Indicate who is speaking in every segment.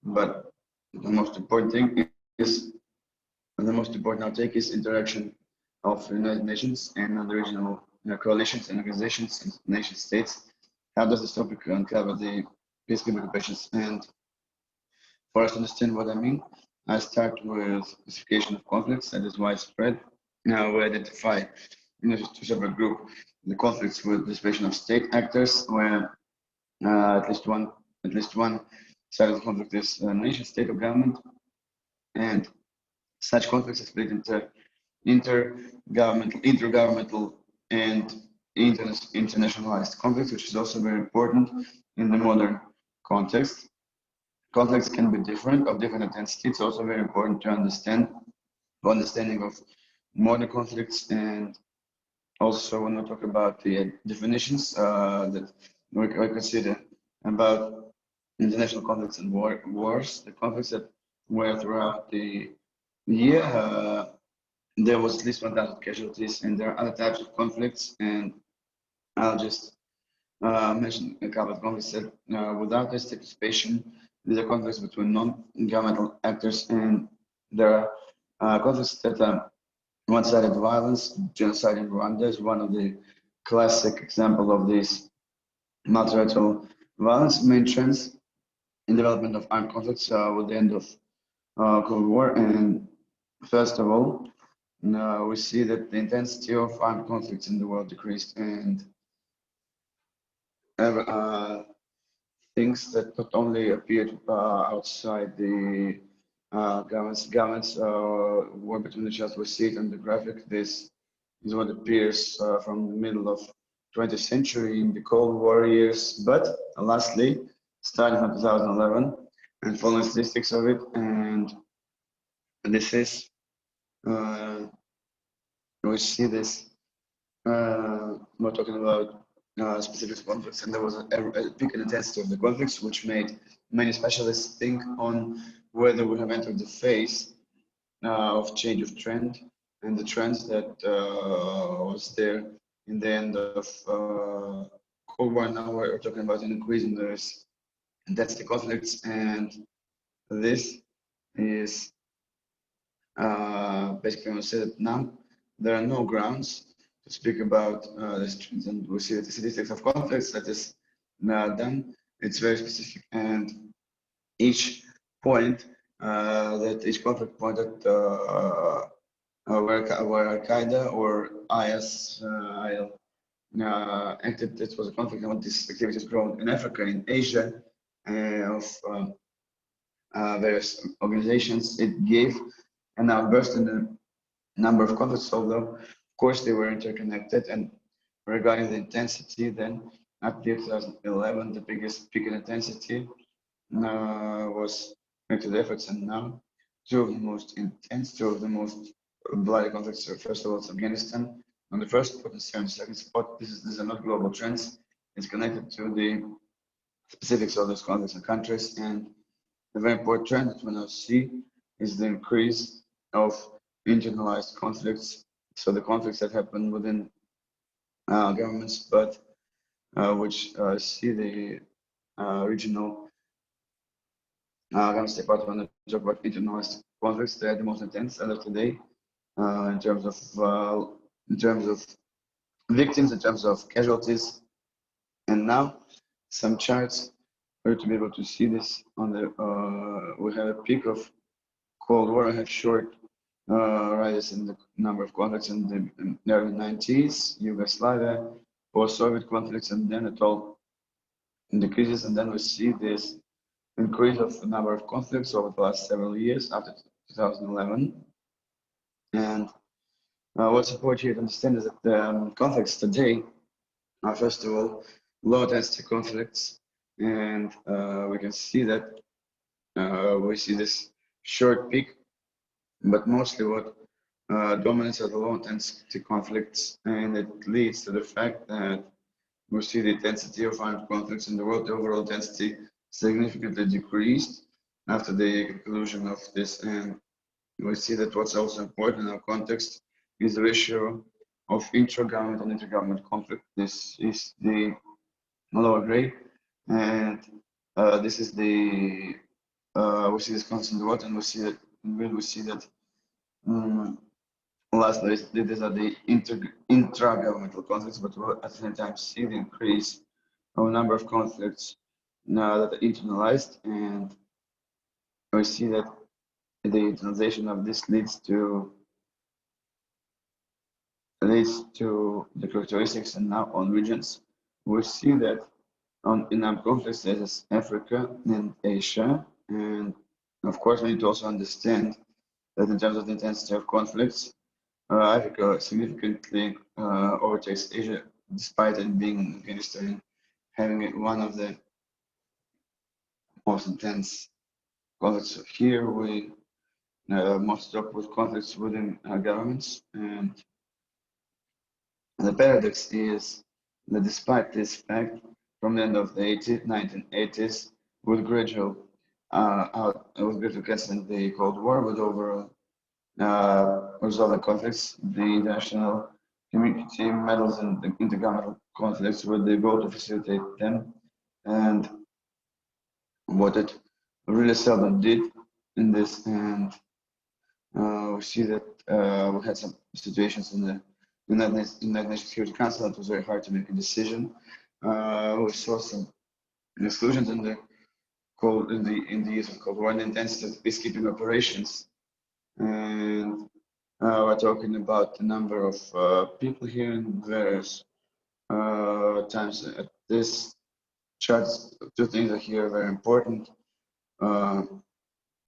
Speaker 1: but the most important thing is, the most important outtake is interaction of the United Nations and other regional coalitions and organizations and nation states. How does this topic uncover the peacekeeping operations? And for us to understand what I mean, I start with classification of conflicts that is widespread. Now we identify two separate groups: the conflicts with participation of state actors, where at least one side of the conflict is a nation state or government, and such conflicts are split into intergovernmental, and internationalized conflicts, which is also very important in the modern context. Conflicts can be different, of different intensity. It's also very important to understand the understanding of modern conflicts, and also when we talk about the definitions that we consider about international conflicts and wars, the conflicts that were throughout the year, there was at least 1,000 casualties, and there are other types of conflicts, and I'll just mention a couple of conflicts that without this participation. These are conflicts between non-governmental actors, and there are conflicts that are one-sided violence. Genocide in Rwanda is one of the classic examples of this multilateral violence. Main trends in development of armed conflicts with the end of Cold War, and first of all, we see that the intensity of armed conflicts in the world decreased, and things that not only appeared outside the governments war between each other. We see it on the graphic. This is what appears from the middle of 20th century in the Cold War years. But lastly, starting from 2011 and following statistics of it, and this is we see this. We're talking about specific conflicts, and there was a peak in intensity of the conflicts, which made many specialists think on whether we have entered the phase of change of trend, and the trends that was there in the end of Cold War. Now we're talking about an increase in those intensity conflicts, and this is basically going to say that now there are no grounds to speak about this trends, and we see that the statistics of conflicts that is done, it's very specific, and each point that each conflict point that where Al-Qaeda or ISIL acted, it was a conflict, and this activity has grown in Africa, in Asia, of various organizations. It gave an outburst in the number of conflicts, although of course they were interconnected. And regarding the intensity, then up to 2011, the biggest peak in intensity was connected to efforts, and now two of the most intense, two of the most bloody conflicts. First of all, it's Afghanistan on the first spot, and on the second spot. These are not global trends. It's connected to the specifics of those conflicts and countries. And the very important trend that we now see is the increase of internalized conflicts. So the conflicts that happen within governments, but which see the regional governments department talk about internalized conflicts. They are the most intense as of today in terms of victims, in terms of casualties. And now some charts for you to be able to see this on the. We have a peak of Cold War. I have short rises in the number of conflicts in the early 90s, Yugoslavia, post-Soviet conflicts, and then it all decreases, and then we see this increase of the number of conflicts over the last several years after 2011. And what's important here to understand is that the conflicts today are, first of all, low intensity conflicts, and we can see that we see this short peak, but mostly what dominates are the low intensity conflicts, and it leads to the fact that we see the intensity of armed conflicts in the world, the overall intensity significantly decreased after the conclusion of this. And we see that what's also important in our context is the ratio of intra-government and intergovernment conflict. This is the lower gray, and this is the we see this concept a lot, and we see that lastly, these are the intra-governmental conflicts, but we'll at the same time see the increase of a number of conflicts that are internalized, and we see that the internalization of this leads to the characteristics and now on regions. We see that in our conflicts there's Africa and Asia, and of course we need to also understand that in terms of the intensity of conflicts, Africa significantly overtakes Asia, despite it being in Afghanistan, having one of the most intense conflicts. Here we most talk with conflicts within governments, and the paradox is that despite this fact, from the end of the 1980s, with gradual casting the Cold War, with overall resolving conflicts, the international community meddles in the intergovernmental conflicts with the goal to facilitate them, and what it really seldom did in this. And we see that we had some situations in the United Nations Security Council that was very hard to make a decision. We saw some exclusions in the use of Cold War and the intensity of peacekeeping operations. And we're talking about the number of people here in various times. At this chart, two things are here very important.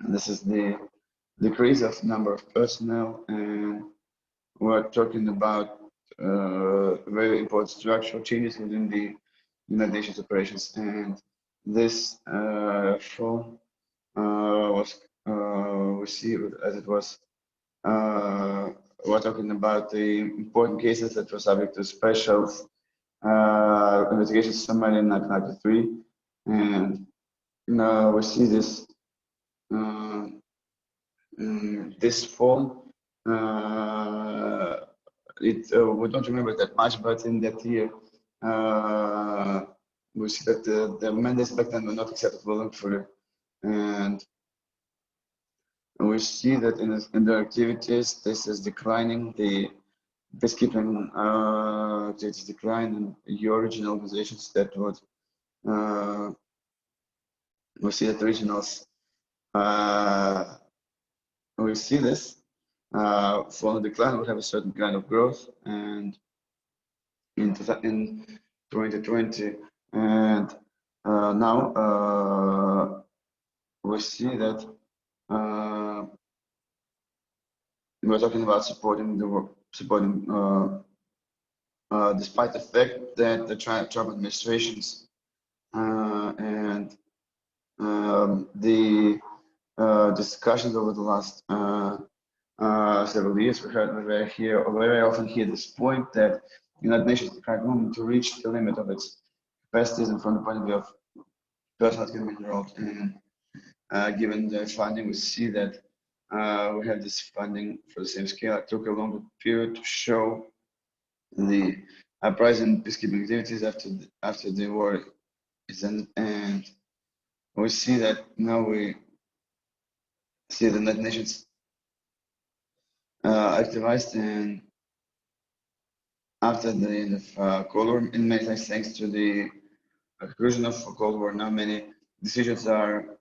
Speaker 1: This is the decrease of number of personnel, and we're talking about very important structural changes within the United Nations operations. And this fall was we see as it was. We're talking about the important cases that were subject to special investigation summary in 1993, and we see this this fall. We don't remember that much, but in that year, we see that the mandates back then were not accepted voluntarily, and we see that in their activities, this is declining. The peacekeeping activities decline, and your regional organizations that would we see that the regionals we see this for the decline would have a certain kind of growth, and in 2020 and now we see that we're talking about supporting the work, despite the fact that the Trump administrations and the discussions over the last several years, we very often hear this point that the United Nations is the moment to reach the limit of its capacities, and from the point of view of personnel can be enrolled. And given the funding, we see that we have this funding for the same scale. It took a longer period to show the uprise in peacekeeping activities after the war is ended, and we see that now we see the United Nations activized, and after the end of Cold War, in many ways thanks to the conclusion of Cold War, now many decisions are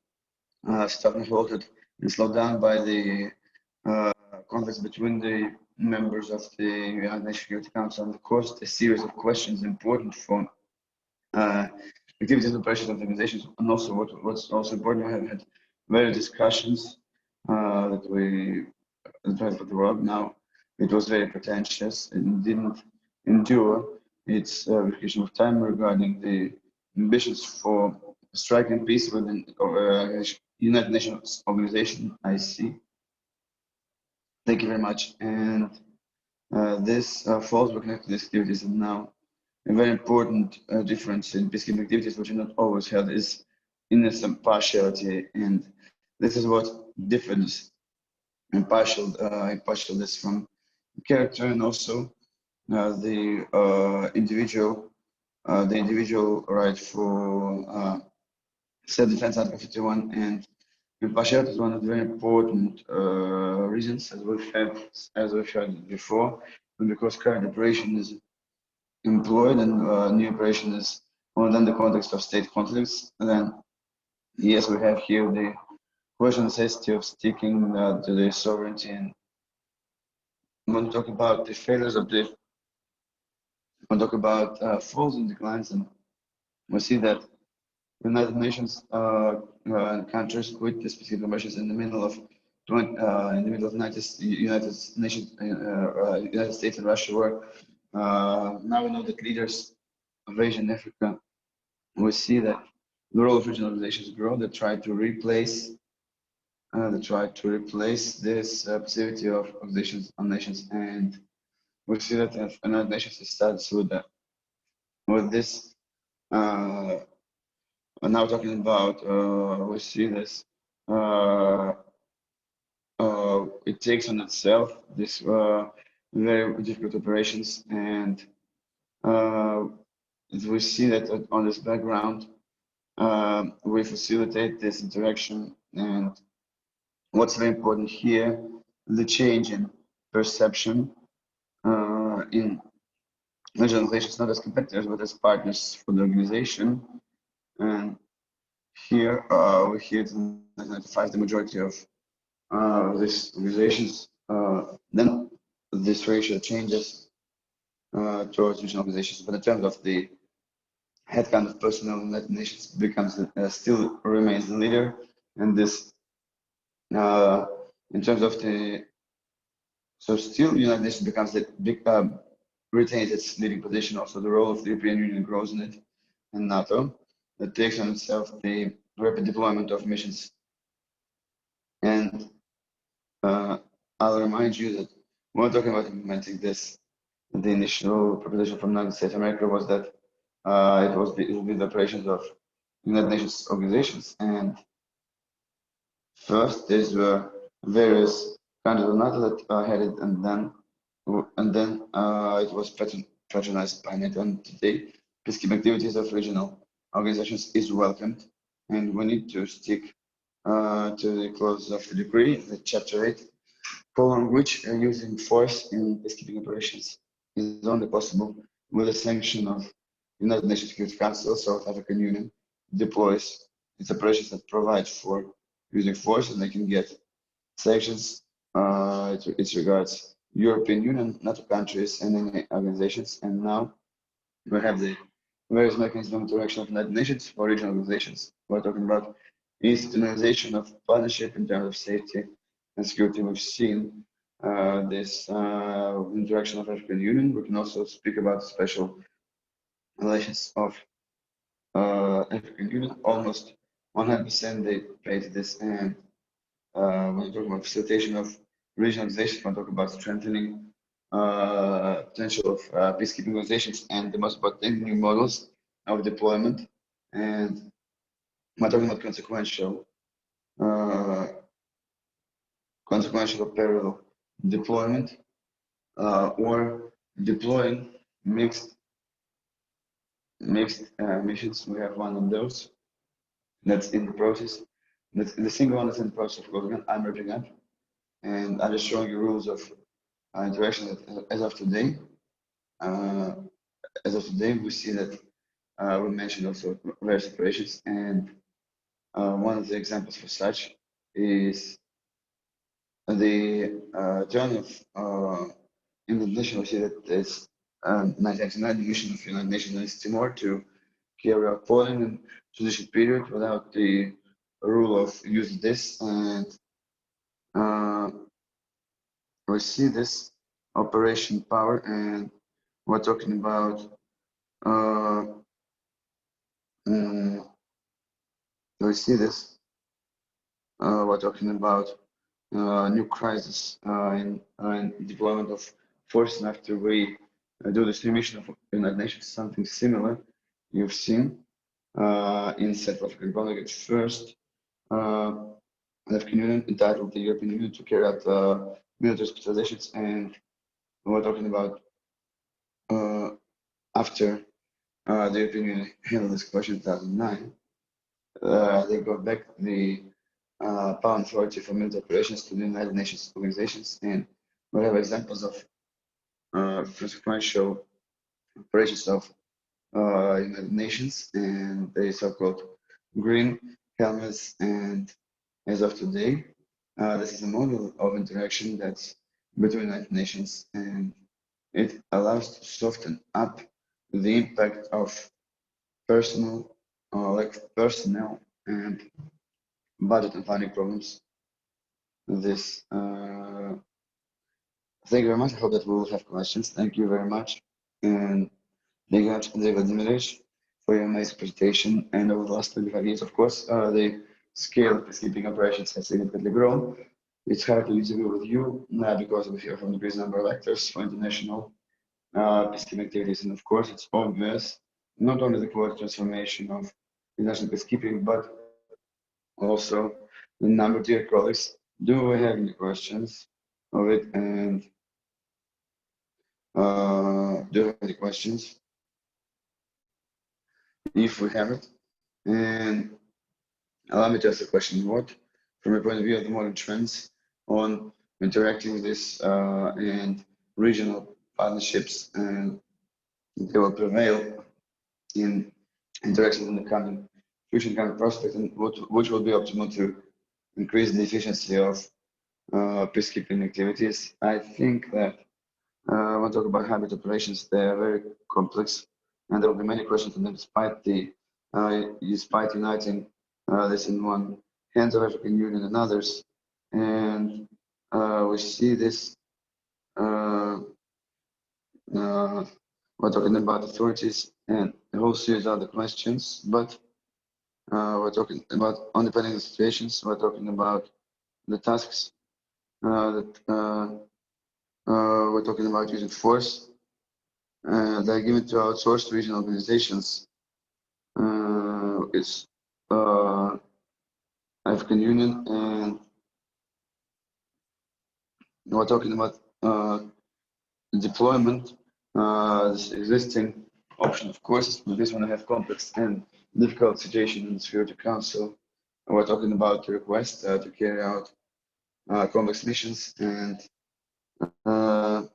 Speaker 1: stopped and halted and slowed down by the conflicts between the members of the United Nations Security Council, and of course a series of questions important for activities and operations of the organizations. And also what's also important, we have had various discussions that we tried for the world. Now it was very pretentious and didn't endure its verification of time regarding the ambitions for striking peace within United Nations organization, IC. Thank you very much. And this falls connected to these activities, and now a very important difference in peacekeeping activities, which are not always held, is in some partiality, and this is what differs impartialness from character, and also the individual right for self-defense, Article 51, and Impartiality is one of the very important reasons, as we've heard before, because current operation is employed and new operation is within the context of state conflicts. And then, yes, we have here the question necessity of sticking to the sovereignty. And when we talk about the failures of the, when we talk about falls and declines, and we see that United Nations countries quit the specific measures in the middle of United States and Russia were. Now we know that leaders of Asia and Africa, we see that the role of regional organizations grow. They try to replace this passivity of organizations on nations, and we see that United Nations starts with this. Now talking about, we see this. It takes on itself this very difficult operations, and we see that on this background, we facilitate this interaction. And what's very important here, the change in perception in organizations, not as competitors, but as partners for the organization. And here, we identifies the majority of these organizations. Then this ratio changes towards regional organizations, but in terms of the headcount of personnel, United Nations becomes still remains the leader, and this in terms of the still United Nations becomes the big retains its leading position. Also, the role of the European Union grows in it, and NATO that takes on itself the rapid deployment of missions. And I'll remind you that when we're talking about implementing this, the initial proposition from the United States of America was that it will be the operations of United Nations organizations. And first, there were various countries of NATO that had it, and then it was patronized by NATO. And today, peacekeeping activities of regional organizations is welcomed, and we need to stick to the clause of the decree, the Chapter 8, following which using force in peacekeeping operations is only possible with the sanction of United Nations Security Council. South African Union deploys its operations that provide for using force, and they can get sanctions. It regards European Union, NATO countries, and any organizations. And now we have the various mechanisms of interaction of United Nations for regional organizations. We're talking about institutionalization of partnership in terms of safety and security. We've seen this interaction of African Union. We can also speak about special relations of African Union. Almost 100% they pay to this. And when we talk about facilitation of regional organizations, when we talk about strengthening potential of peacekeeping organizations, and the most important new models of deployment. And we're talking about consequential parallel deployment or deploying mixed missions. We have one of those that's in the process. That's the single one that's in the process of going. I'm wrapping up, and I'm just showing you rules of interaction as of today. We see that we mentioned also various operations, and one of the examples for such is the turn of Indonesia. We see that it's 1999 the mission of United Nations in Timor to carry out polling in transition period without the rule of use this, and we see this operation power, and we're talking about we see this we're talking about new crisis in deployment of forces. And after we do the mission of United Nations, something similar you've seen in Central African Republic at first. The African Union entitled the European Union to carry out military specializations, and we're talking about after the European Union handled this question in 2009, they got back the power authority for military operations to the United Nations organizations, and we have examples of consequential operations of United Nations and the so-called green helmets. And as of today, this is a model of interaction that's between United Nations, and it allows to soften up the impact of personnel and budget and funding problems. This thank you very much. I hope that we will have questions. Thank you very much, and thank you very much, Andrei Vladimirovich, for your nice presentation. And over the last 25 years, of course, the scale of peacekeeping operations has significantly grown. It's hard to disagree with you because we hear from the increased number of actors for international peacekeeping activities, and of course, it's obvious not only the quality transformation of international peacekeeping, but also the number of dear colleagues. Do we have any questions of it? And do you have any questions? If we have it, and allow me to ask a question: what, from your point of view, are the modern trends on interacting with this and regional partnerships, and they will prevail in interactions in the coming future and coming prospect, and which will be optimal to increase the efficiency of peacekeeping activities? I think that when we talk about hybrid operations, they are very complex, and there will be many questions on them, despite uniting this in one hands of African Union and others. And we see this. We're talking about authorities and a whole series of other questions, but we're talking about independent situations. We're talking about the tasks that we're talking about using force. They're given to outsourced regional organizations. It's African Union, and we're talking about deployment. This existing option, of course, but this one I have complex and difficult situation in the Security Council. We're talking about the request to carry out complex missions, and we're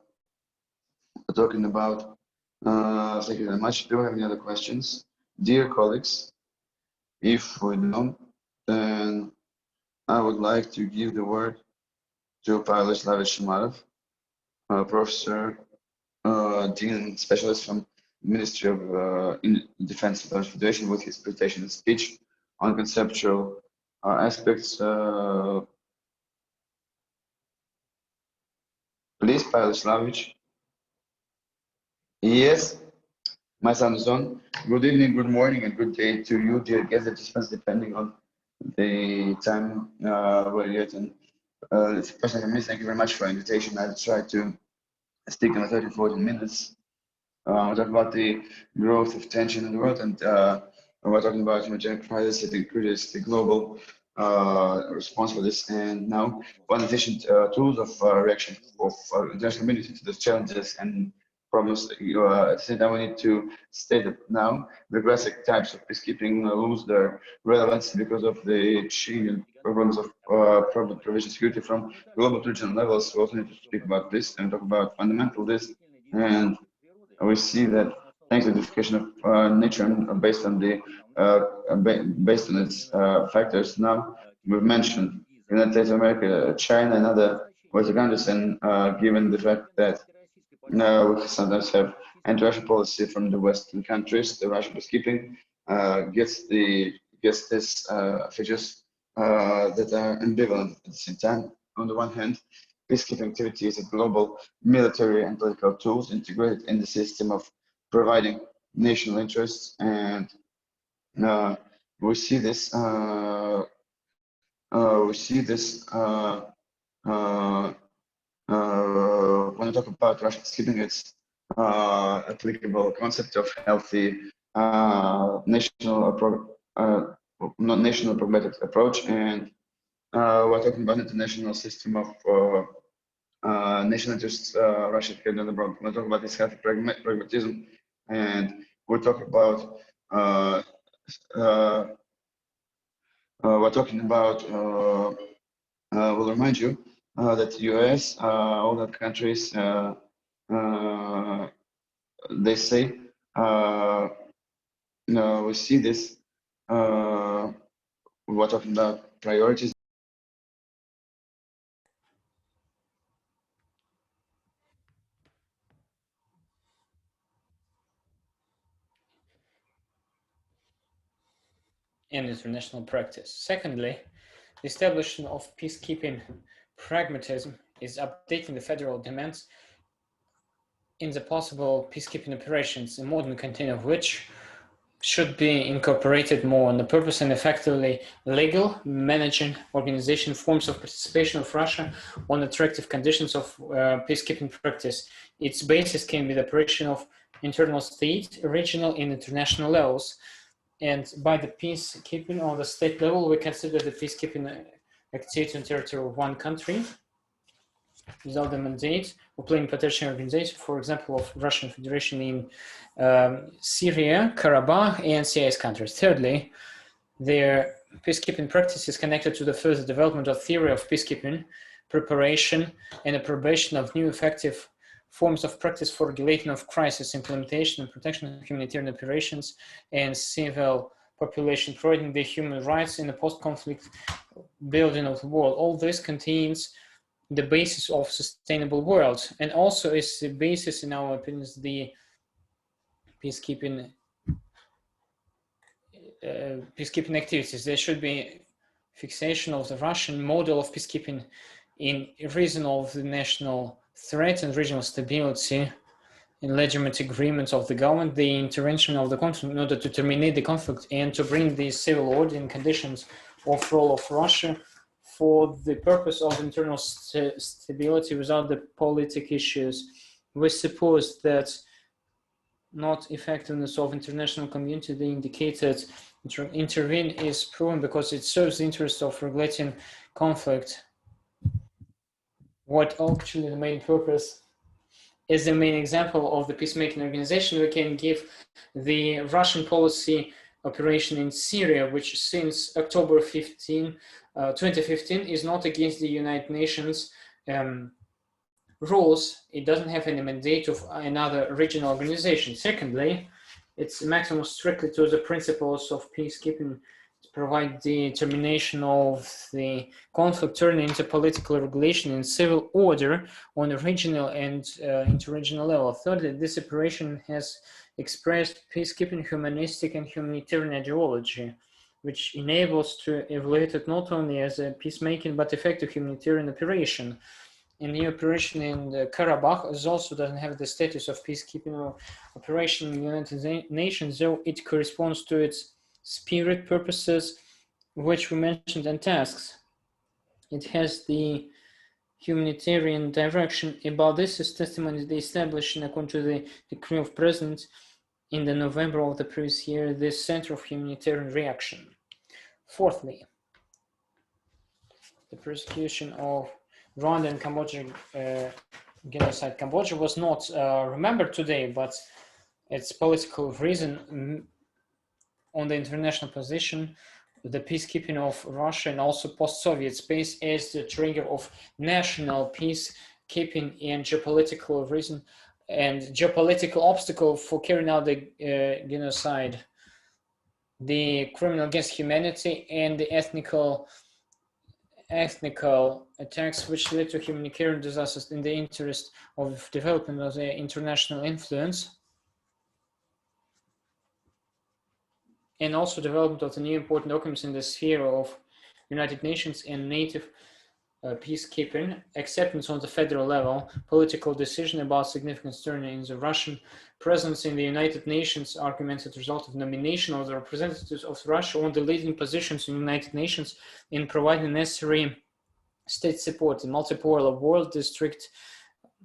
Speaker 1: talking about. Thank you very much. Do you have any other questions, dear colleagues? If we don't, then I would like to give the word to Pavel Shimarov, Professor, Dean Specialist from Ministry of Defense of the Russian Federation, with his presentation and speech on conceptual aspects. Please, Pavel Slavich. Yes, my sound is on. Good evening, good morning, and good day to you, dear guest participants, depending on the time where you're at. And personally, for me, thank you very much for the invitation. I'll try to stick in 30-40 minutes. We're talking about the growth of tension in the world, and we're talking about humanitarian crisis. It increases the global response for this, and now one efficient tools of reaction of international community to those challenges and problems. At the same time, we need to state that now the classic types of peacekeeping lose their relevance because of the changing problems of provision security from global to regional levels. We also need to speak about this and talk about fundamental this, and we see that thanks to the unification of nature and based on its factors. Now we've mentioned United States of America, China, and other Western countries, and given the fact that we sometimes have anti-Russian policy from the Western countries, the Russian peacekeeping gets this features that are ambivalent at the same time. On the one hand, peacekeeping activity is a global military and political tools integrated in the system of providing national interests, and we see this. When we talk about Russian peacekeeping, it's applicable concept of healthy national pragmatic approach, and we're talking about international system of national interests Russia had on the abroad. We're talking about this healthy pragmatism, and we'll talk about we're talking about, will remind you that US, other countries, they say, we see this, we're talking about priorities.
Speaker 2: And international practice. Secondly, the establishment of peacekeeping pragmatism is updating the federal demands in the possible peacekeeping operations, a modern content of which should be incorporated more on the purpose and effectively legal managing organization forms of participation of Russia on attractive conditions of peacekeeping practice. Its basis can be the operation of internal state, regional and international levels. And by the peacekeeping on the state level, we consider the peacekeeping activity on territory of one country without the mandate or plenipotentiary organization, for example, of Russian Federation in Syria, Karabakh, and CIS countries. Thirdly, their peacekeeping practice is connected to the further development of theory of peacekeeping, preparation, and approbation of new effective forms of practice for regulating of crisis, implementation and protection of humanitarian operations and civil population, providing the human rights in the post-conflict building of the world. All this contains the basis of sustainable world, and also is the basis, in our opinions, the peacekeeping activities. There should be fixation of the Russian model of peacekeeping in reason of the national threat and regional stability, in legitimate agreements of the government, the intervention of the conflict in order to terminate the conflict and to bring the civil order in conditions of role of Russia for the purpose of internal stability without the politic issues. We suppose that not effectiveness of international community, the indicated intervene is proven because it serves the interest of regulating conflict. What actually the main purpose is the main example of the peacemaking organization. We can give the Russian policy operation in Syria, which since October 2015 is not against the United Nations rules. It doesn't have any mandate of another regional organization. Secondly, it's maximum strictly to the principles of peacekeeping to provide the termination of the conflict, turning into political regulation and civil order on a regional and interregional level. Thirdly, this operation has expressed peacekeeping, humanistic and humanitarian ideology, which enables to evaluate it not only as a peacemaking but effective humanitarian operation. And the operation in Karabakh also doesn't have the status of peacekeeping operation in the United Nations, though it corresponds to its spirit, purposes, which we mentioned, and tasks. It has the humanitarian direction. About this is testimony the establishing, according to the decree of President in the November of the previous year, this Center of Humanitarian Reaction. Fourthly, the persecution of Rwanda and Cambodia genocide. Cambodia was not remembered today, but its political reason on the international position, the peacekeeping of Russia and also post-Soviet space as the trigger of national peacekeeping and geopolitical reason and geopolitical obstacle for carrying out the genocide, the criminal against humanity, and the ethnical attacks which led to humanitarian disasters in the interest of development of the international influence, and also development of the new important documents in the sphere of United Nations and native peacekeeping, acceptance on the federal level, political decision about significant turning in the Russian presence in the United Nations, argumented result of nomination of the representatives of Russia on the leading positions in the United Nations in providing necessary state support in multipolar world, district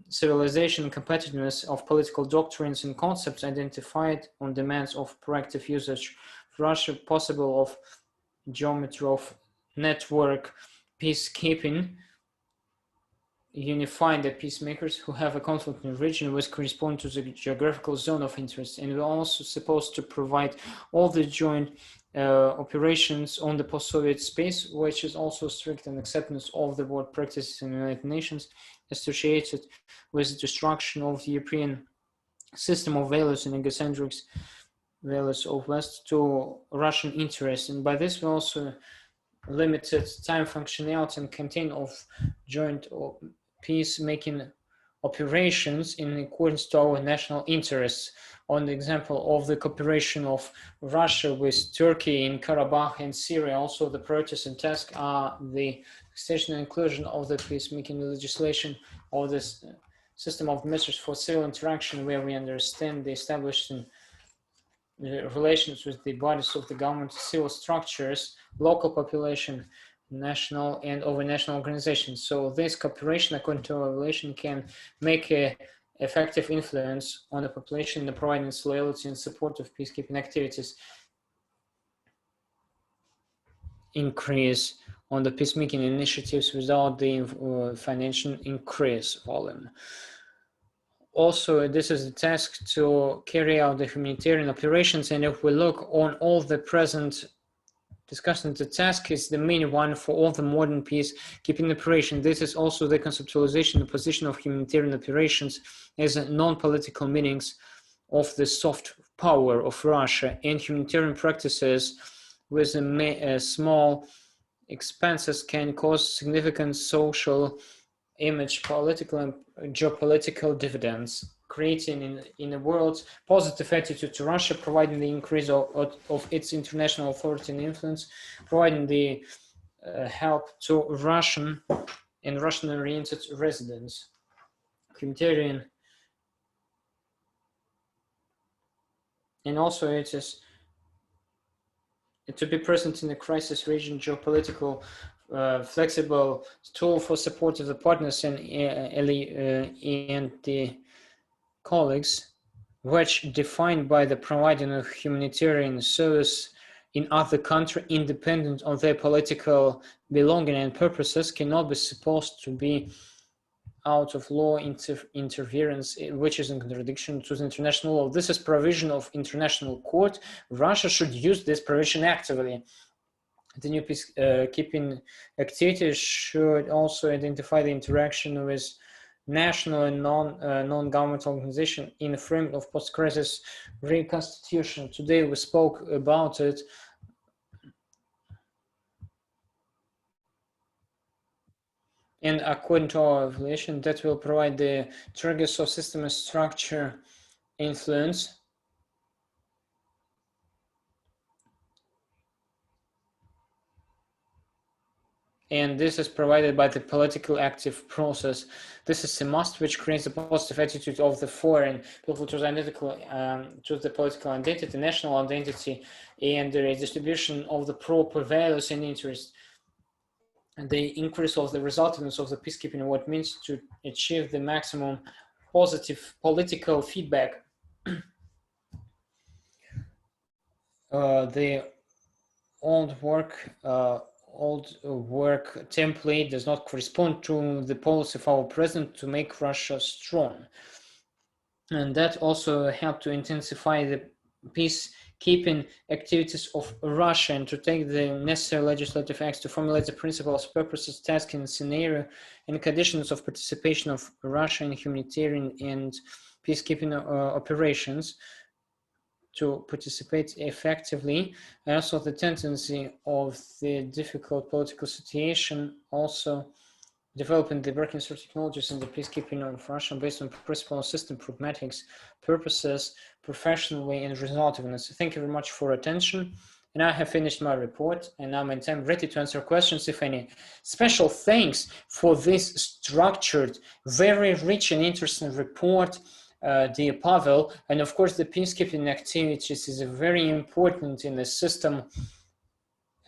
Speaker 2: civilization and competitiveness of political doctrines and concepts identified on demands of proactive usage of Russia, possible of geometry of network peacekeeping, unifying the peacemakers who have a conflict in the region which correspond to the geographical zone of interest, and we're also supposed to provide all the joint operations on the post-Soviet space, which is also strict and acceptance of the war practices in the United Nations associated with the destruction of the European system of values and egocentric values of West to Russian interests. And by this we also limited time functionality and content of joint peacemaking operations in accordance to our national interests. On the example of the cooperation of Russia with Turkey in Karabakh and Syria, also the priorities and tasks are the extension and inclusion of the peacemaking legislation of this system of measures for civil interaction, where we understand the establishing relations with the bodies of the government, civil structures, local population, national and overnational organizations. So this cooperation, according to our relation, can make a effective influence on the population in providing loyalty and support of peacekeeping activities, increase on the peacemaking initiatives without the financial increase volume. Also, this is a task to carry out the humanitarian operations, and if we look on all the present discussion, the task is the main one for all the modern peacekeeping operation. This is also the conceptualization and position of humanitarian operations as non-political meanings of the soft power of Russia, and humanitarian practices with small expenses can cause significant social, image, political and geopolitical dividends, creating in the world positive attitude to Russia, providing the increase of its international authority and influence, providing the help to Russian and Russian-oriented residents. Humanitarian, and also it is to be present in the crisis region, geopolitical, flexible tool for support of the partners and the colleagues, which defined by the providing of humanitarian service in other country independent of their political belonging and purposes, cannot be supposed to be out of law interference, which is in contradiction to the international law. This is provision of international court. Russia should use this provision actively. The new peacekeeping activities should also identify the interaction with national and non-governmental organizations in the framework of post-crisis reconstitution. Today we spoke about it. And according to our evaluation, that will provide the triggers of system and structure influence. And this is provided by the political active process. This is a must, which creates a positive attitude of the foreign people to the political identity, national identity, and the redistribution of the proper values and interests. And the increase of the resultantness of the peacekeeping, what it means to achieve the maximum positive political feedback. The old work template does not correspond to the policy of our president to make Russia strong. And that also helped to intensify the peacekeeping activities of Russia and to take the necessary legislative acts to formulate the principles, purposes, tasks, and scenario and conditions of participation of Russia in humanitarian and peacekeeping operations to participate effectively. And also the tendency of the difficult political situation, also developing the working through technologies in the peacekeeping of Russia based on principle of system pragmatics, purposes, professionally, and resultiveness. Thank you very much for attention. And I have finished my report, and now I'm ready to answer questions, if any. Special thanks for this structured, very rich and interesting report, dear Pavel. And of course, the peacekeeping activities is very important in the system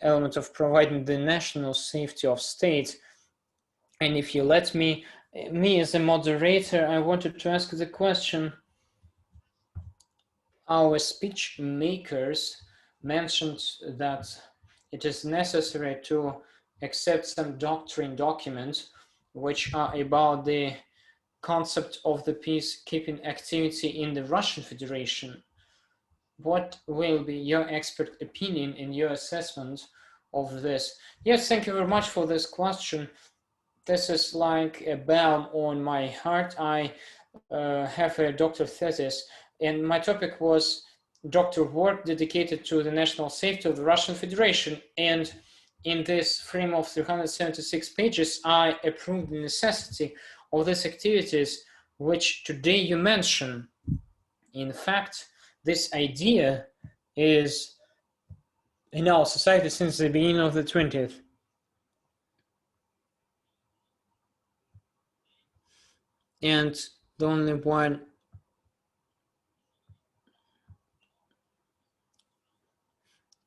Speaker 2: element of providing the national safety of states. And if you let me as a moderator, I wanted to ask the question. Our speech makers mentioned that it is necessary to accept some doctrine documents which are about the concept of the peacekeeping activity in the Russian Federation. what will be your expert opinion and your assessment of this? Yes, thank you very much for this question. This is like a balm on my heart. I have a doctoral thesis, and my topic was doctoral work dedicated to the national safety of the Russian Federation. And in this frame of 376 pages, I approved the necessity of these activities, which today you mention. In fact, this idea is in our society since the beginning of the 20th. And the only one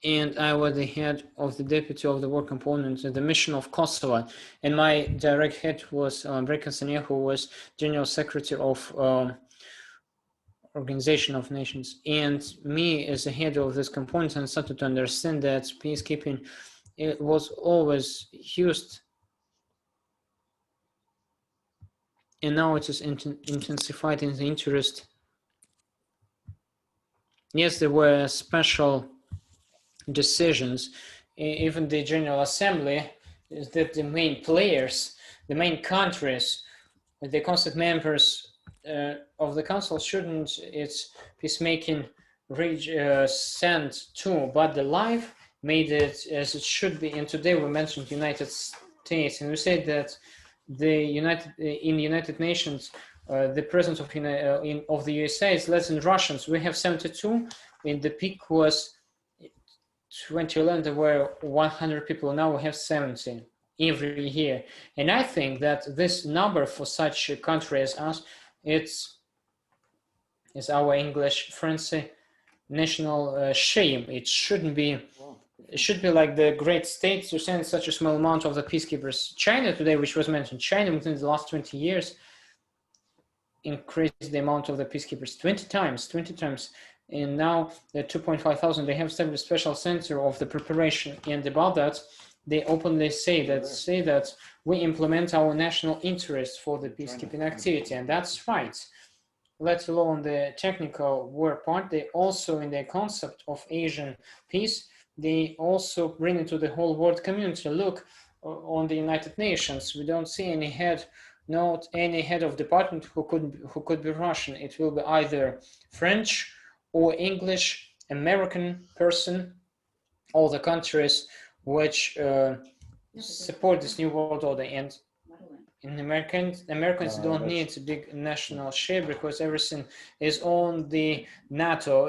Speaker 2: and I was the head of the deputy of the work component at the mission of Kosovo, and my direct head was Brekan, who was general secretary of Organization of Nations. And me as the head of this component, I started to understand that peacekeeping, it was always used, and now it is intensified in the interest. Yes, there were special decisions, even the General Assembly, is that the main players, the main countries, the constant members of the council shouldn't its peacemaking send to, but the life made it as it should be. And today we mentioned United States, and we said that the United Nations, the presence of the USA is less than Russians. We have 72, and the peak was 2011. There were 100 people. Now we have 70 every year, and I think that this number for such a country as us, it's our English friends say, national shame. It shouldn't be. It should be like the great states to send such a small amount of the peacekeepers. China today, which was mentioned, China within the last 20 years increased the amount of the peacekeepers 20 times. And now the 2.5 thousand, they have established a special center of the preparation. And about that, they openly say that we implement our national interest for the peacekeeping activity. And that's right. Let alone the technical work part, they also in the concept of Asian peace, they also bring into the whole world community. Look on the United Nations. We don't see any head, not any head of department who could be Russian. It will be either French or English, American person. All the countries which support this new world order. And in Americans don't need a big national share because everything is on the NATO,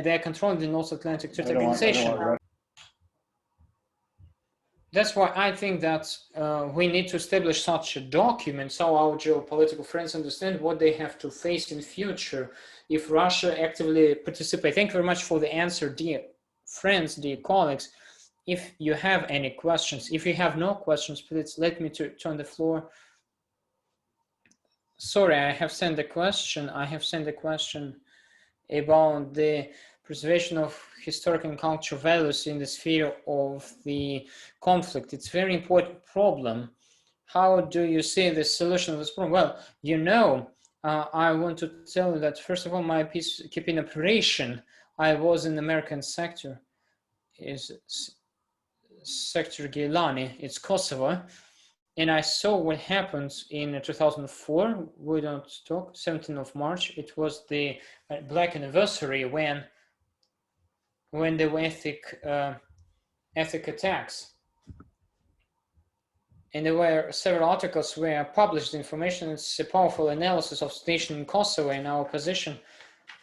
Speaker 2: they're controlling the North Atlantic Treaty Organization. That's why I think that we need to establish such a document so our geopolitical friends understand what they have to face in future if Russia actively participates. Thank you very much for the answer, dear friends, dear colleagues. If you have any questions, if you have no questions, please let me turn the floor. Sorry, I have sent a question. About the preservation of historical and cultural values in the sphere of the conflict. It's a very important problem. How do you see the solution of this problem? Well, you know, I want to tell you that first of all, my peacekeeping operation, I was in the American sector, is Sector Gilani, it's Kosovo. And I saw what happened in 2004, we don't talk, 17th of March. It was the Black anniversary when there were ethnic attacks. And there were several articles where published information. It's a powerful analysis of situation in Kosovo and our position.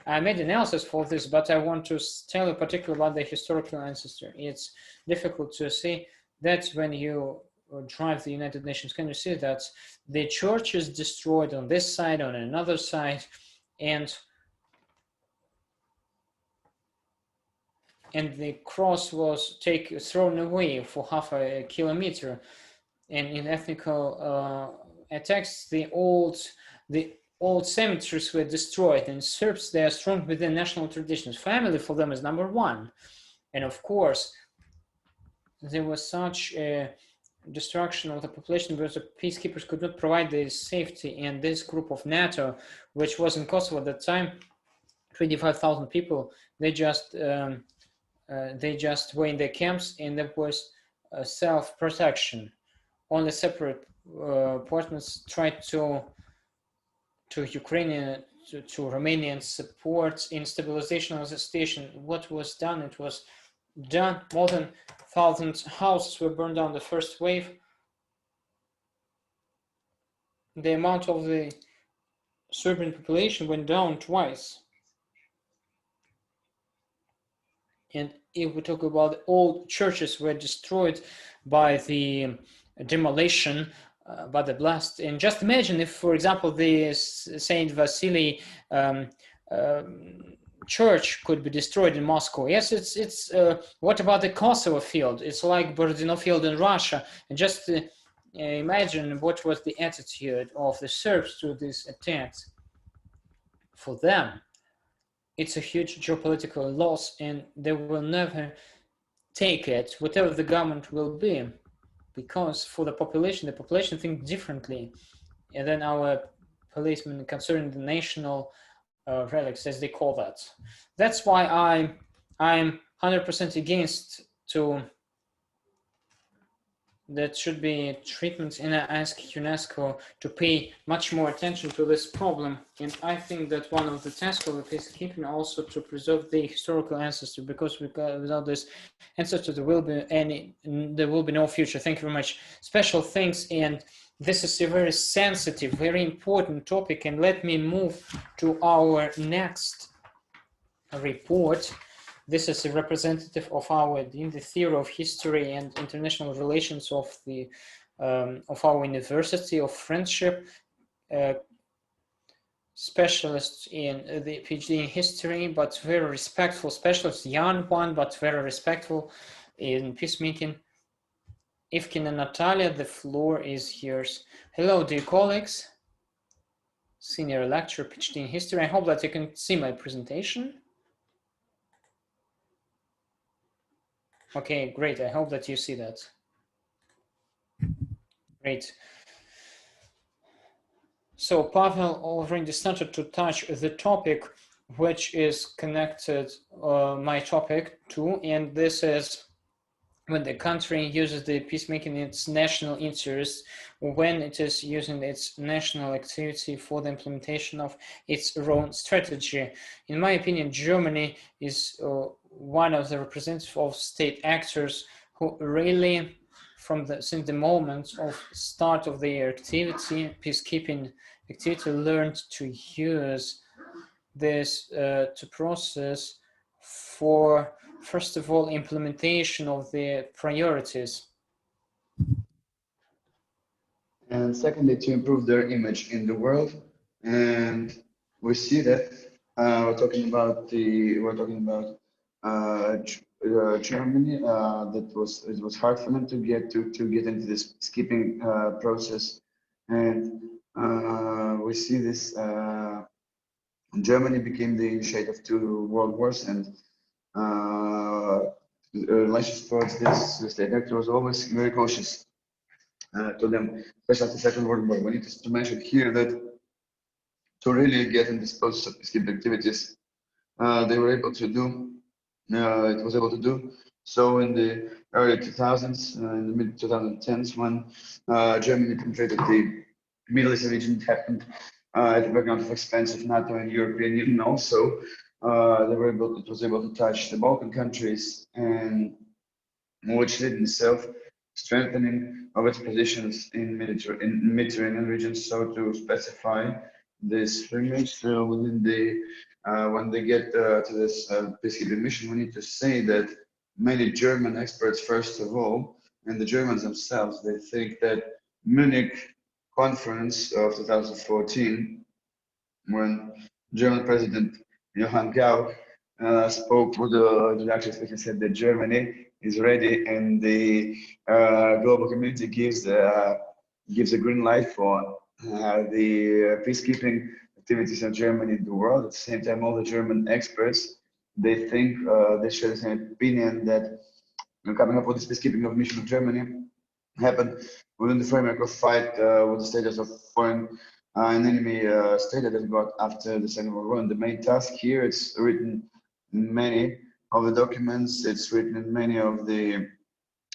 Speaker 2: I made analysis for this, but I want to tell you particularly about the historical ancestor. It's difficult to see that when you drive the United Nations, can you see that the church is destroyed on this side, on another side, and the cross was thrown away for half a kilometer. And in ethnical attacks, the old cemeteries were destroyed. And Serbs, they are strong within national traditions. Family for them is number one. And of course, there was such a destruction of the population because the peacekeepers could not provide the safety. And this group of NATO, which was in Kosovo at that time, 25,000 people. They just were in their camps, and there was self-protection. Only separate partners tried to Ukrainian to Romanian support in stabilization of the situation. What was done? It was done. More than 1,000 houses were burned down the first wave. The amount of the Serbian population went down twice. And if we talk about old churches were destroyed by the demolition, by the blast. And just imagine if, for example, the Saint Vasily church could be destroyed in Moscow. Yes, it's what about the Kosovo field? It's like Borodino field in Russia. And just imagine what was the attitude of the Serbs to these attacks. For them, it's a huge geopolitical loss, and they will never take it, whatever the government will be, because for the population thinks differently, and then our policemen concerning the national relics, as they call that. That's why I'm 100% against to that should be treatments, and I ask UNESCO to pay much more attention to this problem. And I think that one of the tasks of the peacekeeping also to preserve the historical ancestry, because without this ancestry there will be no future. Thank you very much. Special thanks, and this is a very sensitive, very important topic. And let me move to our next report. This is a representative of in the theory of history and international relations of our University of Friendship, specialist in the PhD in history, but very respectful specialist, young one, but very respectful in peacemaking. Ivkin and Natalia, the floor is yours. Hello, dear colleagues. Senior lecturer, PhD in history. I hope that you can see my presentation. Okay, great. I hope that you see that. Great. So Pavel already started to touch the topic which is connected my topic to, and this is when the country uses the peacemaking in its national interest, when it is using its national activity for the implementation of its own strategy. In my opinion, Germany is one of the representatives of state actors who really, since the moment of start of their activity, peacekeeping activity, learned to use this to process for, first of all, implementation of the priorities.
Speaker 1: And secondly, to improve their image in the world. And we see that we're talking about Germany. It was hard for them to get into this peacekeeping process, and we see this. Germany became the initiator of 2 world wars, and relations towards this state actor was always very cautious to them, especially after the Second World War. We need to mention here that to really get in this process of peacekeeping activities, they were able to do. It was able to do so in the early 2000s, in the mid 2010s, when Germany penetrated the Middle East region. It happened at the background of expansive NATO and European Union. Also, it was able to touch the Balkan countries, and which led in itself strengthening of its positions in Mediterranean regions. So to specify this image within the when they get to this peacekeeping mission, we need to say that many German experts, first of all, and the Germans themselves, they think that Munich conference of 2014, when German President Johann Gauck spoke with the introduction speaker, said that Germany is ready, and the global community gives a green light for the peacekeeping activities of Germany in the world. At the same time, all the German experts, they think they share the same opinion that coming up with this peacekeeping of mission of Germany happened within the framework of fight with the status of foreign an enemy state that it got after the Second World War. And the main task here, it's written in many of the documents, it's written in many of the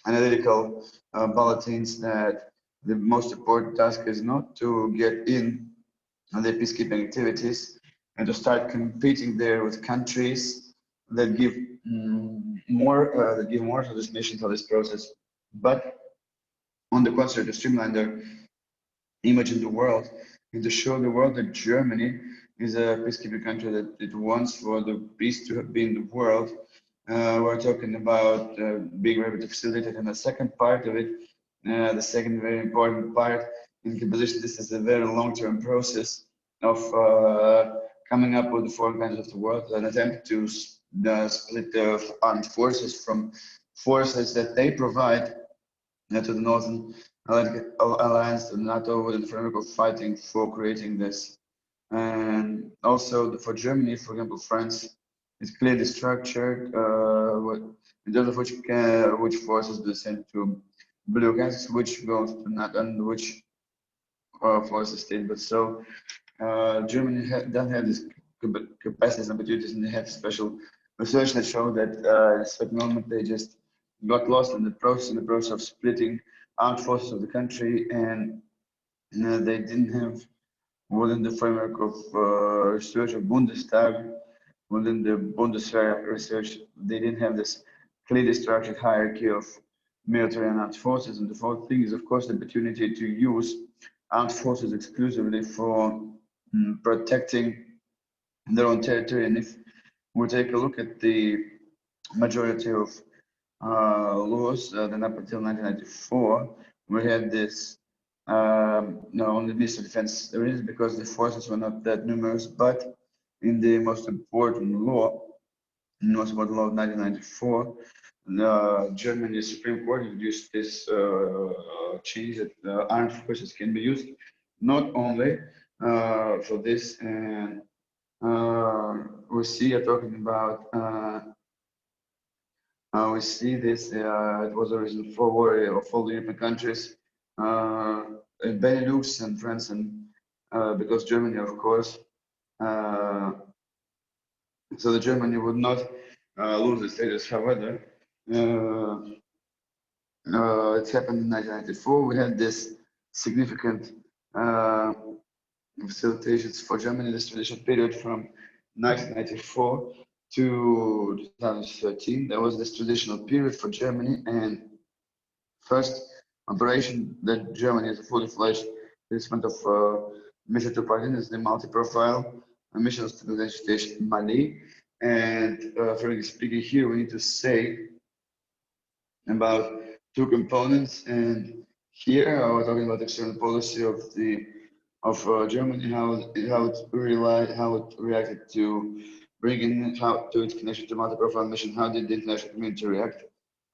Speaker 1: analytical bulletins, that the most important task is not to get in on the peacekeeping activities and to start competing there with countries that give more to this mission, to this process, but on the contrary, to streamline their image in the world and to show the world that Germany is a peacekeeping country, that it wants for the peace to be in the world. We're talking about being able to facilitate, and the second part of it, the second very important part in composition, this is a very long-term process of coming up with the four kinds of the world, an attempt to split the armed forces from forces that they provide to the Northern Alliance, to NATO, within the framework of fighting for creating this. And also for Germany, for example, France is clearly structured, in terms of which forces be sent to blue countries, which goes to NATO, and which forces stay. But so Germany doesn't have this capacities and opportunities, and they have special research that show that at a certain moment they just got lost in the process of splitting armed forces of the country, and they didn't have, within the framework of research of Bundestag, within the Bundeswehr research, they didn't have this clearly structured hierarchy of military and armed forces. And the fourth thing is, of course, the opportunity to use armed forces exclusively for protecting their own territory. And if we take a look at the majority of laws, then up until 1994, we had this on the Ministry of Defense. There is, because the forces were not that numerous, but in the most important law, of 1994, Germany's Supreme Court introduced this change that armed forces can be used not only for this, and we see talking about we see this, it was a reason for worry of all the European countries, Benelux and France, and because Germany, of course, so the Germany would not lose the status. However, it happened in 1994. We had this significant facilitations for Germany, this transition period from 1994 to 2013. There was this transitional period for Germany, and first operation that Germany is a fully fledged participant of mission to part in is the multi-profile mission of stabilization in Mali. And frankly speaking, here we need to say about two components. And here we're talking about external policy of Germany, how it reacted to bringing to its connection to multi-profile mission. How did the international community react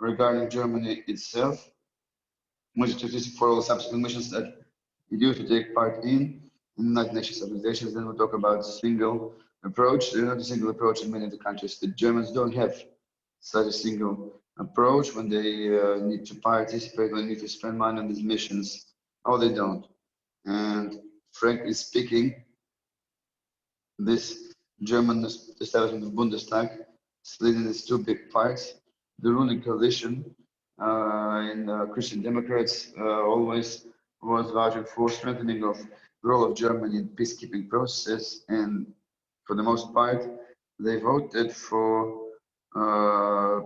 Speaker 1: regarding Germany itself? Which is statistic for all subsequent missions that it used to take part in United Nations organizations. Then we'll talk about single approach. There's not a single approach in many of the countries. The Germans don't have such a single approach when they need to participate, when they need to spend money on these missions. Oh, they don't. And frankly speaking, this German establishment of Bundestag split into two big parts. The ruling coalition in Christian Democrats always was vouching for strengthening of the role of Germany in peacekeeping processes, and for the most part, they voted for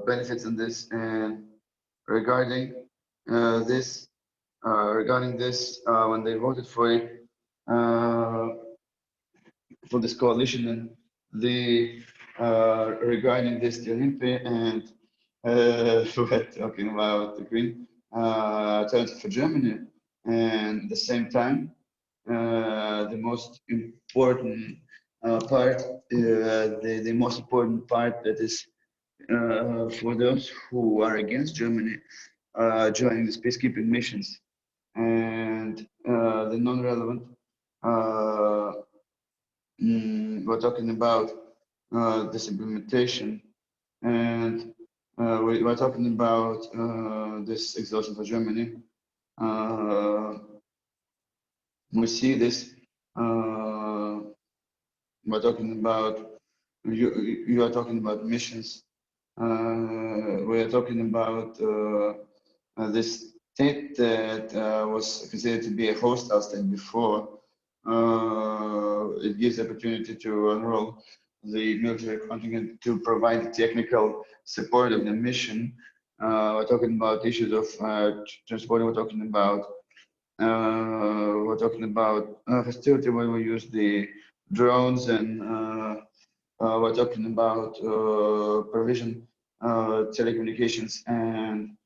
Speaker 1: benefits in this. And regarding this, when they voted for it, for this coalition, and the regarding this Dilemmы, and we're talking about the green alternative for Germany, and at the same time, the most important part, the most important part that is for those who are against Germany joining these peacekeeping missions, and the non-relevant. We're talking about this implementation, and we're talking about this exhaustion for Germany. We see this We're talking about, you are talking about missions. We're talking about this state that was considered to be a hostile state before. It gives the opportunity to enroll the military contingent to provide technical support of the mission. We're talking about issues of transporting. We're talking about hostility when we use the drones, and we're talking about provision telecommunications, and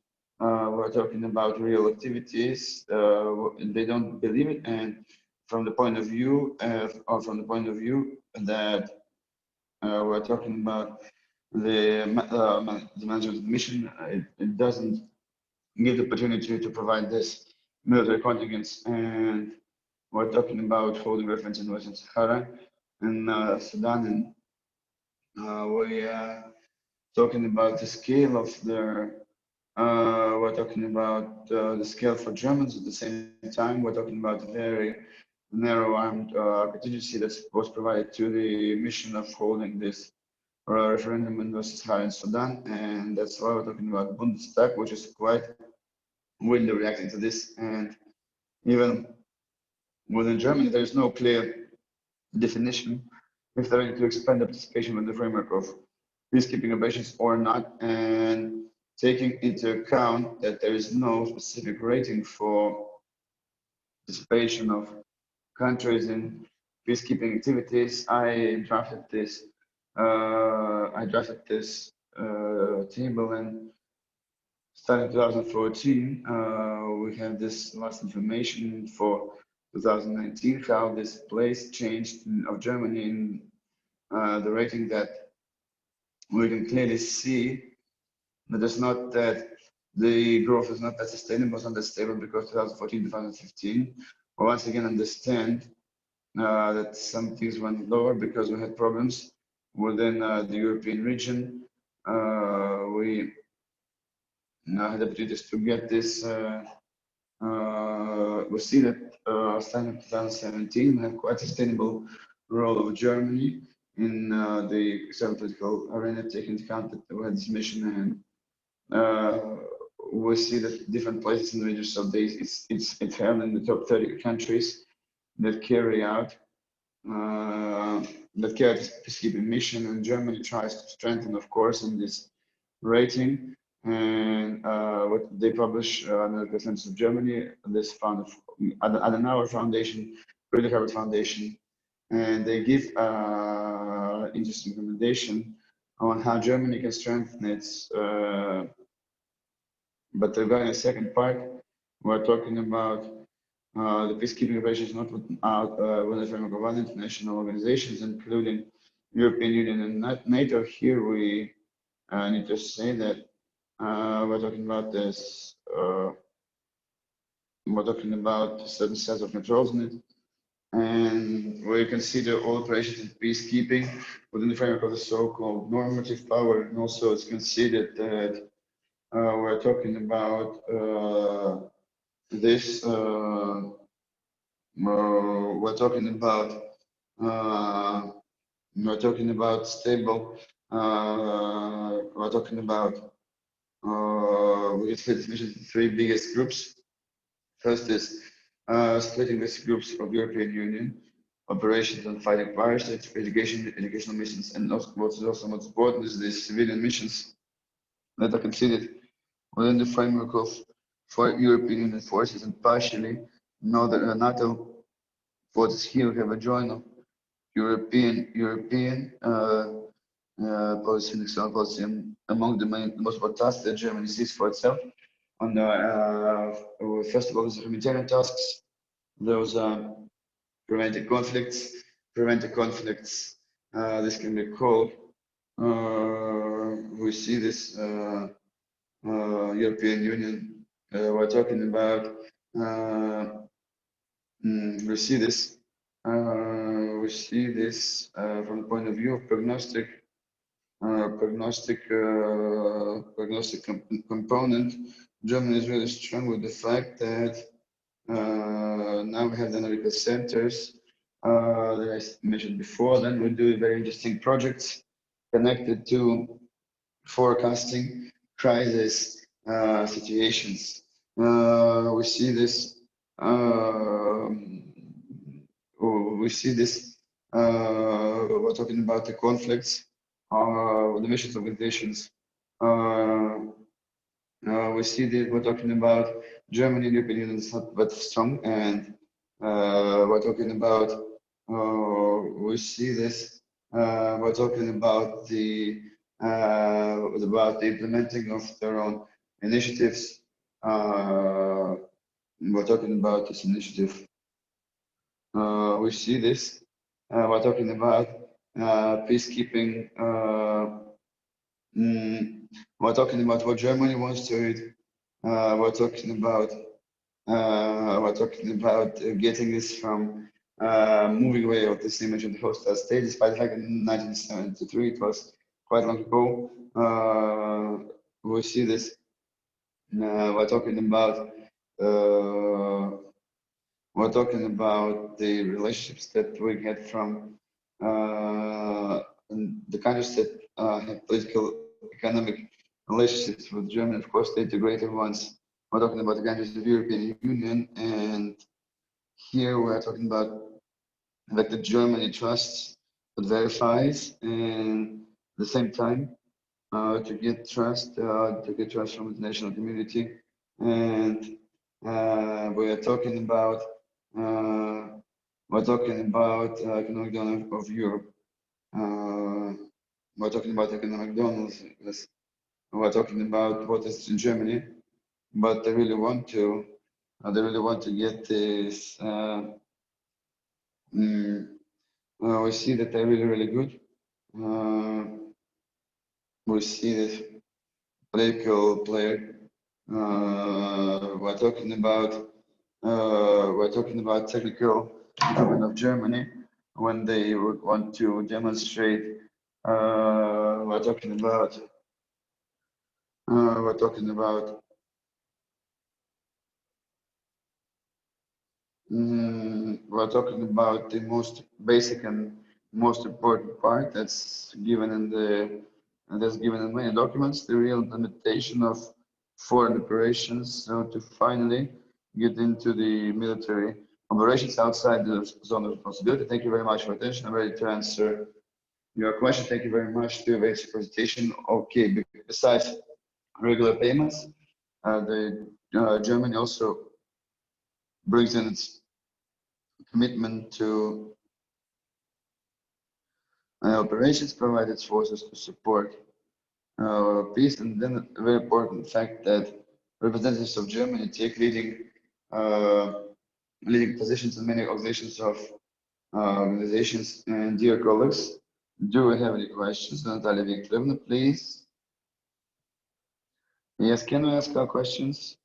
Speaker 1: we're talking about real activities. They don't believe it, and from the point of view that we're talking about the management of the mission, it doesn't give the opportunity to provide this military contingents. And we're talking about holding reference in Western Sahara and Sudan, and we are talking about the scale of their. We're talking about the scale for Germans. At the same time, we're talking about a very narrow-armed contingency that was provided to the mission of holding this referendum in Western Sahara and Sudan, and that's why we're talking about Bundestag, which is quite widely reacting to this. And even within Germany, there is no clear definition if they're ready to expand the participation within the framework of peacekeeping operations or not, and taking into account that there is no specific rating for participation of countries in peacekeeping activities. I drafted this table, and starting 2014, we have this last information for 2019, how this place changed of Germany in the rating, that we can clearly see that it's not that the growth is not that sustainable, it's not that stable, because 2014, 2015, we once again understand that some things went lower because we had problems within the European region. We had the opportunities to get this. We see that starting in 2017, we have quite a sustainable role of Germany in the external political arena, taking into account that we had this mission, and we see that different places in the region, so it's held in the top 30 countries that carry out this peacekeeping mission, and Germany tries to strengthen, of course, in this rating. And what they publish on the Consensus of Germany, this fund of Adenauer Foundation, Friedrich Ebert Foundation, and they give interesting recommendation on how Germany can strengthen its. But regarding the second part, we're talking about the peacekeeping operations not within the framework of other international organizations, including European Union and NATO. Here we need to say that we're talking about this. We're talking about certain sets of controls in it, and we consider all operations in peacekeeping within the framework of the so-called normative power, and also it's considered that we're talking about this. We're talking about stable. We're talking about we can split this mission into three biggest groups. First is splitting these groups of European Union operations on fighting piracy, educational missions, and what is also most important is the civilian missions that are considered within the framework of European Union forces, and partially NATO forces. Here we have a joint of European policy and external policy, and among the most important tasks that Germany sees for itself. On the first of all, is humanitarian tasks. Those are preventing conflicts. This can be called. We see this European Union. We're talking about. We see this. From the point of view of prognostic component. Germany is really strong with the fact that now we have the analytical centers that I mentioned before. Then we do very interesting projects connected to forecasting crisis situations. We see this. We're talking about the conflicts, the missions organizations. We see that we're talking about Germany and European Union is not that strong, and we're talking about we see this. We're talking about the implementing of their own initiatives. We're talking about this initiative. We see this. We're talking about peacekeeping. We're talking about what Germany wants to do. We're talking about getting this from moving away of this image of the hostile state, despite the fact that in 1973 it was quite long ago. We see this. We're talking about the relationships that we get from the countries that have political, economic relationships with Germany. Of course, the integrated ones. We're talking about the countries of the European Union, and here we're talking about that the Germany trusts but verifies, and at the same time to get trust from the international community. And we are talking about economic donor of Europe. We're talking about economic donors. We're talking about what is in Germany, but they really want to get this. We see that they're really good. We see this political player. We're talking about technical government of Germany when they would want to demonstrate. We're talking about the most basic and most important part that's given in many documents, the real limitation of foreign operations, so to finally get into the military operations outside the zone of responsibility. Thank you very much for attention. I'm ready to answer your question. Thank you very much to your basic presentation. Okay, besides regular payments, Germany also brings in its commitment to operations, provide its forces to support peace, and then a very important fact that representatives of Germany take leading positions in many organizations. And dear colleagues, do we have any questions? Natalia Viktorovna, please. Yes, can we ask our questions?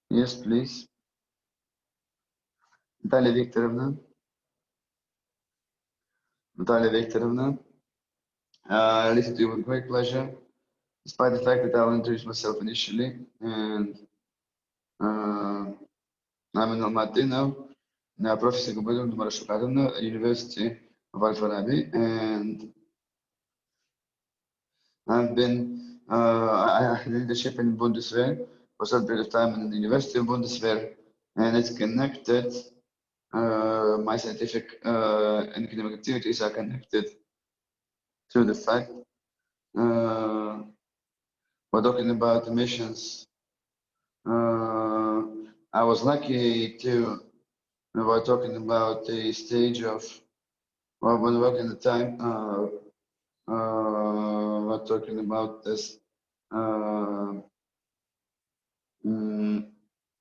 Speaker 1: Yes, please. Natalia Viktorovna. Listen to you with great pleasure, despite the fact that I'll introduce myself initially. And I'm in Almaty now, Professor Gubadur Marashukadovna, University of Al-Farabi, and I've been I had leadership in Bundeswehr for some period of time in the University of Bundeswehr, and it's connected. My scientific and academic activities are connected to the fact we're talking about the missions. I was lucky to. We're talking about the stage of when working the time. We're talking about this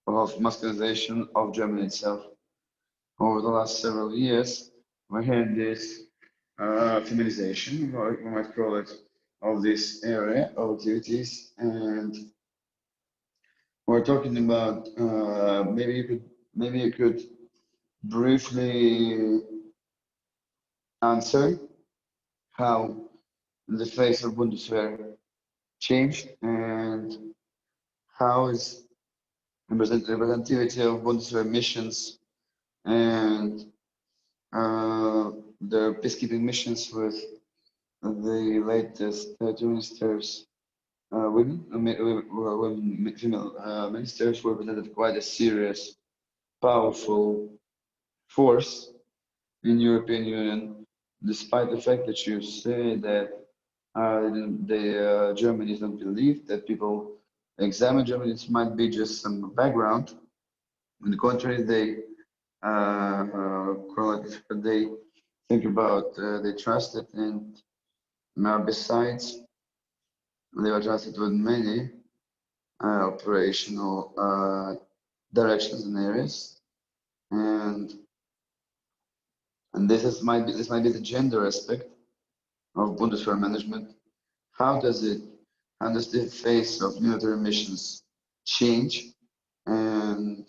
Speaker 1: of masculinization of Germany itself. Over the last several years, we had this feminization, or we might call it, of this area of activities, and we're talking about maybe you could briefly answer how the face of Bundeswehr changed and how is representativity of Bundeswehr missions and the peacekeeping missions with the latest two ministers, female ministers represented quite a serious, powerful force in European Union, despite the fact that you say that Germany is not believed, that people examine Germany, it might be just some background. On the contrary, they they think about, they trust it, and besides, they were trusted with many operational directions and areas, and this might be the gender aspect of Bundeswehr management. How does the face of military missions change? And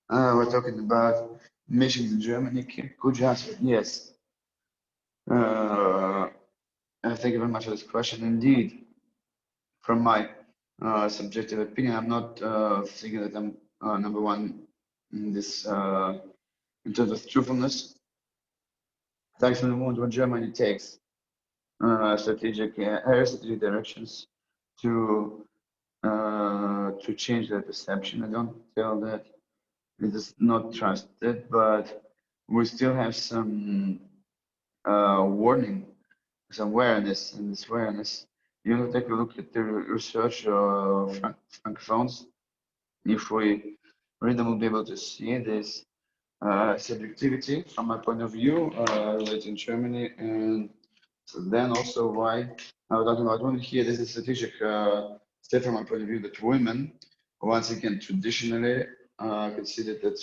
Speaker 1: we're talking about missions in Germany. Could you answer? Yes. Thank you very much for this question. Indeed, from my subjective opinion, I'm not thinking that I'm number one in this in terms of truthfulness. Thanks for the moment when Germany takes strategic directions to change their perception. I don't feel that it is not trusted, but we still have some warning, some awareness, and this awareness. You know, take a look at the research of francophones. If we read them, we'll be able to see this subjectivity from my point of view related in Germany, and so then also why we're talking about women here. This is a strategic step from my point of view that women, once again, traditionally considered that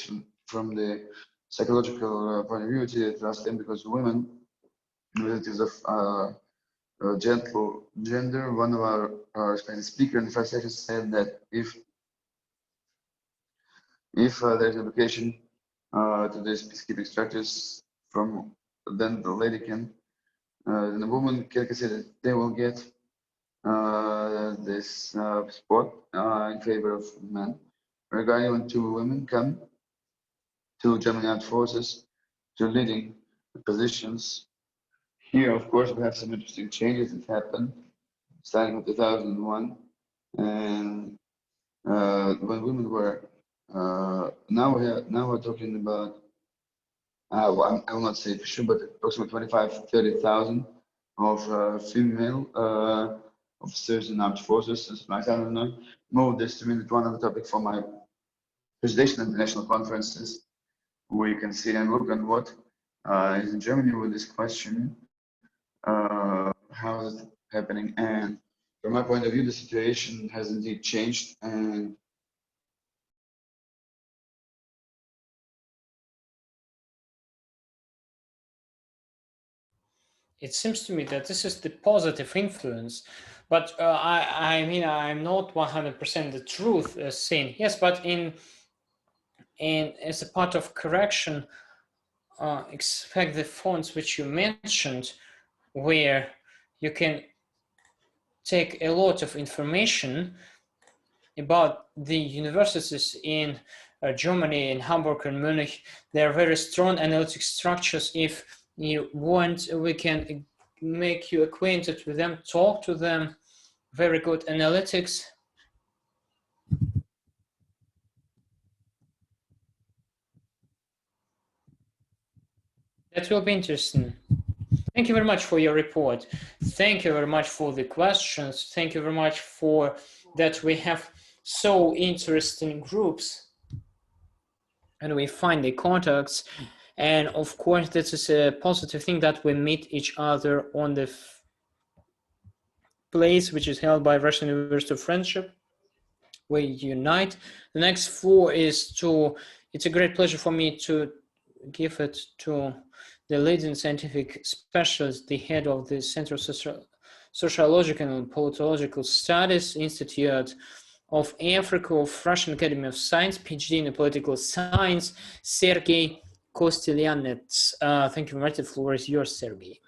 Speaker 1: from the psychological point of view, it's trust them because women, relatives of gentle gender. One of our Spanish speaker in the first session said that if there's an education to these peacekeeping structures, from then the lady can, the woman can consider they will get this spot in favor of men. Regarding when two women come to German armed forces to leading positions, here of course we have some interesting changes that happened starting with 2001, and when women were now we're talking about I will not say for sure, but approximately 25-30,000 of female officers in armed forces. I don't know. Move this to me one of the topic for my presentation at international conferences. We can see and look at what is in Germany with this question. How is it happening? And from my point of view, the situation has indeed changed, and
Speaker 2: it seems to me that this is the positive influence, but I mean, I'm not 100% the truth saying yes, but in as a part of correction, expect the fonts which you mentioned, where you can take a lot of information about the universities in Germany, in Hamburg and Munich. They are very strong analytic structures. If you want, we can make you acquainted with them, talk to them. Very good analytics. That will be interesting. Thank you very much for your report. Thank you very much for the questions. Thank you very much for that we have so interesting groups and we find the contacts. And of course, this is a positive thing that we meet each other on the place which is held by Russian University of Friendship. We unite. The next floor is it's a great pleasure for me to give it to the leading scientific specialist, the head of the Center of Sociological and Politological Studies Institute of Africa of Russian Academy of Science, PhD in political science, Sergey Kostelyanets. Thank you very much. The floor is yours, Sergey.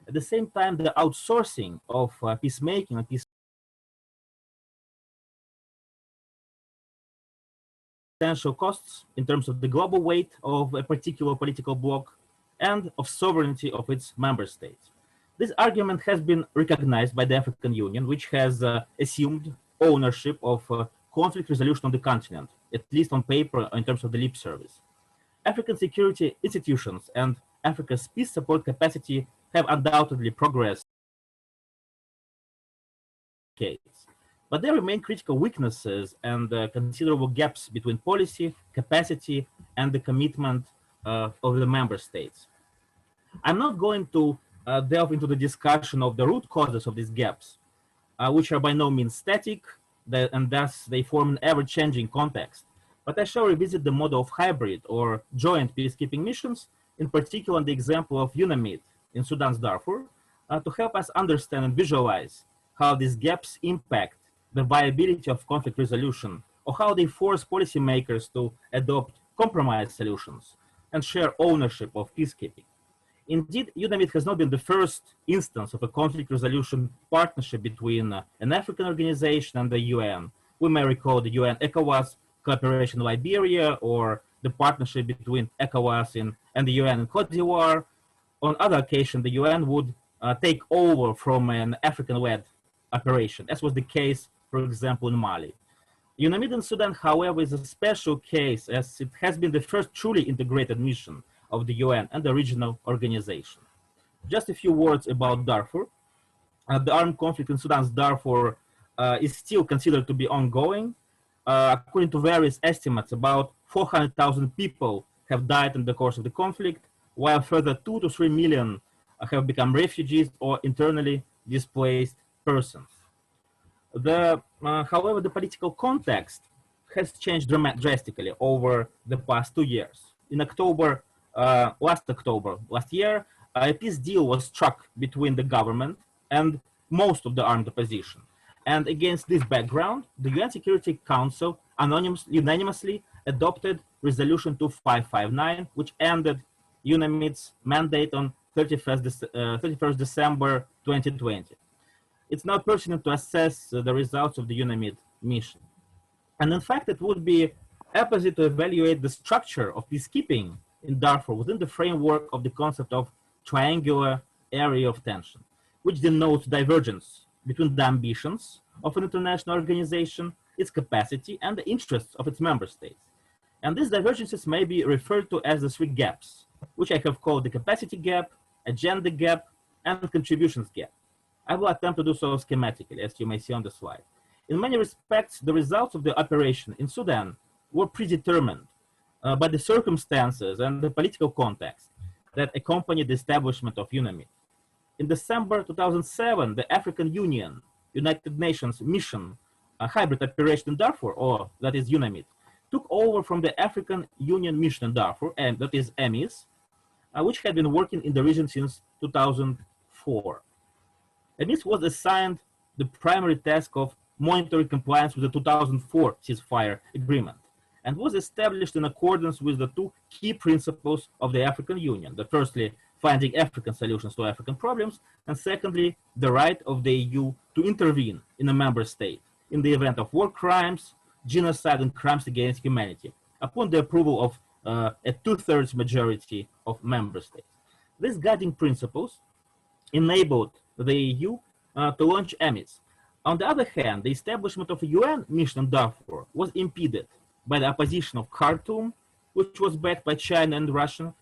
Speaker 3: At the same time, the outsourcing of peacemaking and peace potential costs in terms of the global weight of a particular political bloc and of sovereignty of its member states. This argument has been recognized by the African Union, which has assumed ownership of conflict resolution on the continent, at least on paper in terms of the lip service. African security institutions and Africa's peace support capacity have undoubtedly progressed. But there remain critical weaknesses and considerable gaps between policy, capacity, and the commitment of the member states. I'm not going to delve into the discussion of the root causes of these gaps, which are by no means static, and thus they form an ever-changing context. But I shall revisit the model of hybrid or joint peacekeeping missions, in particular the example of UNAMID in Sudan's Darfur, to help us understand and visualize how these gaps impact the viability of conflict resolution, or how they force policymakers to adopt compromise solutions and share ownership of peacekeeping. Indeed, UNAMID has not been the first instance of a conflict resolution partnership between an African organization and the UN. We may recall the UN-ECOWAS cooperation in Liberia, or the partnership between ECOWAS and the UN in Cote d'Ivoire. On other occasions, the UN would take over from an African-led operation, as was the case, for example, in Mali. UNAMID in Sudan, however, is a special case, as it has been the first truly integrated mission of the UN and the regional organization. Just a few words about Darfur. The armed conflict in Sudan's Darfur is still considered to be ongoing. According to various estimates, about 400,000 people have died in the course of the conflict, while further 2 to 3 million have become refugees or internally displaced persons. However, the political context has changed drastically over the past 2 years. In October, last year, a peace deal was struck between the government and most of the armed opposition. And against this background, the UN Security Council unanimously adopted Resolution 2559, which ended UNAMID's mandate on 31st December 2020. It's now pertinent to assess the results of the UNAMID mission. And in fact, it would be apposite to evaluate the structure of peacekeeping in Darfur within the framework of the concept of triangular area of tension, which denotes divergence between the ambitions of an international organization, its capacity, and the interests of its member states. And these divergences may be referred to as the 3 gaps, which I have called the capacity gap, agenda gap, and contributions gap. I will attempt to do so schematically, as you may see on the slide. In many respects, the results of the operation in Sudan were predetermined by the circumstances and the political context that accompanied the establishment of UNAMID. In December 2007, the African Union, United Nations mission, a hybrid operation in Darfur, or that is UNAMID, took over from the African Union mission in Darfur, and that is EMIS, which had been working in the region since 2004. EMIS was assigned the primary task of monitoring compliance with the 2004 ceasefire agreement, and was established in accordance with the 2 key principles of the African Union. The firstly, finding African solutions to African problems, and secondly, the right of the EU to intervene in a member state in the event of war crimes, genocide, and crimes against humanity, upon the approval of a 2/3 majority of member states. These guiding principles enabled the EU to launch EMIS. On the other hand, the establishment of a UN mission in Darfur was impeded by the opposition of Khartoum, which was backed by China and Russia,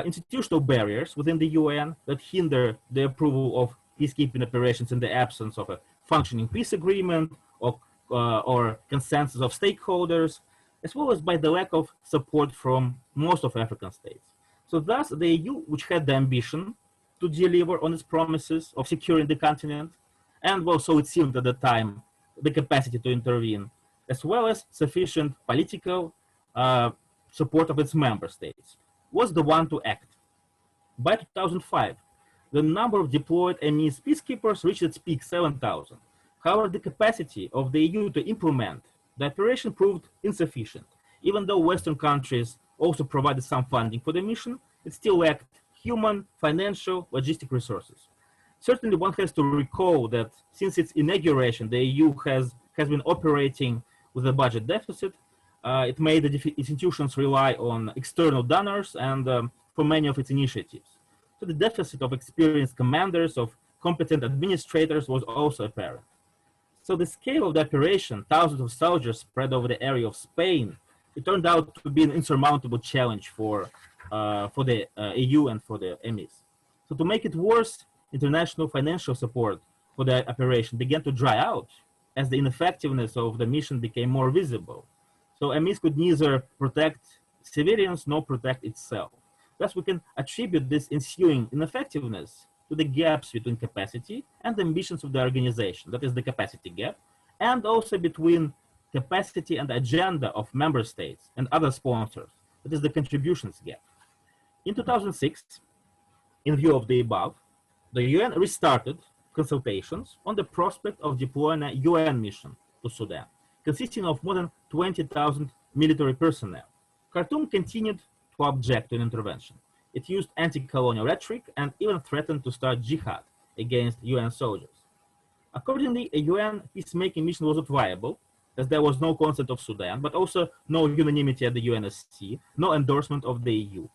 Speaker 3: institutional barriers within the UN that hinder the approval of peacekeeping operations in the absence of a functioning peace agreement or consensus of stakeholders, as well as by the lack of support from most of African states. So thus, the EU, which had the ambition to deliver on its promises of securing the continent, and well, so it seemed at the time, the capacity to intervene, as well as sufficient political support of its member states, was the one to act. By 2005, the number of deployed EMIS peacekeepers reached its peak, 7,000. However, the capacity of the EU to implement the operation proved insufficient. Even though Western countries also provided some funding for the mission, it still lacked human, financial, logistic resources. Certainly, one has to recall that since its inauguration, the EU has been operating with a budget deficit. It made the institutions rely on external donors and for many of its initiatives. So the deficit of experienced commanders, of competent administrators was also apparent. So the scale of the operation, thousands of soldiers spread over the area of Spain, it turned out to be an insurmountable challenge for the EU and for the EMIs. So to make it worse, international financial support for the operation began to dry out as the ineffectiveness of the mission became more visible. So EMIS could neither protect civilians nor protect itself. Thus, we can attribute this ensuing ineffectiveness to the gaps between capacity and the ambitions of the organization, that is the capacity gap, and also between capacity and agenda of member states and other sponsors, that is the contributions gap. In 2006, in view of the above, the UN restarted consultations on the prospect of deploying a UN mission to Sudan, consisting of more than 20,000 military personnel. Khartoum continued to object to an intervention. It used anti-colonial rhetoric and even threatened to start jihad against UN soldiers. Accordingly, a UN peacemaking mission was not viable, as there was no consent of Sudan, but also no unanimity at the UNSC, no endorsement of the EU.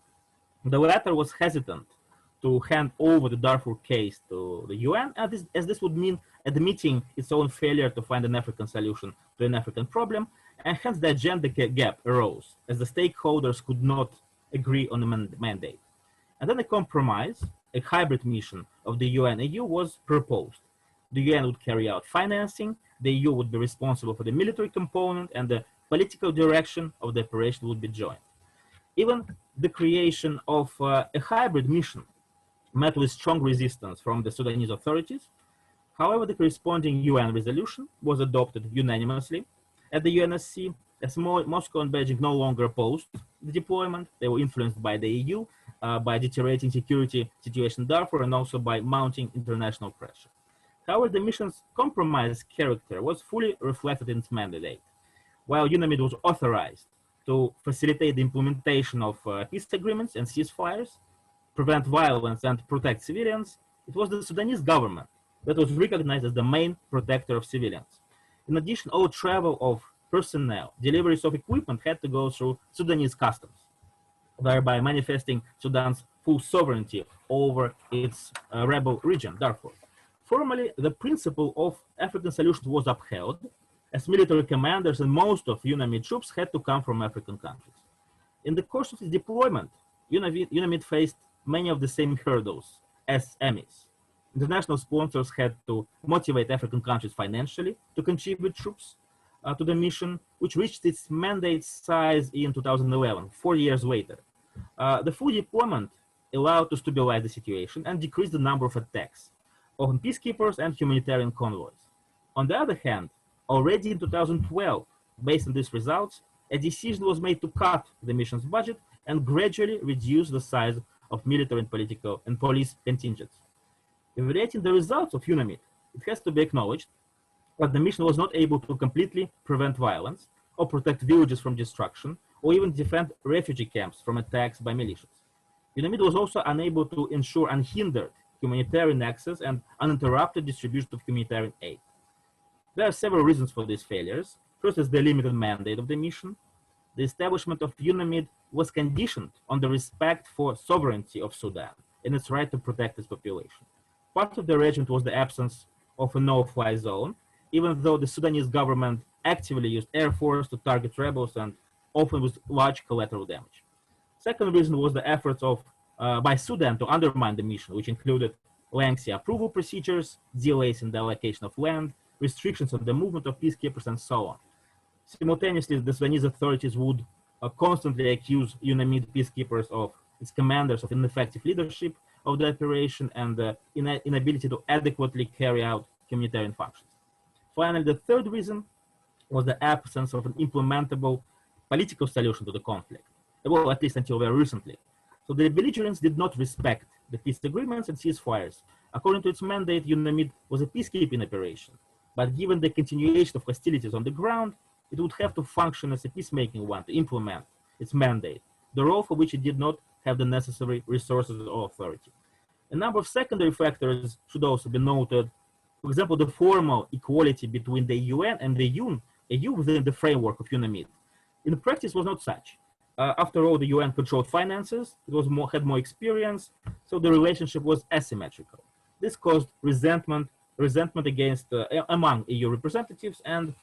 Speaker 3: The latter was hesitant to hand over the Darfur case to the UN, as this would mean admitting its own failure to find an African solution to an African problem, and hence the agenda gap arose, as the stakeholders could not agree on the mandate. And then a compromise, a hybrid mission of the UN and EU was proposed. The UN would carry out financing, the EU would be responsible for the military component, and the political direction of the operation would be joint. Even the creation of a hybrid mission met with strong resistance from the Sudanese authorities. However, the corresponding UN resolution was adopted unanimously at the UNSC, as Moscow and Beijing no longer opposed the deployment. They were influenced by the EU, by deteriorating security situation in Darfur, and also by mounting international pressure. However, the mission's compromise character was fully reflected in its mandate. While UNAMID was authorized to facilitate the implementation of peace agreements and ceasefires, prevent violence and protect civilians, it was the Sudanese government that was recognized as the main protector of civilians. In addition, all travel of personnel, deliveries of equipment had to go through Sudanese customs, thereby manifesting Sudan's full sovereignty over its rebel region, Darfur. Formally, the principle of African solution was upheld, as military commanders and most of UNAMID troops had to come from African countries. In the course of its deployment, UNAMID faced many of the same hurdles as EMIS. International sponsors had to motivate African countries financially to contribute troops to the mission, which reached its mandate size in 2011, 4 years later. The full deployment allowed to stabilize the situation and decrease the number of attacks on peacekeepers and humanitarian convoys. On the other hand, already in 2012, based on these results, a decision was made to cut the mission's budget and gradually reduce the size of military and political and police contingents. Evaluating the results of UNAMID, it has to be acknowledged that the mission was not able to completely prevent violence or protect villages from destruction or even defend refugee camps from attacks by militias. UNAMID was also unable to ensure unhindered humanitarian access and uninterrupted distribution of humanitarian aid. There are several reasons for these failures. First is the limited mandate of the mission. The establishment of UNAMID was conditioned on the respect for sovereignty of Sudan and its right to protect its population. Part of the arrangement was the absence of a no-fly zone, even though the Sudanese government actively used air force to target rebels and often with large collateral damage. Second reason was the efforts by Sudan to undermine the mission, which included lengthy approval procedures, delays in the allocation of land, restrictions on the movement of peacekeepers, and so on. Simultaneously, the Sudanese authorities would constantly accuse UNAMID peacekeepers of its commanders of ineffective leadership of the operation and the inability to adequately carry out humanitarian functions. Finally, the third reason was the absence of an implementable political solution to the conflict, well, at least until very recently. So the belligerents did not respect the peace agreements and ceasefires. According to its mandate, UNAMID was a peacekeeping operation, but given the continuation of hostilities on the ground, it would have to function as a peacemaking one to implement its mandate, the role for which it did not have the necessary resources or authority. A number of secondary factors should also be noted. For example, the formal equality between the UN and the EU within the framework of UNAMID. In practice, was not such. After all, the UN controlled finances, it was had more experience, so the relationship was asymmetrical. This caused resentment against among EU representatives, and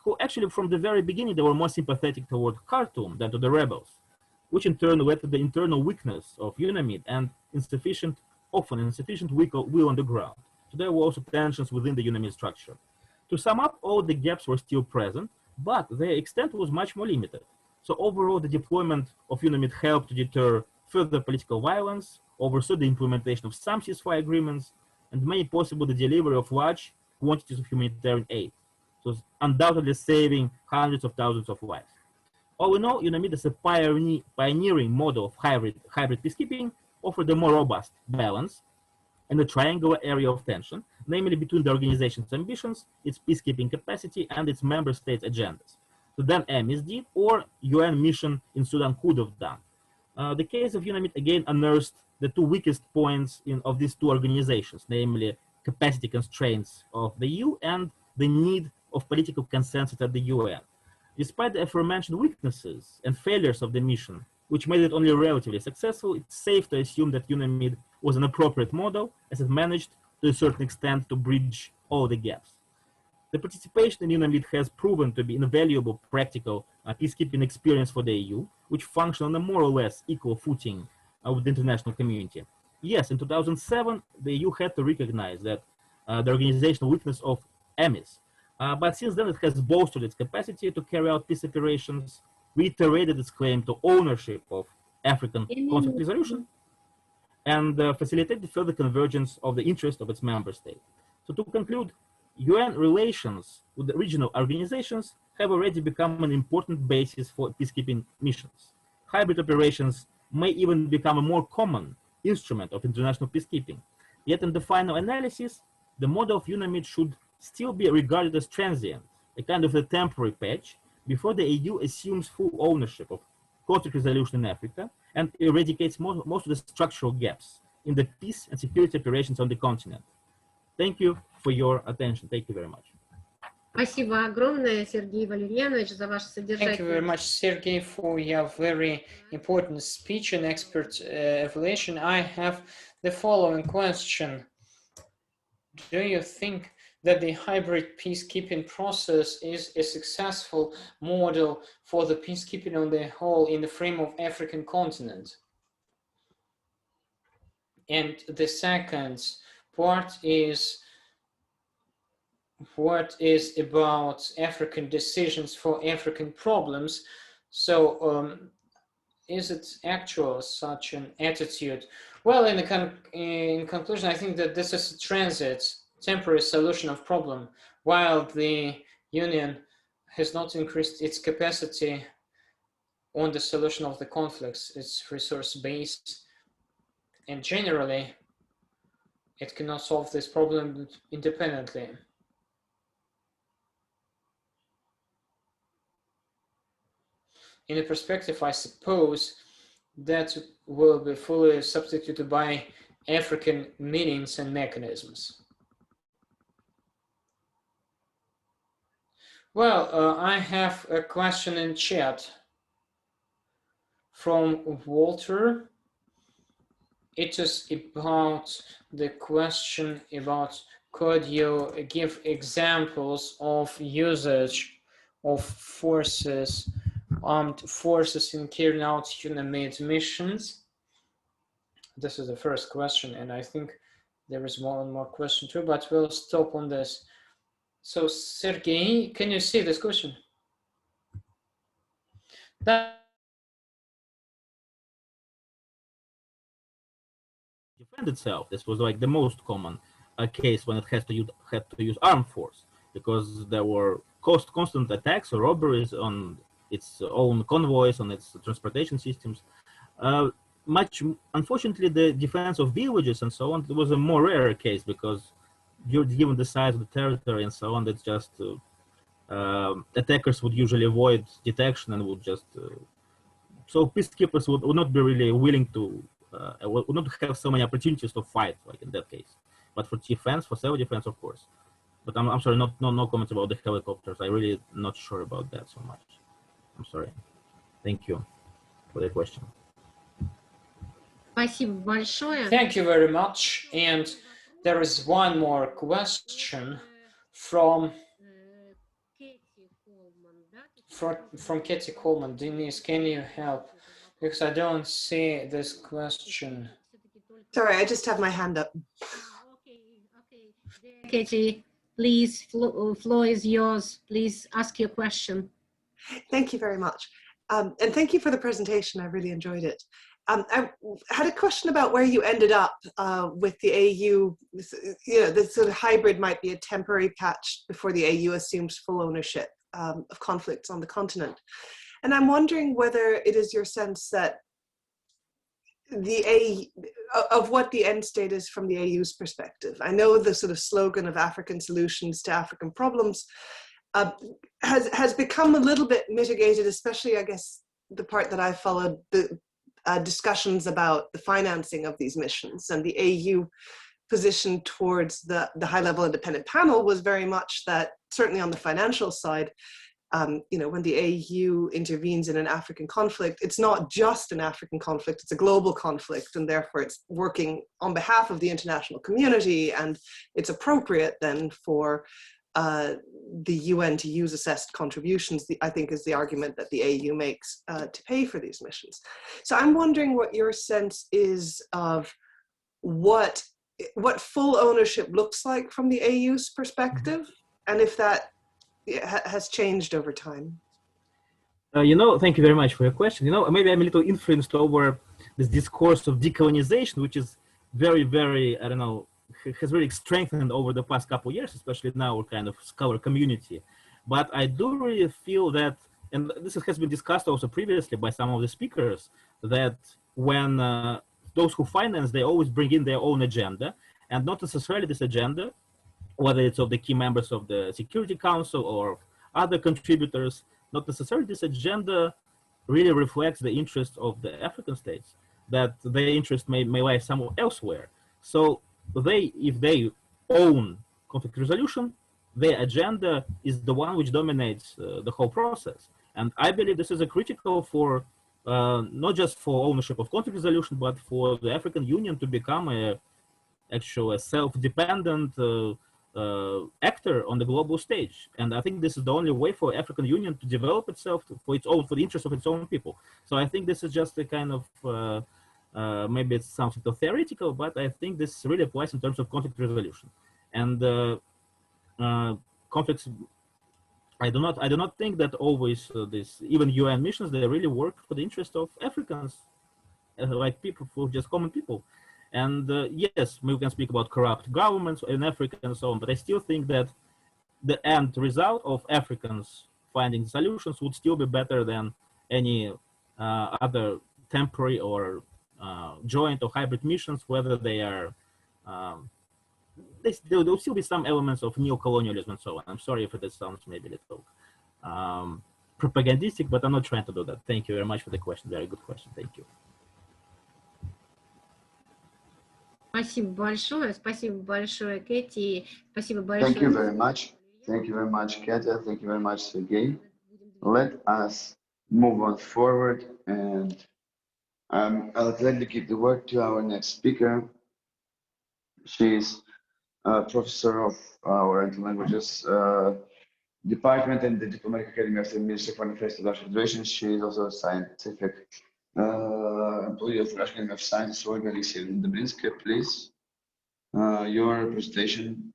Speaker 3: who actually from the very beginning they were more sympathetic toward Khartoum than to the rebels, which in turn led to the internal weakness of UNAMID and often insufficient will on the ground. So there were also tensions within the UNAMID structure. To sum up, all the gaps were still present, but their extent was much more limited. So overall, the deployment of UNAMID helped to deter further political violence, oversaw the implementation of some ceasefire agreements, and made possible the delivery of large quantities of humanitarian aid. So undoubtedly saving hundreds of thousands of lives. All in all, UNAMID as a pioneering model of hybrid peacekeeping offered a more robust balance and a triangular area of tension, namely between the organization's ambitions, its peacekeeping capacity, and its member states' agendas. So then AMIS did, or UN mission in Sudan could have done. The case of UNAMID again unearthed the two weakest points of these two organizations, namely capacity constraints of the EU and the need of political consensus at the UN. Despite the aforementioned weaknesses and failures of the mission, which made it only relatively successful, it's safe to assume that UNAMID was an appropriate model, as it managed to a certain extent to bridge all the gaps. The participation in UNAMID has proven to be an invaluable practical peacekeeping experience for the EU, which functioned on a more or less equal footing with the international community. Yes, in 2007, the EU had to recognize that the organizational weakness of AMIS, but since then it has bolstered its capacity to carry out peace operations, reiterated its claim to ownership of African conflict resolution, and facilitated further convergence of the interest of its member states. So to conclude, UN relations with the regional organizations have already become an important basis for peacekeeping missions. Hybrid operations may even become a more common instrument of international peacekeeping. Yet in the final analysis, the model of UNAMID should still be regarded as transient, a kind of a temporary patch, before the EU assumes full ownership of conflict resolution in Africa and eradicates most of the structural gaps in the peace and security operations on the continent. Thank you for your attention. Thank you very much.
Speaker 4: Спасибо огромное, Сергей Валерьянович, за ваше содержательное.
Speaker 2: Thank you very much, Sergey, for your very important speech and expert evaluation. I have the following question. Do you think that the hybrid peacekeeping process is a successful model for the peacekeeping on the whole in the frame of African continent? And the second part is, what is about African decisions for African problems? So is it actual such an attitude? Well, in conclusion, I think that this is a transit, temporary solution of problem, while the Union has not increased its capacity on the solution of the conflicts. It's resource-based, and generally, it cannot solve this problem independently. In a perspective, I suppose that will be fully substituted by African meanings and mechanisms. Well, I have a question in chat from Walter. It is about the question about, could you give examples of usage of forces, armed forces in carrying out UNAMID missions? This is the first question, and I think there is one more question too, but we'll stop on this. So, Sergey, can you see this question?
Speaker 3: Defend itself. This was like the most common case when it had to use armed force, because there were constant attacks or robberies on its own convoys, on its transportation systems. Unfortunately, the defense of villages and so on, it was a more rare case, because given the size of the territory and so on, it's just attackers would usually avoid detection and would just so peacekeepers would not be really willing to would not have so many opportunities to fight, like in that case. But for defense, for self-defense, of course. But I'm sorry, no comments about the helicopters. I really not sure about that so much. I'm sorry. Thank you for the question.
Speaker 4: Спасибо большое.
Speaker 2: Thank you very much. And there is one more question from Katie Coleman. Denise, can you help? Because I don't see this question.
Speaker 5: Sorry, I just have my hand up.
Speaker 4: Katie, please, floor is yours. Please ask your question.
Speaker 5: Thank you very much. And thank you for the presentation. I really enjoyed it. I had a question about where you ended up with the AU. You know, this sort of hybrid might be a temporary patch before the AU assumes full ownership of conflicts on the continent. And I'm wondering whether it is your sense that of what the end state is from the AU's perspective. I know the sort of slogan of African solutions to African problems has become a little bit mitigated, especially, I guess, the part that I followed, the discussions about the financing of these missions, and the AU position towards the high-level independent panel was very much that, certainly on the financial side, you know, when the AU intervenes in an African conflict, it's not just an African conflict, it's a global conflict, and therefore it's working on behalf of the international community, and it's appropriate then for the UN to use assessed contributions, I think is the argument that the AU makes to pay for these missions. So I'm wondering what your sense is of what full ownership looks like from the AU's perspective, and if that has changed over time.
Speaker 3: You know, thank you very much for your question. You know, maybe I'm a little influenced over this discourse of decolonization, which is very, very, I don't know, has really strengthened over the past couple of years, especially in our kind of scholar community. But I do really feel that, and this has been discussed also previously by some of the speakers, that when those who finance, they always bring in their own agenda, and not necessarily this agenda, whether it's of the key members of the Security Council or other contributors, not necessarily this agenda really reflects the interest of the African states, that their interest may lie somewhere elsewhere. So if they own conflict resolution, their agenda is the one which dominates the whole process. And I believe this is a critical for, not just for ownership of conflict resolution, but for the African Union to become a self-dependent actor on the global stage. And I think this is the only way for African Union to develop itself for the interest of its own people. So I think this is just a kind of, maybe it's something theoretical, but I think this really applies in terms of conflict resolution. And conflicts, I do not think that always even UN missions, they really work for the interest of Africans, like people, for just common people. And yes, we can speak about corrupt governments in Africa and so on, but I still think that the end result of Africans finding solutions would still be better than any other temporary or joint or hybrid missions, whether they are, there will still be some elements of neo-colonialism and so on. I'm sorry if it sounds maybe a little propagandistic, but I'm not trying to do that. Thank you very much for the question. Very good question. Thank you.
Speaker 4: Спасибо большое, Кэти. Спасибо большое.
Speaker 1: Thank you very much. Thank you very much, Katya. Thank you very much, Sergey. Let us move on forward, and I'll gladly give the word to our next speaker. She's a professor of our languages department in the Diplomatic Academy of the Ministry of Foreign Affairs of Russian Federation. She is also a scientific employee of the Russian Academy of Sciences. Olga Alexeyevna Dobrinskaya, please. Your presentation.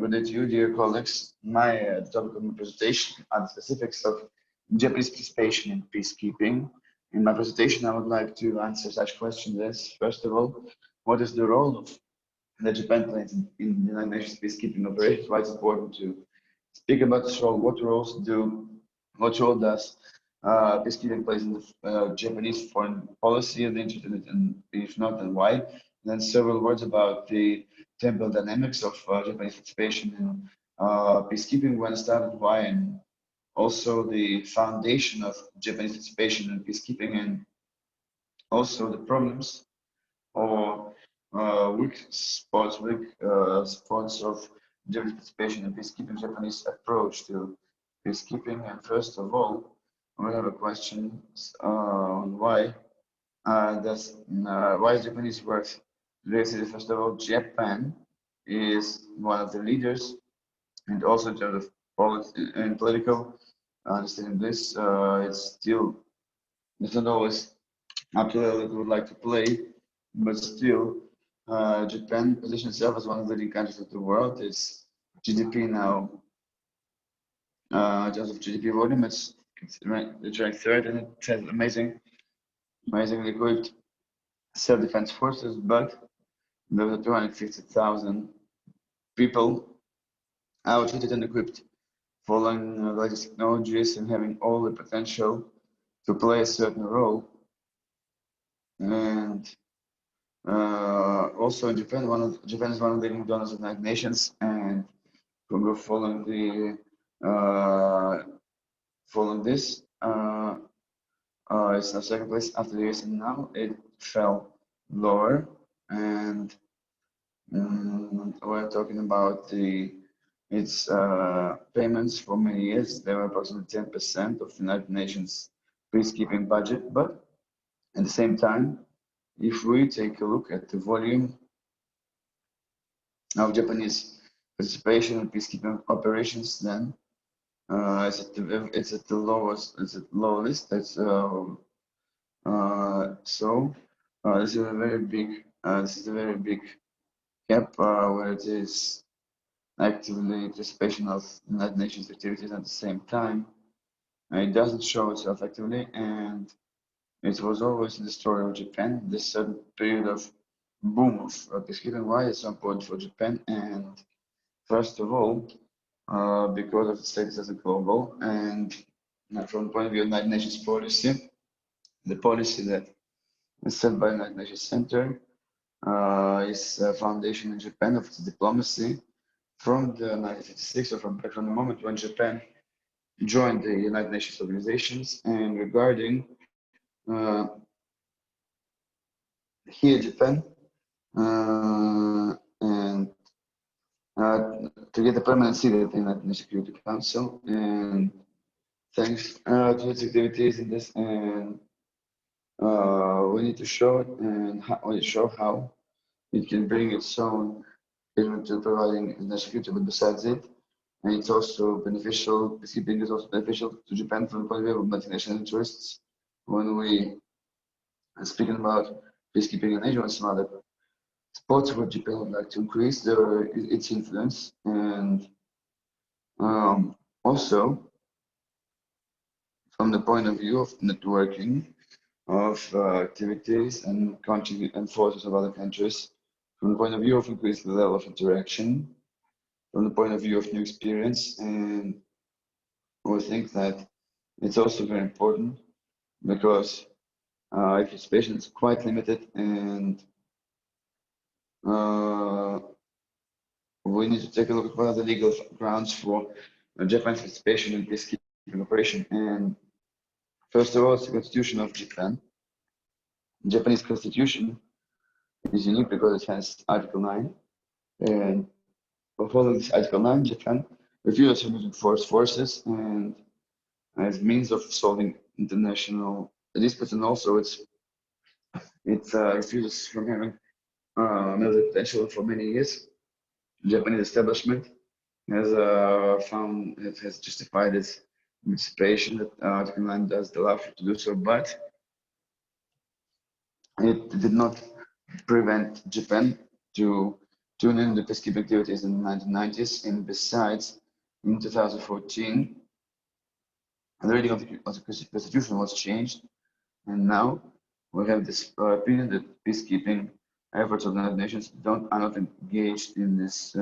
Speaker 1: Good day to you, dear colleagues. My topic of my presentation are the specifics of Japanese participation in peacekeeping. In my presentation, I would like to answer such questions as, first of all, what is the role of the Japan plays in the United Nations peacekeeping operations? Why it's important to speak about this role? What role does peacekeeping plays in the Japanese foreign policy of the internet, and if not, then why? And then several words about the temporal dynamics of Japanese participation in peacekeeping, when it started, why, and also the foundation of Japanese participation in peacekeeping, and also the problems or weak spots of Japanese participation in peacekeeping, Japanese approach to peacekeeping. And first of all, we have a question on why Japanese works. First of all, Japan is one of the leaders, and also in terms of political understanding this, it's not always up to the level that we would like to play, but still, Japan positions itself as one of the leading countries of the world. Its GDP now, in terms of GDP volume, it's ranked third, and it has amazingly equipped self-defense forces, but there are 250,000 people outfitted and equipped, following the latest technologies and having all the potential to play a certain role. And also in Japan, Japan is one of the leading donors of the United Nations, and following this, it's now second place after the US, and now it fell lower. And we're talking about its payments for many years. They were approximately 10% of the United Nations peacekeeping budget, but at the same time, if we take a look at the volume of Japanese participation in peacekeeping operations, then it's at the lowest list. This is a very big gap where it is actively participation of United Nations activities at the same time. It doesn't show itself actively, and it was always in the story of Japan, this sudden period of boom of peacekeeping. Why it's so important for Japan? And first of all, because of its status as a global, and from the point of view of United Nations policy, the policy that is set by the United Nations Center is a foundation in Japan of its diplomacy from the 1956, or from the moment when Japan joined the United Nations organizations. And regarding here Japan, and to get a permanent seat at the United Nations Security Council, and thanks to its activities in this, and we need to show it and show how it can bring its own to providing national security. But besides it, and it's also beneficial. Peacekeeping is also beneficial to Japan from the point of view of multinational interests. When we are speaking about peacekeeping in Asia and some other spots where Japan would like to increase its influence, and also from the point of view of networking of activities and country and forces of other countries, from the point of view of increased level of interaction, from the point of view of new experience. And we think that it's also very important because participation is quite limited, and we need to take a look at what are the legal grounds for Japan's participation in peacekeeping operation. And first of all, it's the Constitution of Japan. The Japanese Constitution is unique because it has Article 9, and following this Article 9, Japan refuses using forces and as means of solving international disputes, and also it refuses from having military potential. For many years, the Japanese establishment has justified its participation that Article 9 does allow for to do so, but it did not prevent Japan to tune in the peacekeeping activities in the 1990s. And besides, in 2014, the reading of the Constitution was changed, and now we have this opinion that peacekeeping efforts of the United Nations are not engaged in these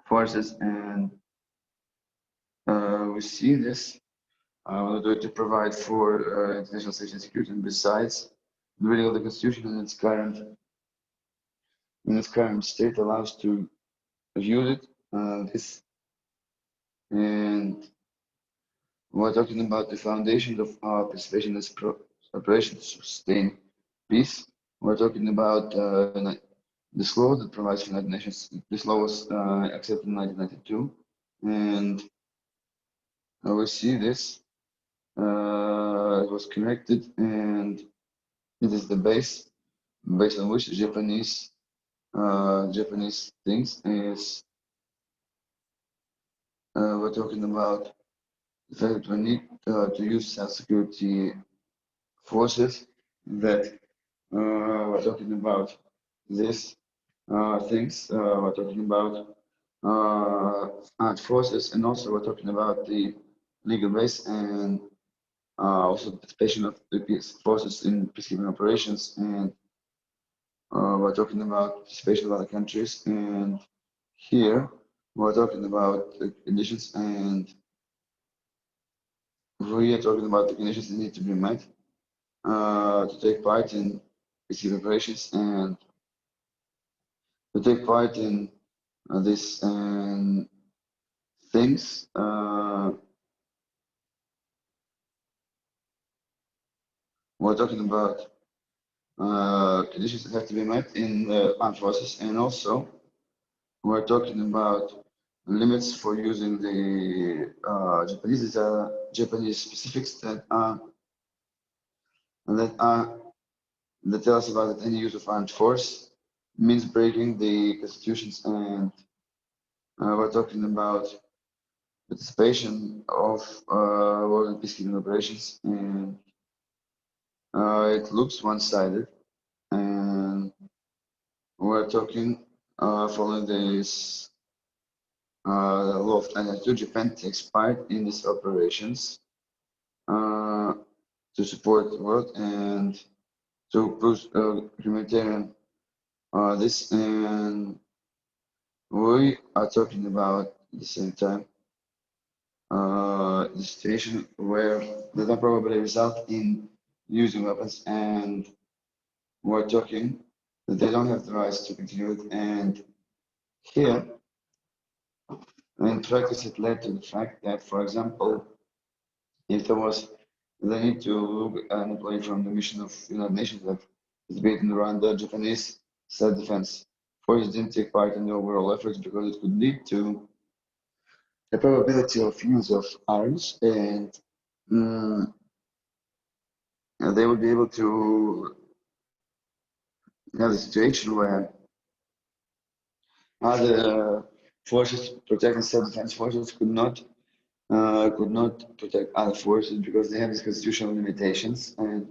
Speaker 1: forces, and we see this to provide for international safety and security. And besides, the reading of the Constitution in its current state allows to use it. And we're talking about the foundations of our participation in this operation to sustain peace. we're talking about this law that provides for United Nations. This law was accepted in 1992, and we see this. It was connected, and it is the base on which Japanese things is. We're talking about the fact that we need to use self-security forces. That we're talking about these things. We're talking about armed forces, and also we're talking about the legal base and also participation of the peace forces in peacekeeping operations, and we're talking about participation of other countries. And here we're talking about the conditions, and we are talking about the conditions that need to be met to take part in peacekeeping operations and to take part in these things. We're talking about conditions that have to be met in the armed forces, and also we're talking about limits for using the Japanese specifics that tell us about that any use of armed force means breaking the constitutions, and we're talking about participation of war and peacekeeping operations, and it looks one-sided, and we're talking following this law of 1992, Japan takes part in these operations to support the world and to push humanitarian this, and we are talking about at the same time the situation where they will probably result in using weapons, and we're talking that they don't have the rights to continue it. And here, in practice, it led to the fact that, for example, if there was the need to look an employee from the mission of United Nations that is based in Rwanda, Japanese self-defense forces didn't take part in the overall efforts because it could lead to the probability of use of arms, and they would be able to have a situation where other forces protecting self-defense forces could not protect other forces because they have these constitutional limitations and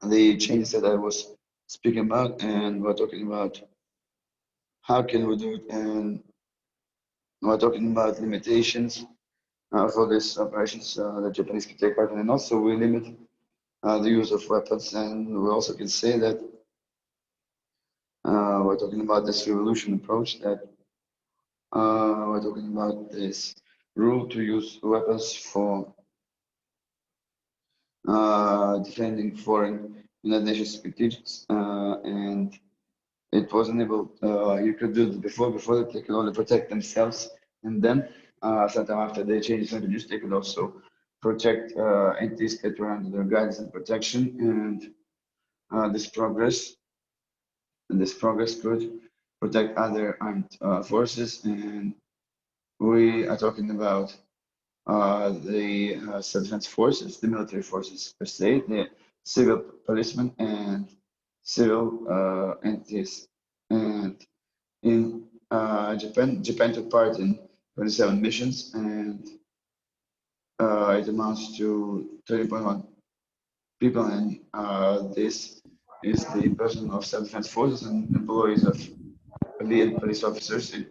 Speaker 1: the changes that I was speaking about, and we're talking about how can we do it, and we're talking about limitations for these operations that Japanese can take part in, and also we limit the use of weapons, and we also can say that we're talking about this revolution approach, that we're talking about this rule to use weapons for defending foreign United Nations strategies, and it wasn't able. You could do it before that they could only protect themselves, and then sometime after they changed the introduced, they could also protect entities that were under their guidance and protection, and this progress could protect other armed forces, and we are talking about the self-defense forces, the military forces per se, the civil policemen and civil entities. And in Japan took part in 27 missions, and it amounts to 30.1 people, and this is the person of self-defense forces and employees of police officers. It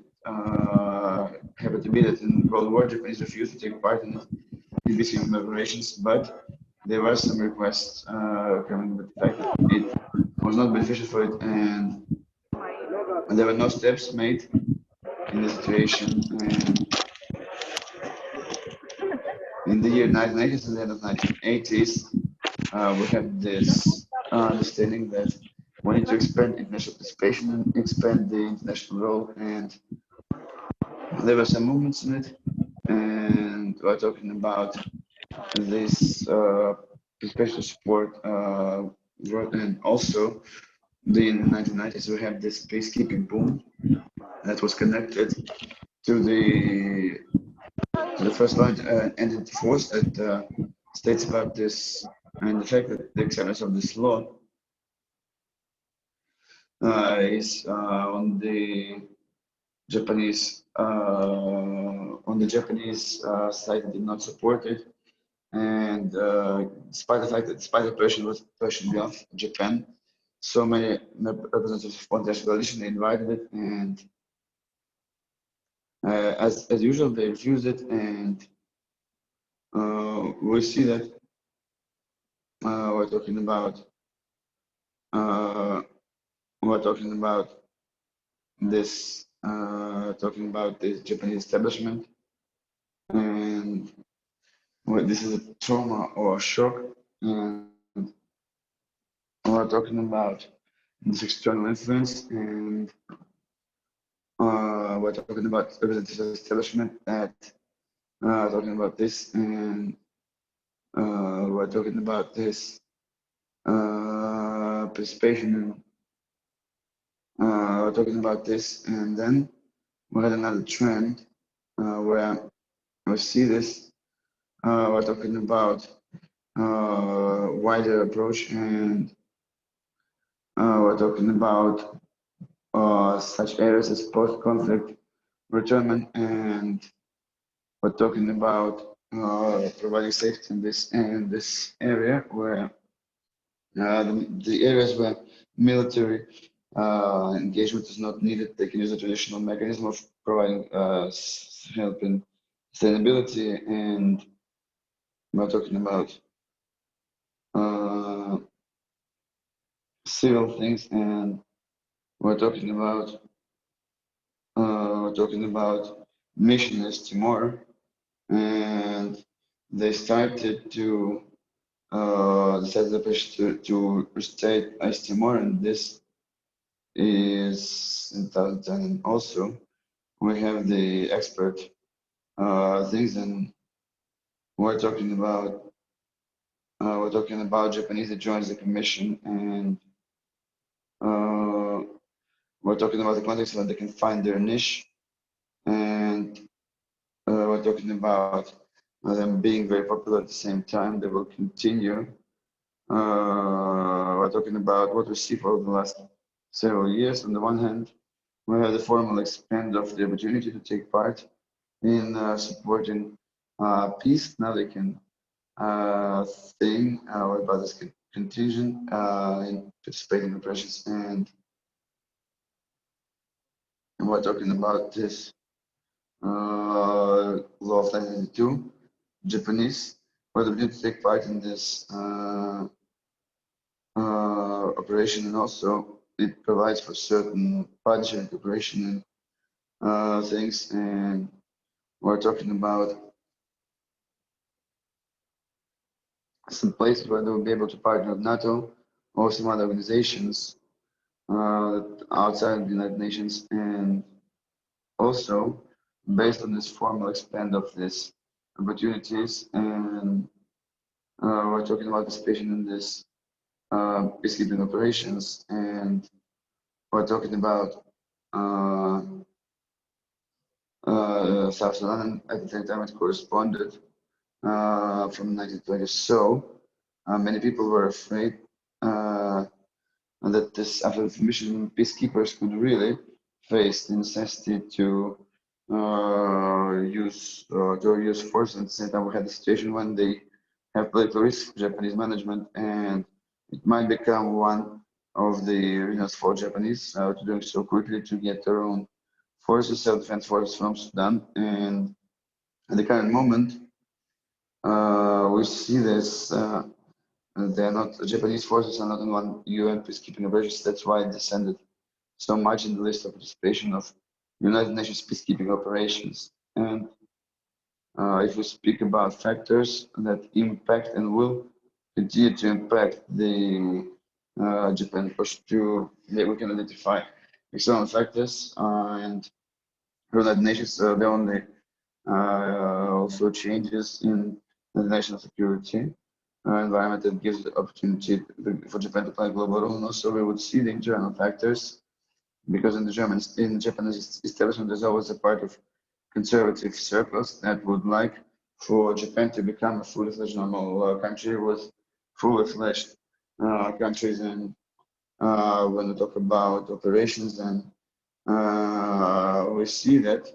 Speaker 1: happened to be that in World War, Japanese refused to take part in peacekeeping operations, but there were some requests coming with the fact that it was not beneficial for it, and there were no steps made in the situation. And in the year 1980s and the end of 1980s, we had this understanding that we need to expand international participation and expand the international role, and there were some movements in it, and we're talking about this participation support, and also in the 1990s, we have this peacekeeping boom that was connected to the first line entity force that states about this, and the fact that the acceptance of this law is on the Japanese side that did not support it, and despite the fact that despite the Persian Gulf, Japan, so many representatives of the coalition invited it, and as usual they refused it, and we see that we're talking about this Japanese establishment, and this is a trauma or a shock, and we're talking about this external influence, and we're talking about representative establishment that talking about this, and we're talking about this participation in we're talking about this, and then we had another trend where we see this. We're talking about wider approach, and we're talking about such areas as post-conflict return, and we're talking about providing safety in this area where the areas where military engagement is not needed. They can use the traditional mechanism of providing help in sustainability, and we're talking about civil things, and we're talking about mission as TIMOR, and they started to decide the pressure to restate as TIMOR, and this is in 2010. Also, we have the expert things, and we're talking about Japanese that joins the commission, and we're talking about the context where they can find their niche, and we're talking about them being very popular at the same time. They will continue. We're talking about what we see for the last several years. On the one hand, we have the formal expand of the opportunity to take part in supporting peace. Now they can think about this contingent in participating in operations, and we're talking about this law of 1992, Japanese, where they did take part in this operation, and also it provides for certain partnership and cooperation and things, and we're talking about some places where they will be able to partner with NATO or some other organizations outside of the United Nations, and also based on this formal expand of these opportunities, and we're talking about participation in this peacekeeping operations, and we're talking about South Sudan. At the same time, it corresponded from 1920. So many people were afraid that this after the mission peacekeepers could really face the necessity to use force. At the same time, we had a situation when they have political risk for Japanese management, and it might become one of the reasons for Japanese to doing so quickly to get their own forces, self-defense forces from Sudan. And at the current moment, we see this. They are not, the Japanese forces are not in one UN peacekeeping operations. That's why it descended so much in the list of participation of United Nations peacekeeping operations. And if we speak about factors that impact and will continue to impact the Japan push to, we can identify external factors, and United Nations, the only also changes in the national security. environment that gives the opportunity for Japan to play a global role. And also we would see the internal factors, because in Japanese establishment, there's always a part of conservative circles that would like for Japan to become a fully fledged normal country with fully fledged countries. And when we talk about operations, then we see that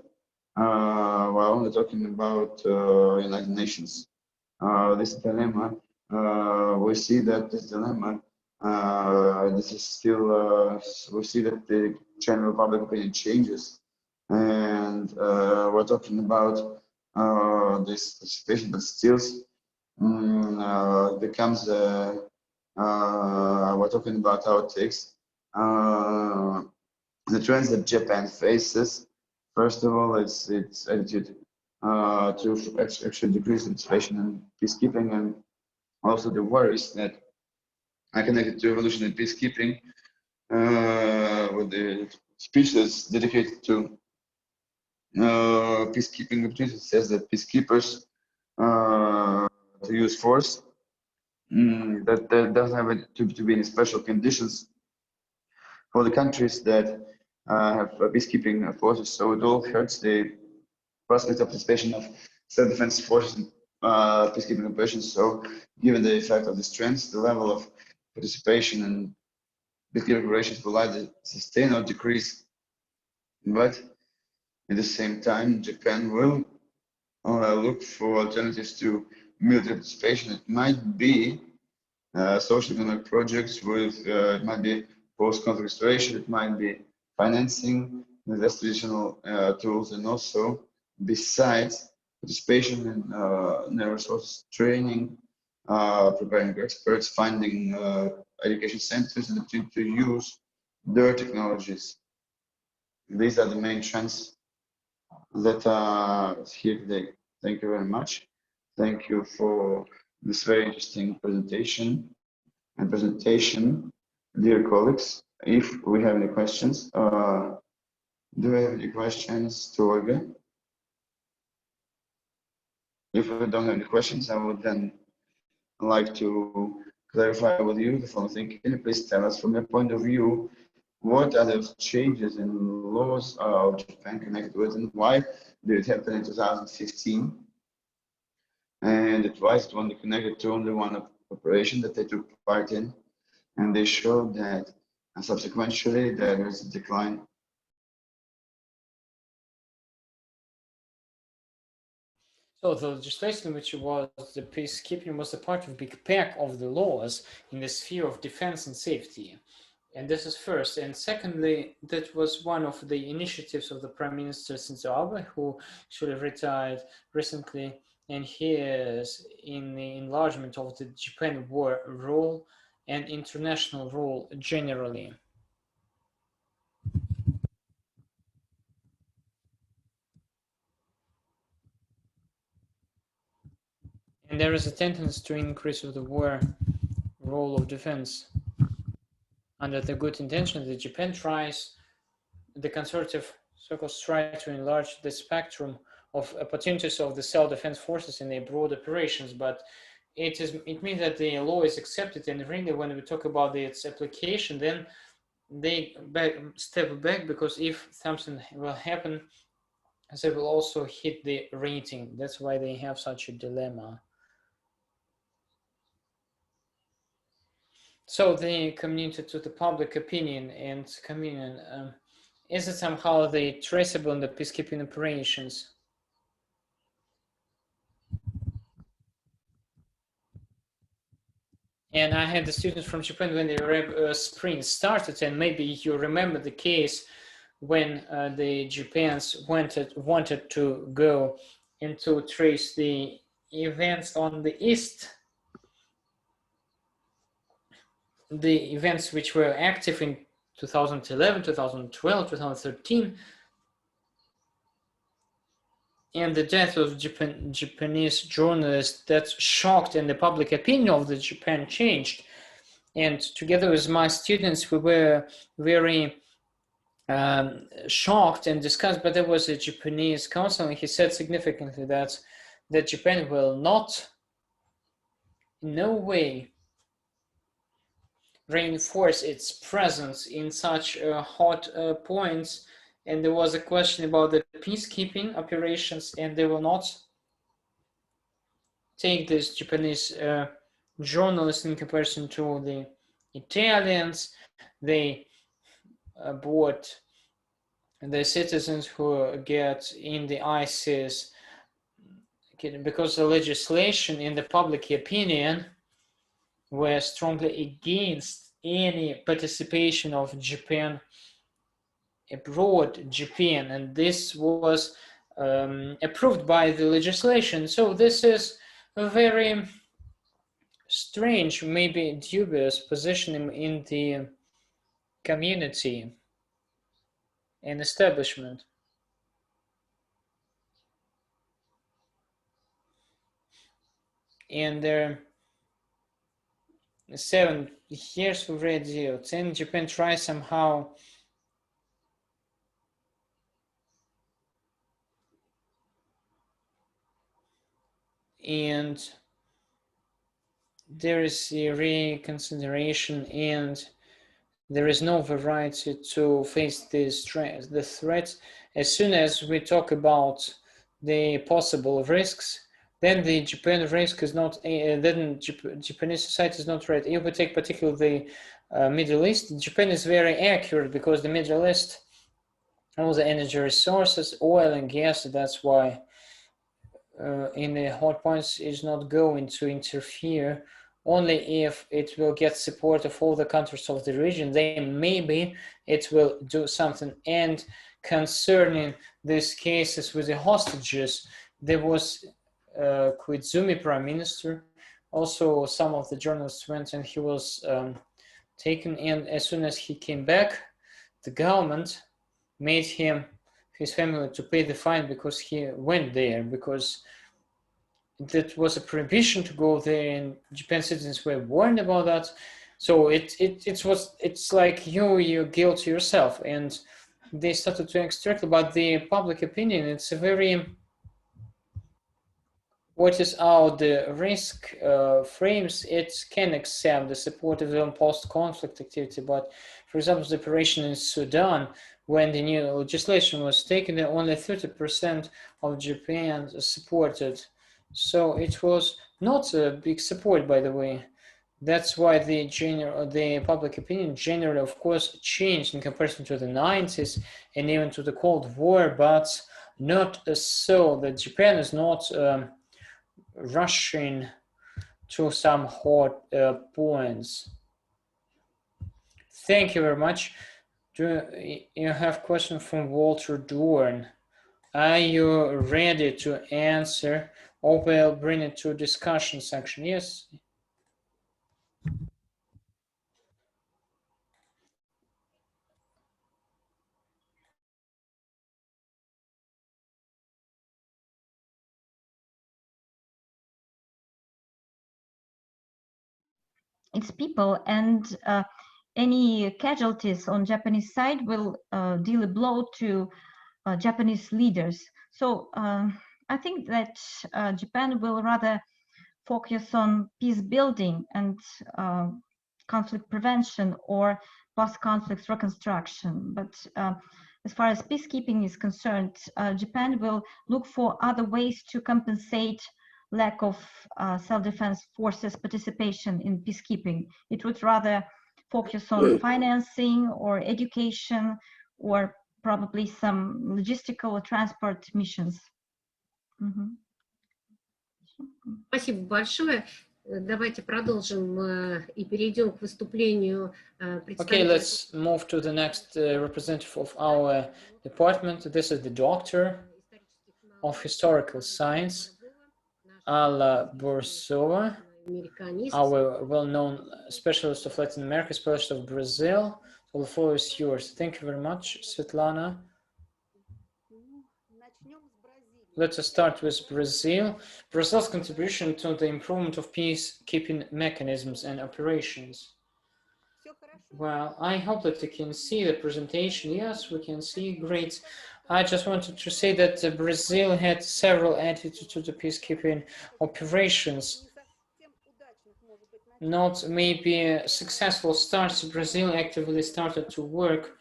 Speaker 1: we're only talking about United Nations. This dilemma, we see that this dilemma, this is still, we see that the general public opinion changes, and we're talking about this participation, but still becomes, we're talking about how it takes. The trends that Japan faces, first of all, it's attitude to actually decrease participation in peacekeeping, and also the worries that are connected to evolutionary peacekeeping, with the speech that's dedicated to peacekeeping opportunities. It says that peacekeepers to use force, that there doesn't have to be any special conditions for the countries that have peacekeeping forces. So it all hurts the prospect of participation of self-defense forces in peacekeeping operations. So given the effect of these trends, the level of participation in peacekeeping operations will either sustain or decrease. But at the same time, Japan will look for alternatives to military participation. It might be social economic projects with, it might be post-conflict restoration, it might be financing, less traditional tools, and also besides participation in their resource training, preparing experts, finding education centers, and to use their technologies. These are the main trends that are here today. Thank you very much. Thank you for this very interesting presentation, dear colleagues. If we have any questions, do we have any questions to Olga? If we don't have any questions, I would then like to clarify with you the following thing. Can you please tell us from your point of view, what are the changes in laws of Japan connected with, and why did it happen in 2015? And why is it only connected to only one operation that they took part in? And they showed that subsequently there is a decline.
Speaker 2: So the legislation, which was the peacekeeping, was a part of big pack of the laws in the sphere of defense and safety. And this is first. And secondly, that was one of the initiatives of the Prime Minister Shinzo Abe, who should have retired recently. And he is in the enlargement of the Japan war role and international role generally. And there is a tendency to increase of the war role of defense. Under the good intention that Japan tries, the conservative circles try to enlarge the spectrum of opportunities of the self-defense forces in their broad operations, but it means that the law is accepted, and really when we talk about its application, then they step back, because if something will happen, they will also hit the rating. That's why they have such a dilemma. So the community to the public opinion and communion, is it somehow traceable in the peacekeeping operations? And I had the students from Japan when the Arab Spring started, and maybe you remember the case when the Japans wanted to go and to trace the events on the East, the events which were active in 2011, 2012, 2013, and the death of Japanese journalists that shocked, and the public opinion of the Japan changed. And together with my students, we were very shocked and discussed, but there was a Japanese counsel, and he said significantly that Japan will not in no way reinforce its presence in such hot points. And there was a question about the peacekeeping operations, and they will not take this Japanese journalists in comparison to the Italians. They bought the citizens who get in the ISIS because the legislation in the public opinion were strongly against any participation of Japan abroad Japan, and this was approved by the legislation. So this is a very strange, maybe dubious position in the community and establishment. And there 7 years already, then Japan tries somehow and there is a reconsideration, and there is no variety to face the threats. As soon as we talk about the possible risks, then the Japan risk is not, then Japanese society is not right. If we take particularly the Middle East, Japan is very accurate because the Middle East, all the energy resources, oil and gas, that's why in the hot points is not going to interfere. Only if it will get support of all the countries of the region, then maybe it will do something. And concerning these cases with the hostages, there was Koizumi prime minister. Also, some of the journalists went and he was taken. And as soon as he came back, the government made his family to pay the fine because he went there, because that was a prohibition to go there, and Japan citizens were warned about that. So it's like you guilt yourself, and they started to extract about the public opinion. It's a very, what is out the risk frames, it can accept the support of the post-conflict activity. But for example, the operation in Sudan, when the new legislation was taken, only 30% of Japan supported. So it was not a big support, by the way. That's why the public opinion generally, of course, changed in comparison to the 90s and even to the Cold War, but not so that Japan is not rushing to some hot points. Thank you very much. Do you have a question from Walter Dorn? Are you ready to answer, or we'll bring it to discussion section? Yes.
Speaker 6: Its people, and any casualties on Japanese side will deal a blow to Japanese leaders. So I think that Japan will rather focus on peace building and conflict prevention or post-conflict reconstruction. But as far as peacekeeping is concerned, Japan will look for other ways to compensate lack of self-defense forces participation in peacekeeping. It would rather focus on financing or education or probably some logistical or transport missions.
Speaker 4: Спасибо большое. Давайте продолжим и перейдем к выступлению
Speaker 2: Okay, let's move to the next representative of our department. This is the doctor of historical science, Alla Borsova, our well-known specialist of Latin America, specialist of Brazil. So the floor is yours. Thank you very much, Svetlana. Let us start with Brazil. Brazil's contribution to the improvement of peacekeeping mechanisms and operations. Well, I hope that you can see the presentation. Yes, we can see. Great. I just wanted to say that Brazil had several attitudes to the peacekeeping operations. not maybe successful starts, Brazil actively started to work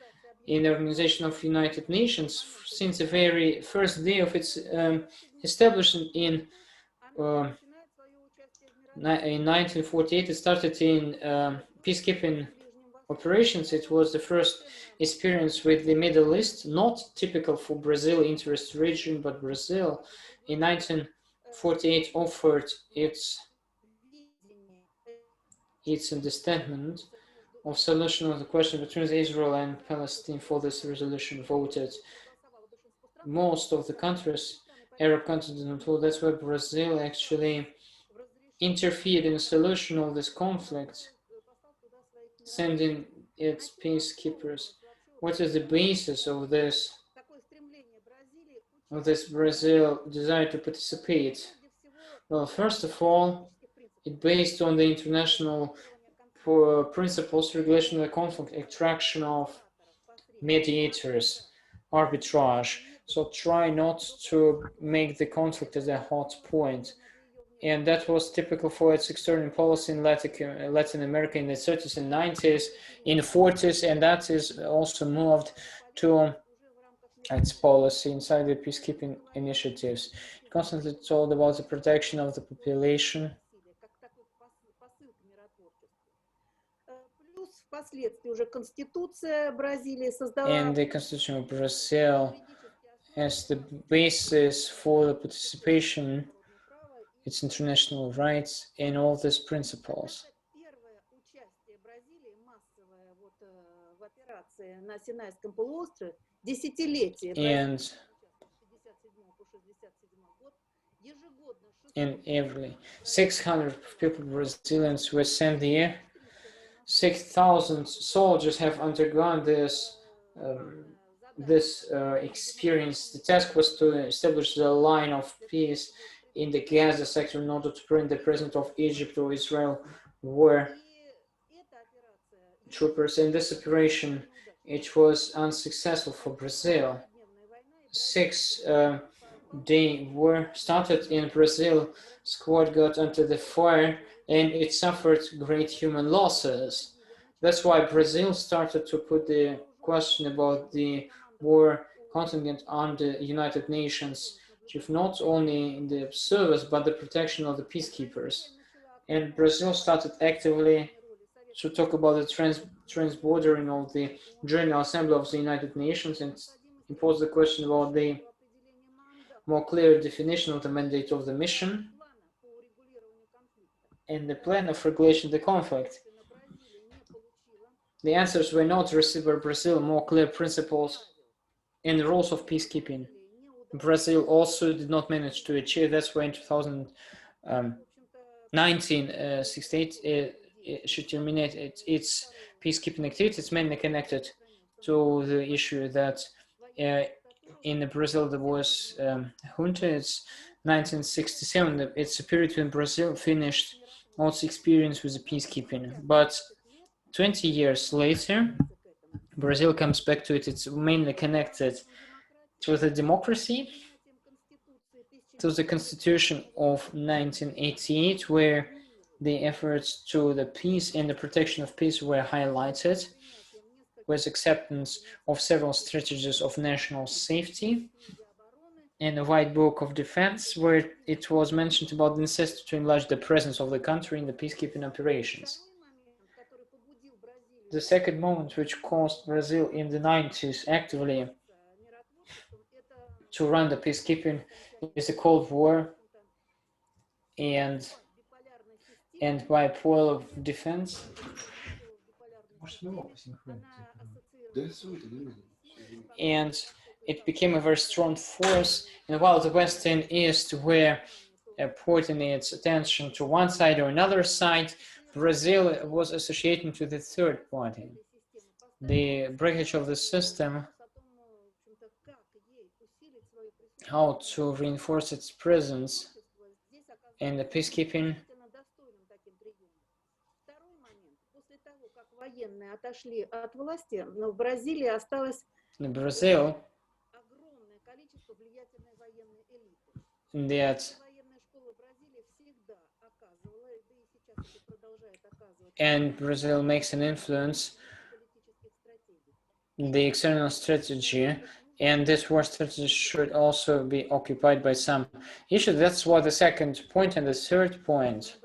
Speaker 2: in the Organization of United Nations since the very first day of its establishment in 1948. It started in peacekeeping operations. It was the first experience with the Middle East, not typical for Brazil interest region, but Brazil in 1948 offered its understanding of solution of the question between Israel and Palestine. For this resolution voted most of the countries, Arab continent. That's why Brazil actually interfered in the solution of this conflict, sending its peacekeepers. What is the basis of this Brazil desire to participate? Well, first of all, it based on the international principles, regulation of the conflict, attraction of mediators, arbitrage. So try not to make the conflict as a hot point. And that was typical for its external policy in Latin America in the 30s and 90s, in the 40s, and that is also moved to its policy inside the peacekeeping initiatives. It constantly told about the protection of the population. And the Constitution of Brazil as the basis for the participation, its international rights, and all these principles. And every 600 people, Brazilians, were sent there. 6,000 soldiers have undergone this experience. The task was to establish the line of peace in the Gaza sector in order to prevent the president of Egypt or Israel war troopers. In this operation, it was unsuccessful for Brazil. 6-day war started in Brazil. Squad got under the fire and it suffered great human losses. That's why Brazil started to put the question about the war contingent on the United Nations, chief not only in the service but the protection of the peacekeepers. And Brazil started actively to talk about the transbordering of the General Assembly of the United Nations and impose the question about the more clear definition of the mandate of the mission and the plan of regulation of the conflict. The answers were not received by Brazil, more clear principles and rules of peacekeeping. Brazil also did not manage to achieve. That's why in 1968 it should terminate its peacekeeping activities, mainly connected to the issue that in Brazil there was junta. It's 1967. It's a period when Brazil finished all its experience with the peacekeeping. But 20 years later, Brazil comes back to it. It's mainly connected to the democracy, to the Constitution of 1988, where the efforts to the peace and the protection of peace were highlighted, with acceptance of several strategies of national safety, and the White Book of Defense, where it was mentioned about the necessity to enlarge the presence of the country in the peacekeeping operations. The second moment which caused Brazil in the 90s actively to run the peacekeeping is the Cold War and bipolar defense. And it became a very strong force. And while the West and East were putting its attention to one side or another side, Brazil was associating to the third party. The breakage of the system, how to reinforce its presence in the peacekeeping. In Brazil, that and Brazil makes an influence in the external strategy, and this war strategy should also be occupied by some issues. That's what the second point. And the third point,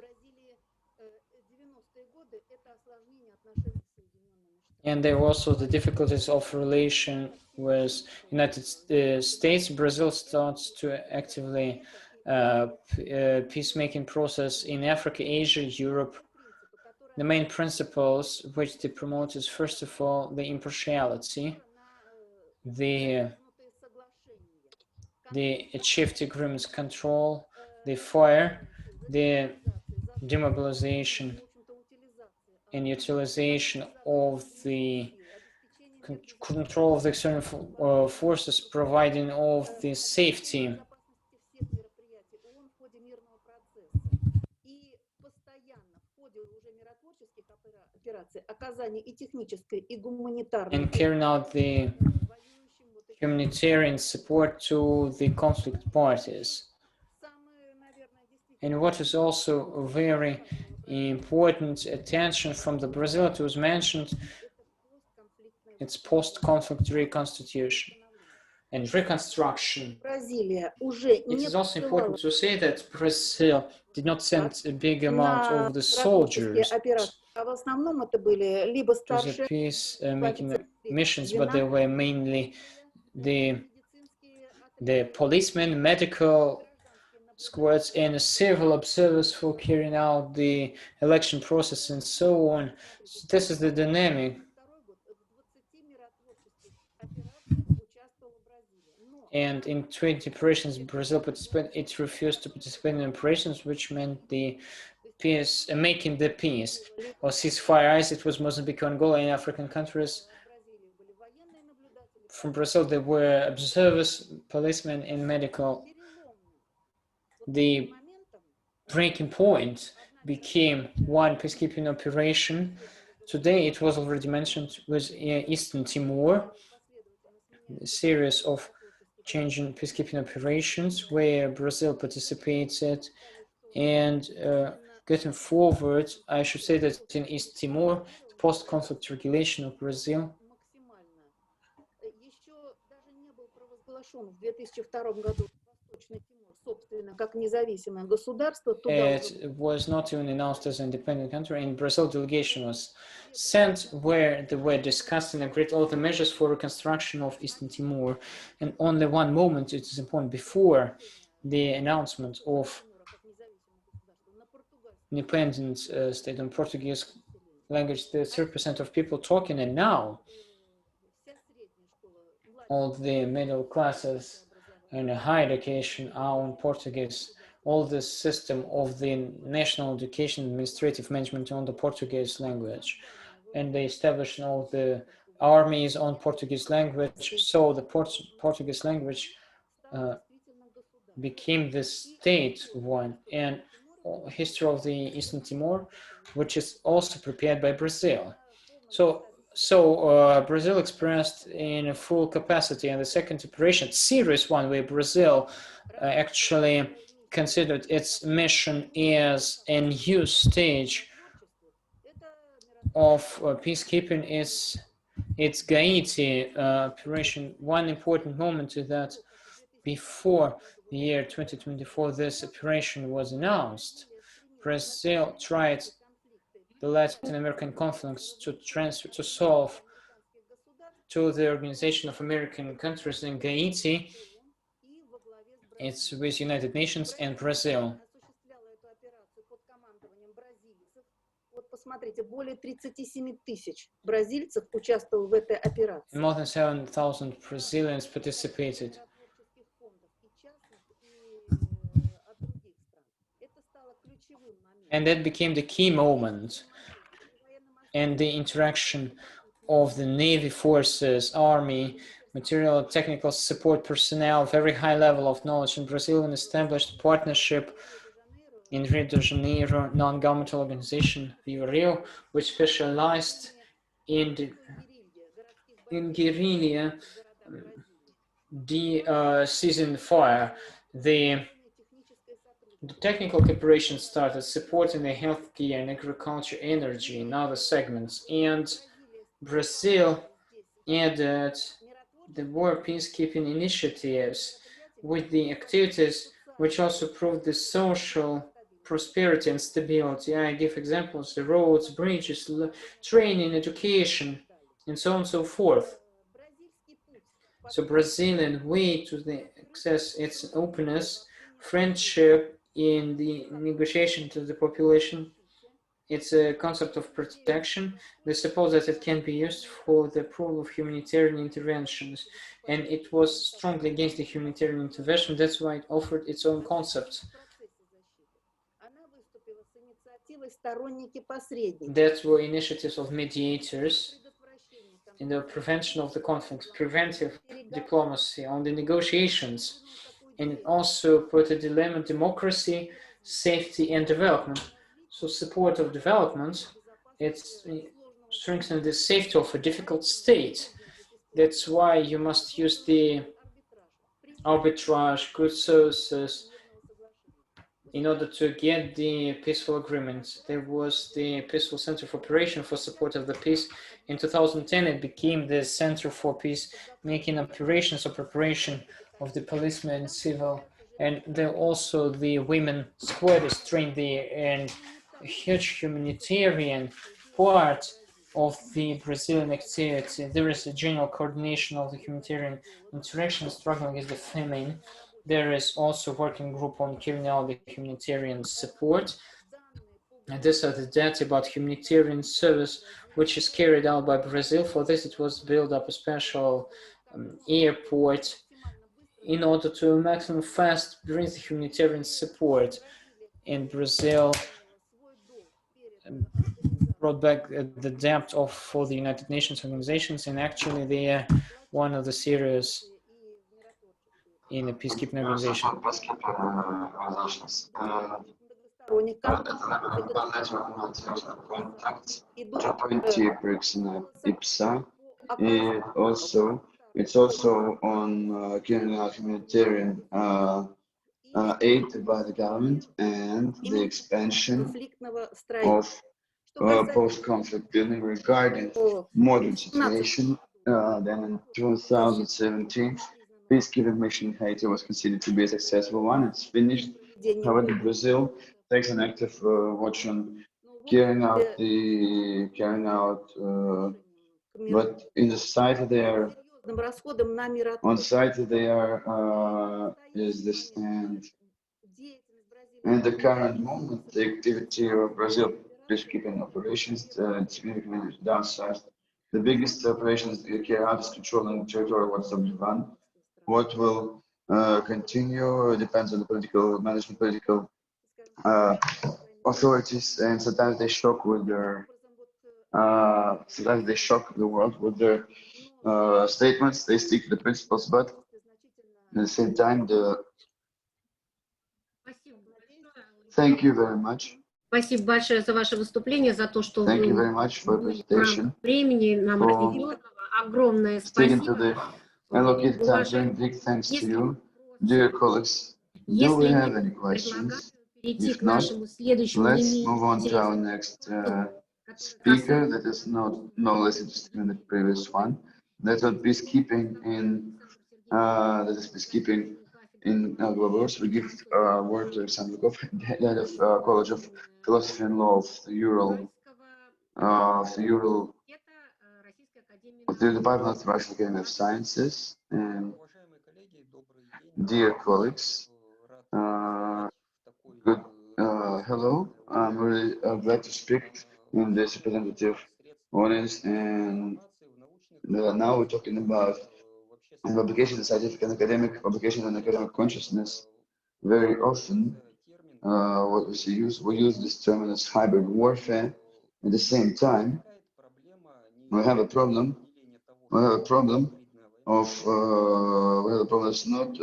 Speaker 2: and there were also the difficulties of relation with United States. Brazil starts to actively peacemaking process in Africa, Asia, Europe. The main principles which they promote is, first of all, the impartiality, the achieved agreements control, the fire, the demobilization and utilization of the control of the external forces, providing of the safety. And carrying out the humanitarian support to the conflict parties. And what is also very important attention from the Brazil, it was mentioned, it's post-conflict reconstitution and reconstruction. It is also important to say that Brazil did not send a big amount of the soldiers to the peace-making missions, but they were mainly the policemen, medical squads, and civil observers for carrying out the election process and so on. So this is the dynamic. And in 20 operations Brazil participated, it refused to participate in operations which meant the peace, making the peace or ceasefire. As it was Mozambique, Angola, and African countries. From Brazil, there were observers, policemen, and medical. The breaking point became one peacekeeping operation. Today, it was already mentioned, was Eastern Timor, a series of changing peacekeeping operations where Brazil participated. And getting forward, I should say that in East Timor, the post-conflict regulation of Brazil it was not even announced as an independent country. In Brazil, delegation was sent where they were discussed and agreed all the measures for reconstruction of Eastern Timor. And only one moment, it is important, before the announcement of independent state on Portuguese language, the 30% of people talking, and now all the middle classes and higher education are on Portuguese. All the system of the national education administrative management on the Portuguese language, and they established all the armies on Portuguese language. So the Portuguese language became the state one. And history of the Eastern Timor, which is also prepared by Brazil. So Brazil expressed in a full capacity, and the second operation, serious one, where Brazil actually considered its mission as a new stage of peacekeeping, is its Gaiti operation. One important moment is that before the year 2024, this operation was announced. Brazil tried the Latin American conflicts to solve to the Organization of American Countries in Gaiti. It's with United Nations and Brazil. More than 7,000 Brazilians participated. And that became the key moment, and the interaction of the Navy forces, Army, material, technical support personnel, very high level of knowledge in Brazil, and established partnership in Rio de Janeiro, non-governmental organization, Viva Rio, which specialized in guerrilla, season fire, the The technical cooperation started supporting the healthcare and agriculture, energy, and other segments. And Brazil added the war peacekeeping initiatives with the activities which also proved the social prosperity and stability. I give examples: the roads, bridges, training, education, and so on and so forth. So Brazilian way to the access its openness, friendship in the negotiation to the population. It's a concept of protection. They suppose that it can be used for the approval of humanitarian interventions, and it was strongly against the humanitarian intervention. That's why it offered its own concept. That were initiatives of mediators in the prevention of the conflict, preventive diplomacy on the negotiations, and it also put a dilemma: democracy, safety, and development. So support of development, it's strengthening the safety of a difficult state. That's why you must use the arbitrage, good sources, in order to get the peaceful agreement. There was the Peaceful Center for Operation for Support of the Peace. In 2010, it became the Center for Peace, making operations or preparation of the policemen and civil. And then also the women squad is trained there, and a huge humanitarian part of the Brazilian activity. There is a general coordination of the humanitarian interaction struggling against the famine. There is also a working group on carrying out the humanitarian support. And these are the data about humanitarian service, which is carried out by Brazil. For this, it was built up a special airport in order to maximum fast bring the humanitarian support. In Brazil, brought back the debt for the United Nations organizations, and actually they are one of the serious in the peacekeeping organization.
Speaker 1: It's also on carrying out humanitarian aid by the government and the expansion of post-conflict building regarding modern situation. Then in 2017, peacekeeping mission in Haiti was considered to be a successful one. It's finished. However, Brazil takes an active watch on carrying out, but in the society there, on society there is this and the current moment, the activity of Brazil peacekeeping operations significantly downsized. The biggest operations they carry out is controlling territory what's done. What will continue depends on the political management, political authorities, and sometimes they shock with their sometimes they shock the world with their statements. They stick to the principles, but at the same time, thank you very much.
Speaker 4: Спасибо большое за ваше выступление, за то, что
Speaker 1: Thank you
Speaker 4: вы
Speaker 1: very much for the presentation.
Speaker 4: времени нам отведенного. Огромное спасибо.
Speaker 1: Allocated time, very big thanks to you, dear colleagues. Do we have any questions? If not, let's move on to our next speaker. That is no less interesting than the previous one. That's on peacekeeping in Globals. We give word to Alexander Lukov, head of College of Philosophy and Law of the Department of Russian Academy of Sciences. And dear colleagues, hello. I'm really glad to speak in this representative audience. And now we're talking about publication in scientific and academic publication and academic consciousness. Very often, what we use this term as hybrid warfare. At the same time, we have a problem. That's not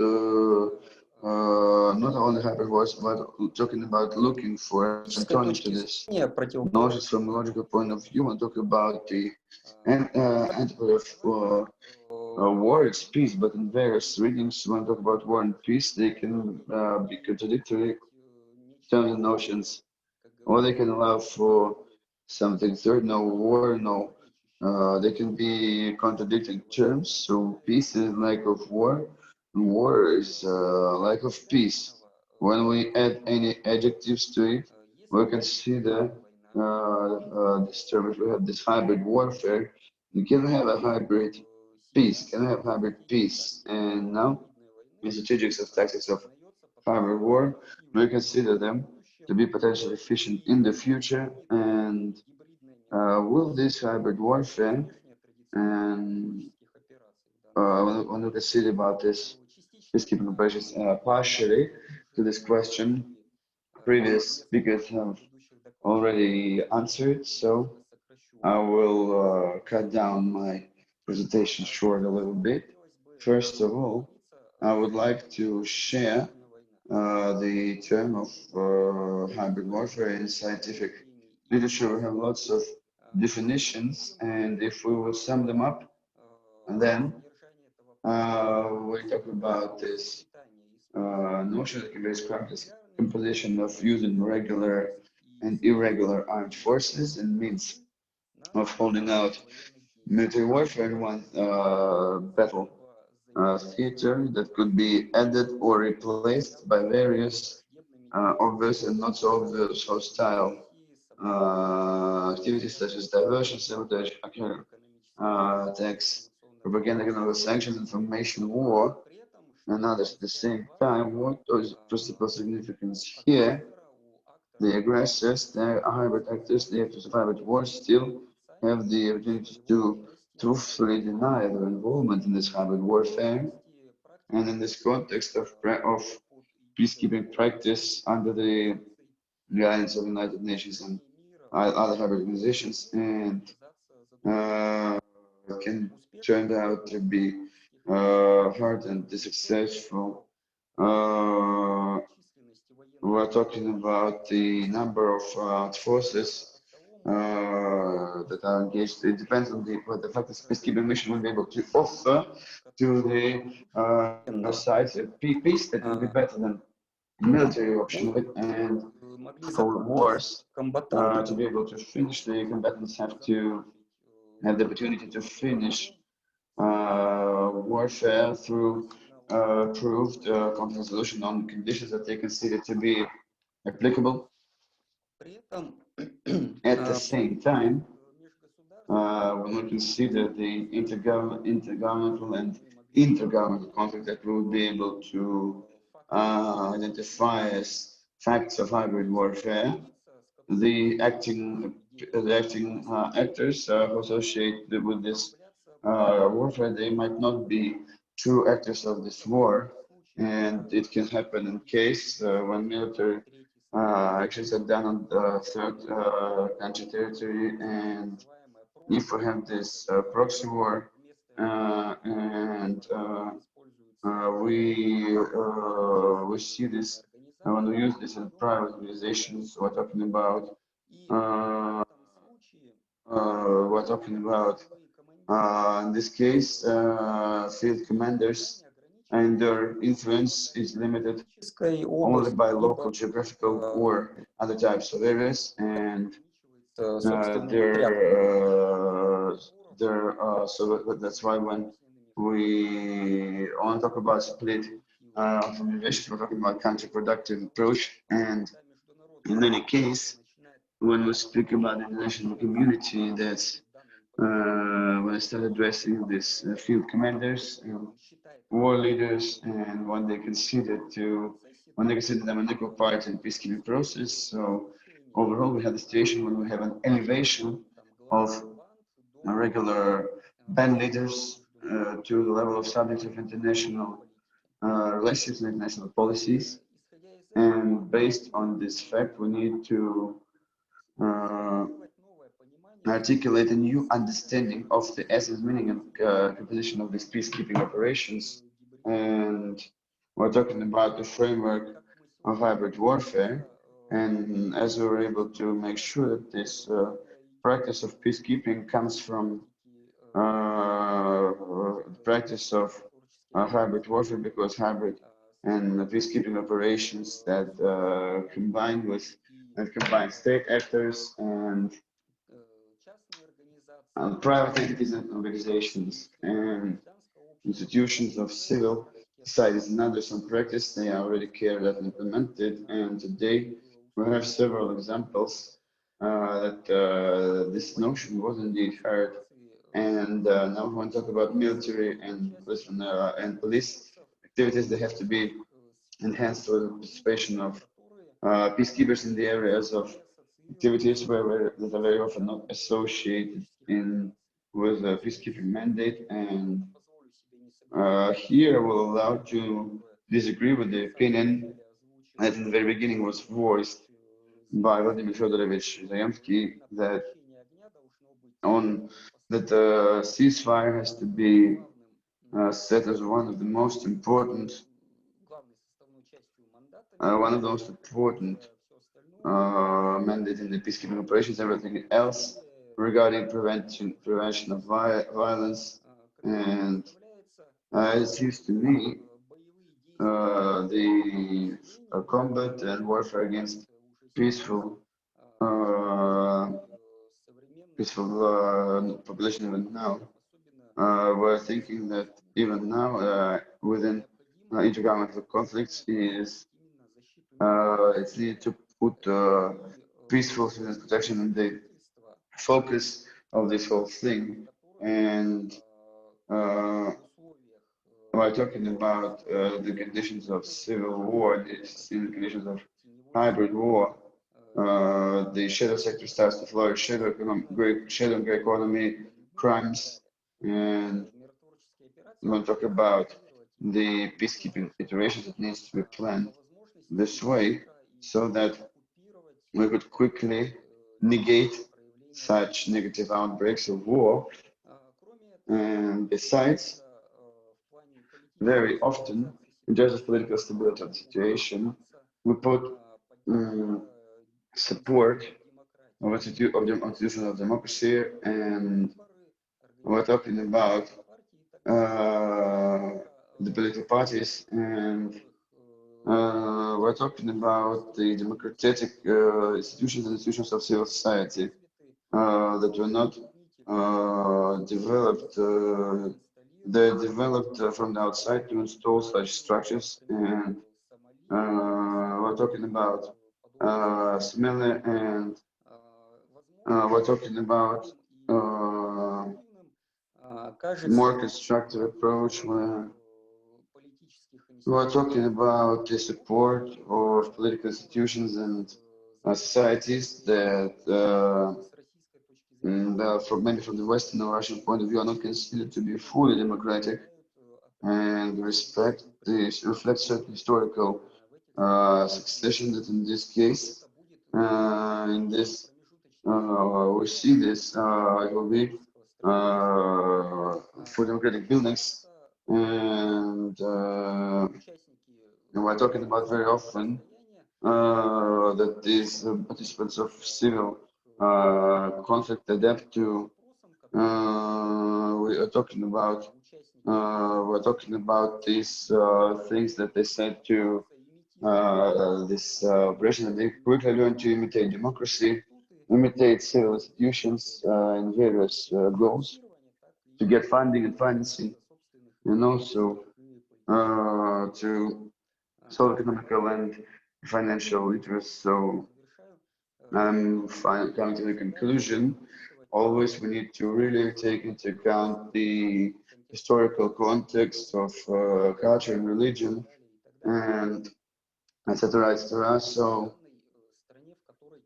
Speaker 1: only hybrid warfare, but talking about looking for and turning to this knowledge from a logical point of view, and talk about the antipode of war is peace, but in various readings, when we talk about war and peace, they can be contradictory terms and notions, or they can allow for something third, no war, no. They can be contradicting terms. So peace is lack of war, and war is lack of peace. When we add any adjectives to it, we consider this term. If we have this hybrid warfare, you can have a hybrid peace. Can have hybrid peace, and now the strategics of tactics of hybrid war, we consider them to be potentially efficient in the future. And will this hybrid warfare, and when we consider about this peacekeeping operations partially to this question, previous speakers have already answered, so I will cut down my presentation short a little bit. First of all, I would like to share the term of hybrid warfare in scientific literature. We have lots of definitions, and if we will sum them up, and then we talk about this notion that can be described as composition of using regular and irregular armed forces and means of holding out military warfare in one battle theater that could be added or replaced by various obvious and not so obvious hostile activities such as diversion, sabotage, attacks, propaganda, economic sanctions, information war, and others. At the same time, what is principal significance here? The aggressors, the hybrid actors, the actors of hybrid war still have the opportunity to truthfully deny their involvement in this hybrid warfare. And in this context of peacekeeping practice under the guidance of the United Nations and other hybrid organizations, and can turn out to be hard and successful. We're talking about the number of forces that are engaged. It depends on what the fact that peacekeeping mission will be able to offer to the sides of peace that will be better than military option of it. And for wars to be able to finish, the combatants have to have the opportunity to finish warfare through proved conflict resolution on conditions that they consider to be applicable. At the same time, when we consider the intergovernmental and intergovernmental conflict that we will be able to identify as facts of hybrid warfare, the acting actors who associate with this warfare, they might not be true actors of this war, and it can happen in case when military actions are done on the third country territory, and if we have this proxy war, and we see this when we use this in private organizations. We're talking about in this case field commanders, and their influence is limited only by local, geographical, or other types of areas, and so that's why when we want to talk about split from university, we're talking about counterproductive approach. And in any case, when we speak about the international community, that's when I start addressing this field commanders and war leaders, and when they consider them an equal part in peacekeeping process. So overall, we have the situation when we have an elevation of regular band leaders to the level of subjects of international relations and international policies. And based on this fact, we need to articulate a new understanding of the essence, meaning, and composition of these peacekeeping operations. And we're talking about the framework of hybrid warfare. And as we were able to make sure that this practice of peacekeeping comes from the practice of hybrid warfare, because hybrid and peacekeeping operations that combine state actors and private entities and organizations and institutions of civil societies and others on practice. They are already carried out and implemented, and today we have several examples that this notion was indeed heard. And now we want to talk about military and police activities. They have to be enhanced for the participation of peacekeepers in the areas of activities that are very often not associated with a peacekeeping mandate. And here we're allowed to disagree with the opinion that in the very beginning was voiced by Vladimir Fedorovich Zayemsky that ceasefire has to be set as one of the most important mandate in the peacekeeping operations. Everything else regarding prevention of violence, and it seems to me the combat and warfare against peaceful population even now. We're thinking that even now within intergovernmental conflicts is it's needed to put peaceful citizens protection in the focus of this whole thing. And we're talking about the conditions of civil war, the conditions of hybrid war. The shadow sector starts to flourish, shadow economy, crimes, and we want to talk about the peacekeeping iterations that needs to be planned this way so that we could quickly negate such negative outbreaks of war. And besides, very often, in terms of political stability of the situation, we put support of the institution of democracy, and we're talking about the political parties, and we're talking about the democratic institutions of civil society that were not developed. They're developed from the outside to install such structures, and we're talking about similar, and we're talking about more constructive approach where we're talking about the support of political institutions and societies that maybe from the Western or Russian point of view are not considered to be fully democratic and reflect certain historical succession that in this case, we see this, it will be for democratic buildings, and we're talking about very often that these participants of civil conflict adapt to. We're talking about these things that they said to this operation, and they quickly learn to imitate democracy, imitate civil institutions in various goals to get funding and financing, and also to solve economical and financial interests. So I'm coming to the conclusion. Always we need to really take into account the historical context of culture and religion, and etc., etc. So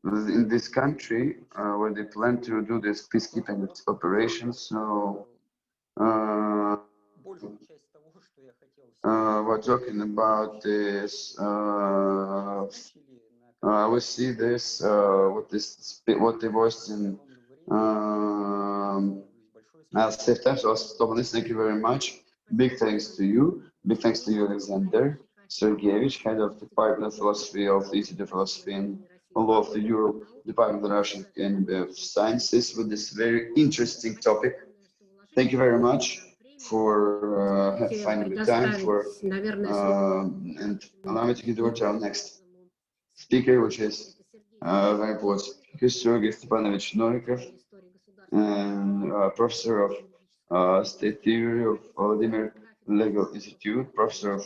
Speaker 1: in this country, where they plan to do this peacekeeping operations, so we're talking about this. We see this what they voiced in. I'll save time, so I'll stop on this. Thank you very much. Big thanks to you. Big thanks to you, Alexander Sergeyevich, head of the Department of Philosophy of the Institute of Philosophy and Law of the Europe Department of Russian and Sciences, with this very interesting topic. Thank you very much for finding the time for, and allow me to give the word to our next speaker, which is very important speaker, Sergey Stepanovich Novikov, and professor of state theory of Vladimir Legal Institute, professor of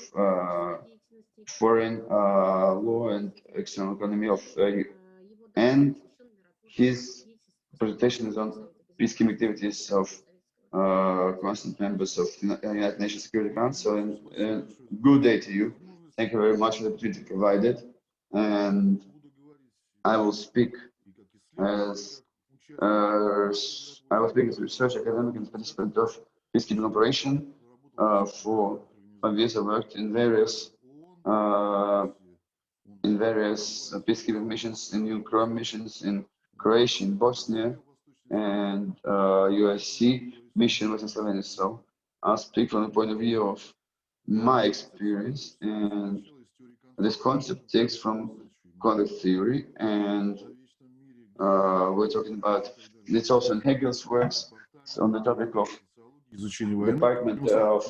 Speaker 1: foreign law and external economy of and his presentation is on peacekeeping activities of constant members of the United Nations Security Council. And good day to you. Thank you very much for the opportunity provided. And I will speak as a research academic and participant of peacekeeping operation for 5 years. I worked in various peacekeeping missions, in Ukraine missions in Croatia, in Bosnia, and USC mission was in Slovenia. So I'll speak from the point of view of my experience, and this concept takes from conduct theory, and we're talking about, it's also in Hegel's works. It's on the topic of Department of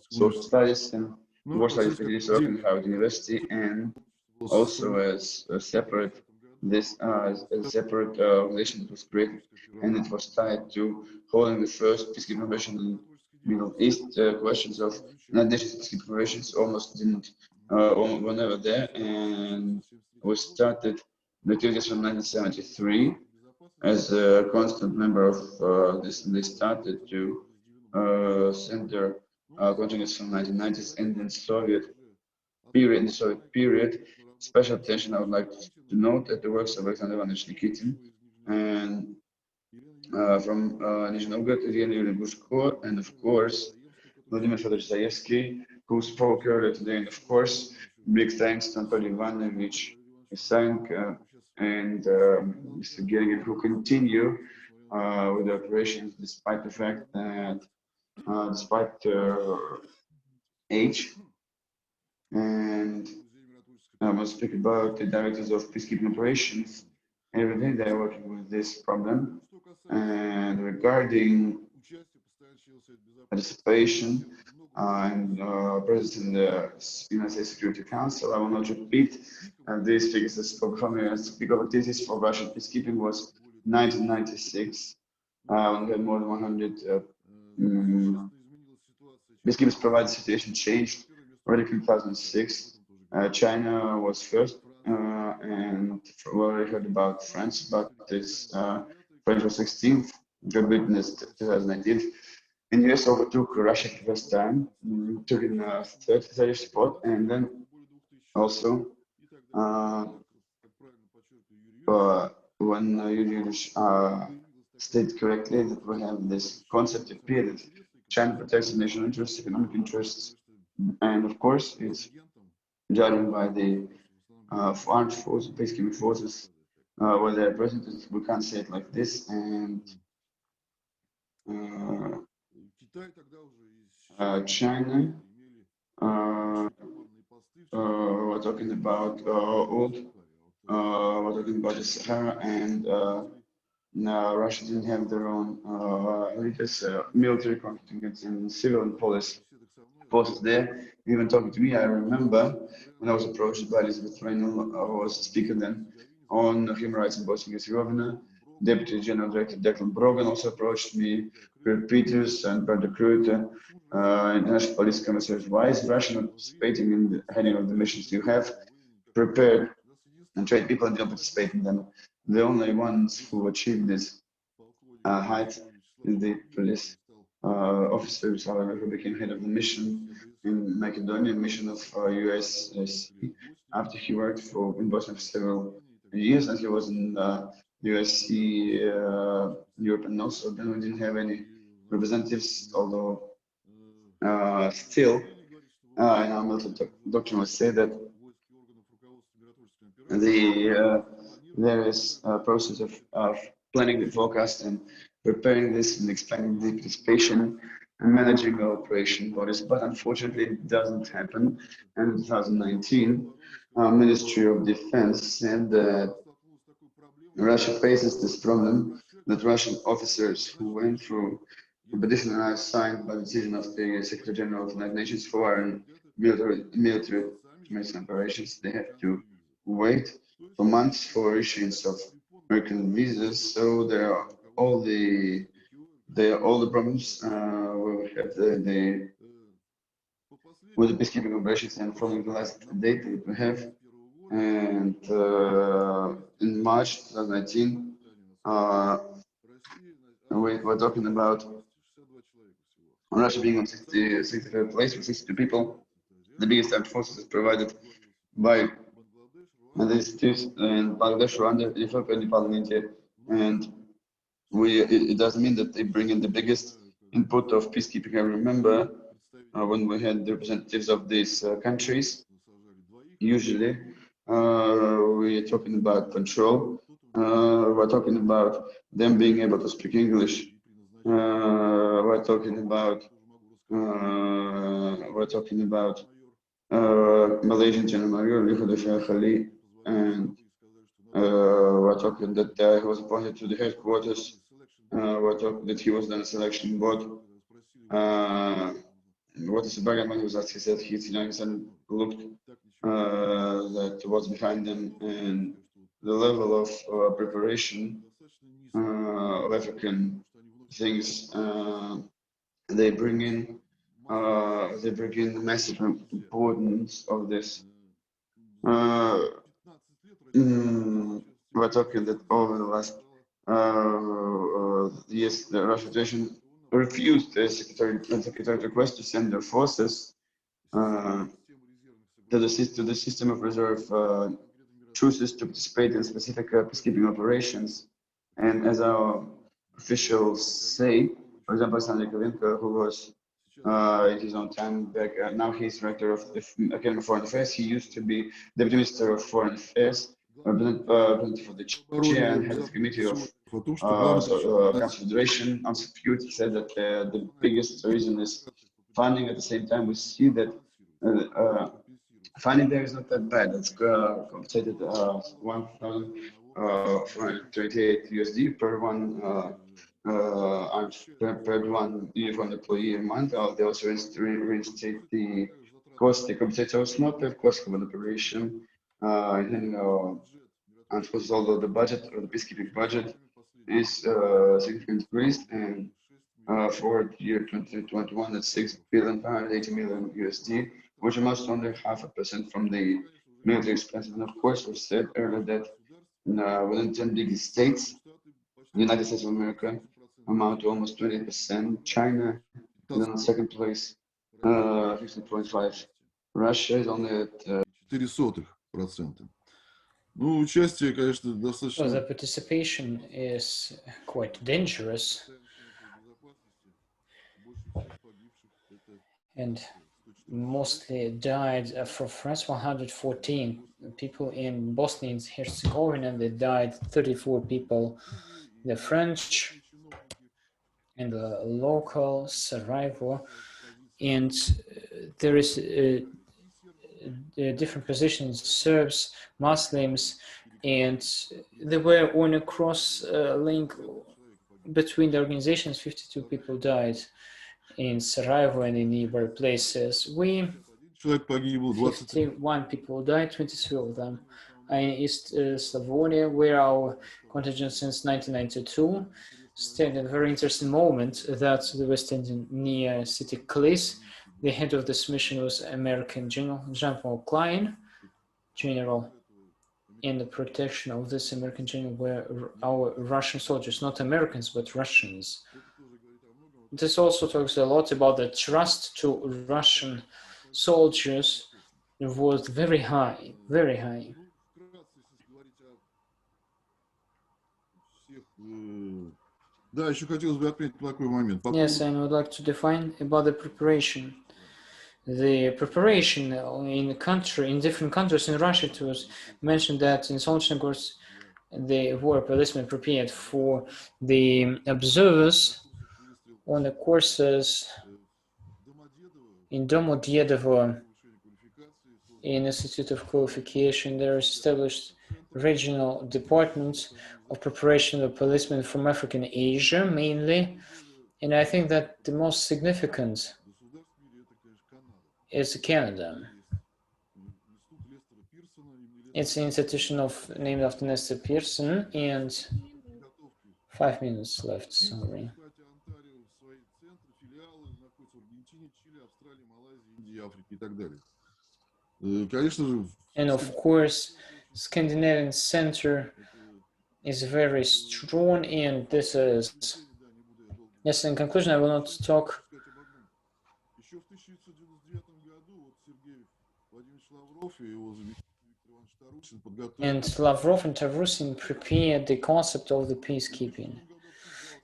Speaker 1: Social Studies and War Studies Faculty of Harvard University, and also as a separate relation that was created, and it was tied to holding the first peacekeeping operation in Middle East. Questions of United Nations peacekeeping operations almost were never there, and we started the activities from 1973 as a constant member of this. They started to send their contingents from 1990s, and in the Soviet period, special attention I would like to note at the works of Alexander Ivanovich Nikitin, and from Nizhny Novgorod, Irina Yulia Gushko, and of course Vladimir Fedorovich Zayevsky, who spoke earlier today, and of course big thanks to Anatoly Ivanovich Isank and Mr. Gergiev, who continue with the operations despite the fact that despite age. And I will speak about the directors of peacekeeping operations. Every day they are working with this problem. And regarding participation and presence in the United States Security Council, I will not repeat these figures that spoke from me. As peak of activities for Russian peacekeeping was 1996, when we had more than 100 peacekeepers provided. The situation changed already in 2006. China was first, and we already heard about France, but this French was 16th, Great Britain is 2019. And US overtook Russia for the first time, took in third spot, and then also when you state correctly that we have this concept appear that China protects national interests, economic interests, and of course it's judging by the armed forces, peacekeeping forces, where they're present. We can't say it like this. And China, we're talking about we're talking about the Sahara, and Russia didn't have their own leaders, military contingents and civil and police forces there. Even talking to me, I remember when I was approached by Elizabeth Reynolds, who was speaker then on human rights in Bosnia and Herzegovina. Deputy General Director Declan Brogan also approached me, Kurt Peters and Brenda Kruite, International Police Commissars. Why is Russia not participating in the heading of the missions? You have prepared and trained people and don't participate in them. The only ones who achieved this height is the police officers, however, who became head of the mission in Macedonia, mission of USC, after he worked in Bosnia for several years, and he was in USC Europe, and also then we didn't have any representatives, although still in our military doctrine we say that the various process of planning the forecast and preparing this and explaining the participation and managing the operation bodies, but unfortunately it doesn't happen. And in 2019, Ministry of Defense said that Russia faces this problem, that Russian officers who went through petition signed by the decision of the Secretary General of the United Nations for military information operations. They have to wait for months for issuance of American visas. So there are all the problems we have with the peacekeeping operations, and following the last date that we have. And in March 2019, we were talking about Russia being on 63rd place with 62 people. The biggest armed forces is provided by the institutes in Bangladesh, Rwanda, Ethiopia, Nepal, and India. And it doesn't mean that they bring in the biggest input of peacekeeping. I remember when we had the representatives of these countries, usually we're talking about control. We're talking about them being able to speak English. We're talking about Malaysian General Major Ali, and we're talking that he was appointed to the headquarters. We're talking that he was on a selection board. What is the background? He was asked, he said his young son looked that was behind them, and the level of preparation of African things they bring in the massive importance of this. We're talking that over the last years, the Russian Federation refused the secretary request to send their forces to the system of reserve truces to participate in specific peacekeeping operations. And as our officials say, for example, Alexander Kovenko, who was in his own time back, now he's director of the Academy of Foreign Affairs. He used to be Deputy Minister of Foreign Affairs, representative of the chair and head of the committee of Council Federation on Security. He said that the biggest reason is funding. At the same time, we see that funding there is not that bad. It's compensated $1,428 USD per one uniform employee a month. They also reinstate the cost. They compensate. So it's not the cost of an operation. And although the budget or the peacekeeping budget is significantly increased, and for the year 2021, it's $6,580 million USD, which amounts to only 0.5% from the military expenses. And of course, we said earlier that within 10 biggest states, the United States of America amount to almost 20%. China is in second place, 15.5%. Russia is only at
Speaker 7: 0,04%. Ну, участие, конечно, достаточно...
Speaker 2: So the participation is quite dangerous. And mostly died from France, 114 people. In Bosnia and Herzegovina, they died 34 people. The French and the local Sarajevo, and there is different positions, Serbs, Muslims, and they were on a cross link between the organizations. 52 people died in Sarajevo and in neighbor places. 51 people died, 23 of them in East Slavonia, where our contingent since 1992. Still a very interesting moment that they were standing near city Klis. The head of this mission was American General Jean-Paul Klein. General, in the protection of this American general were our Russian soldiers, not Americans, but Russians. This also talks a lot about the trust to Russian soldiers was very high, very high. Yes, and I would like to define about the preparation. The preparation in the country, in different countries in Russia, it was mentioned that in Solzhenitsyn, the war policemen prepared for the observers on the courses in Domodedovo, in Institute of Qualification. There is established regional departments of preparation of policemen from African Asia mainly, And I think that the most significant is Canada. It's an institution named after Nestor Pearson, and 5 minutes left, sorry. And of course, Scandinavian Center is very strong, and this is, yes, in conclusion, I will not talk. And Lavrov and Tarusin prepared the concept of the peacekeeping.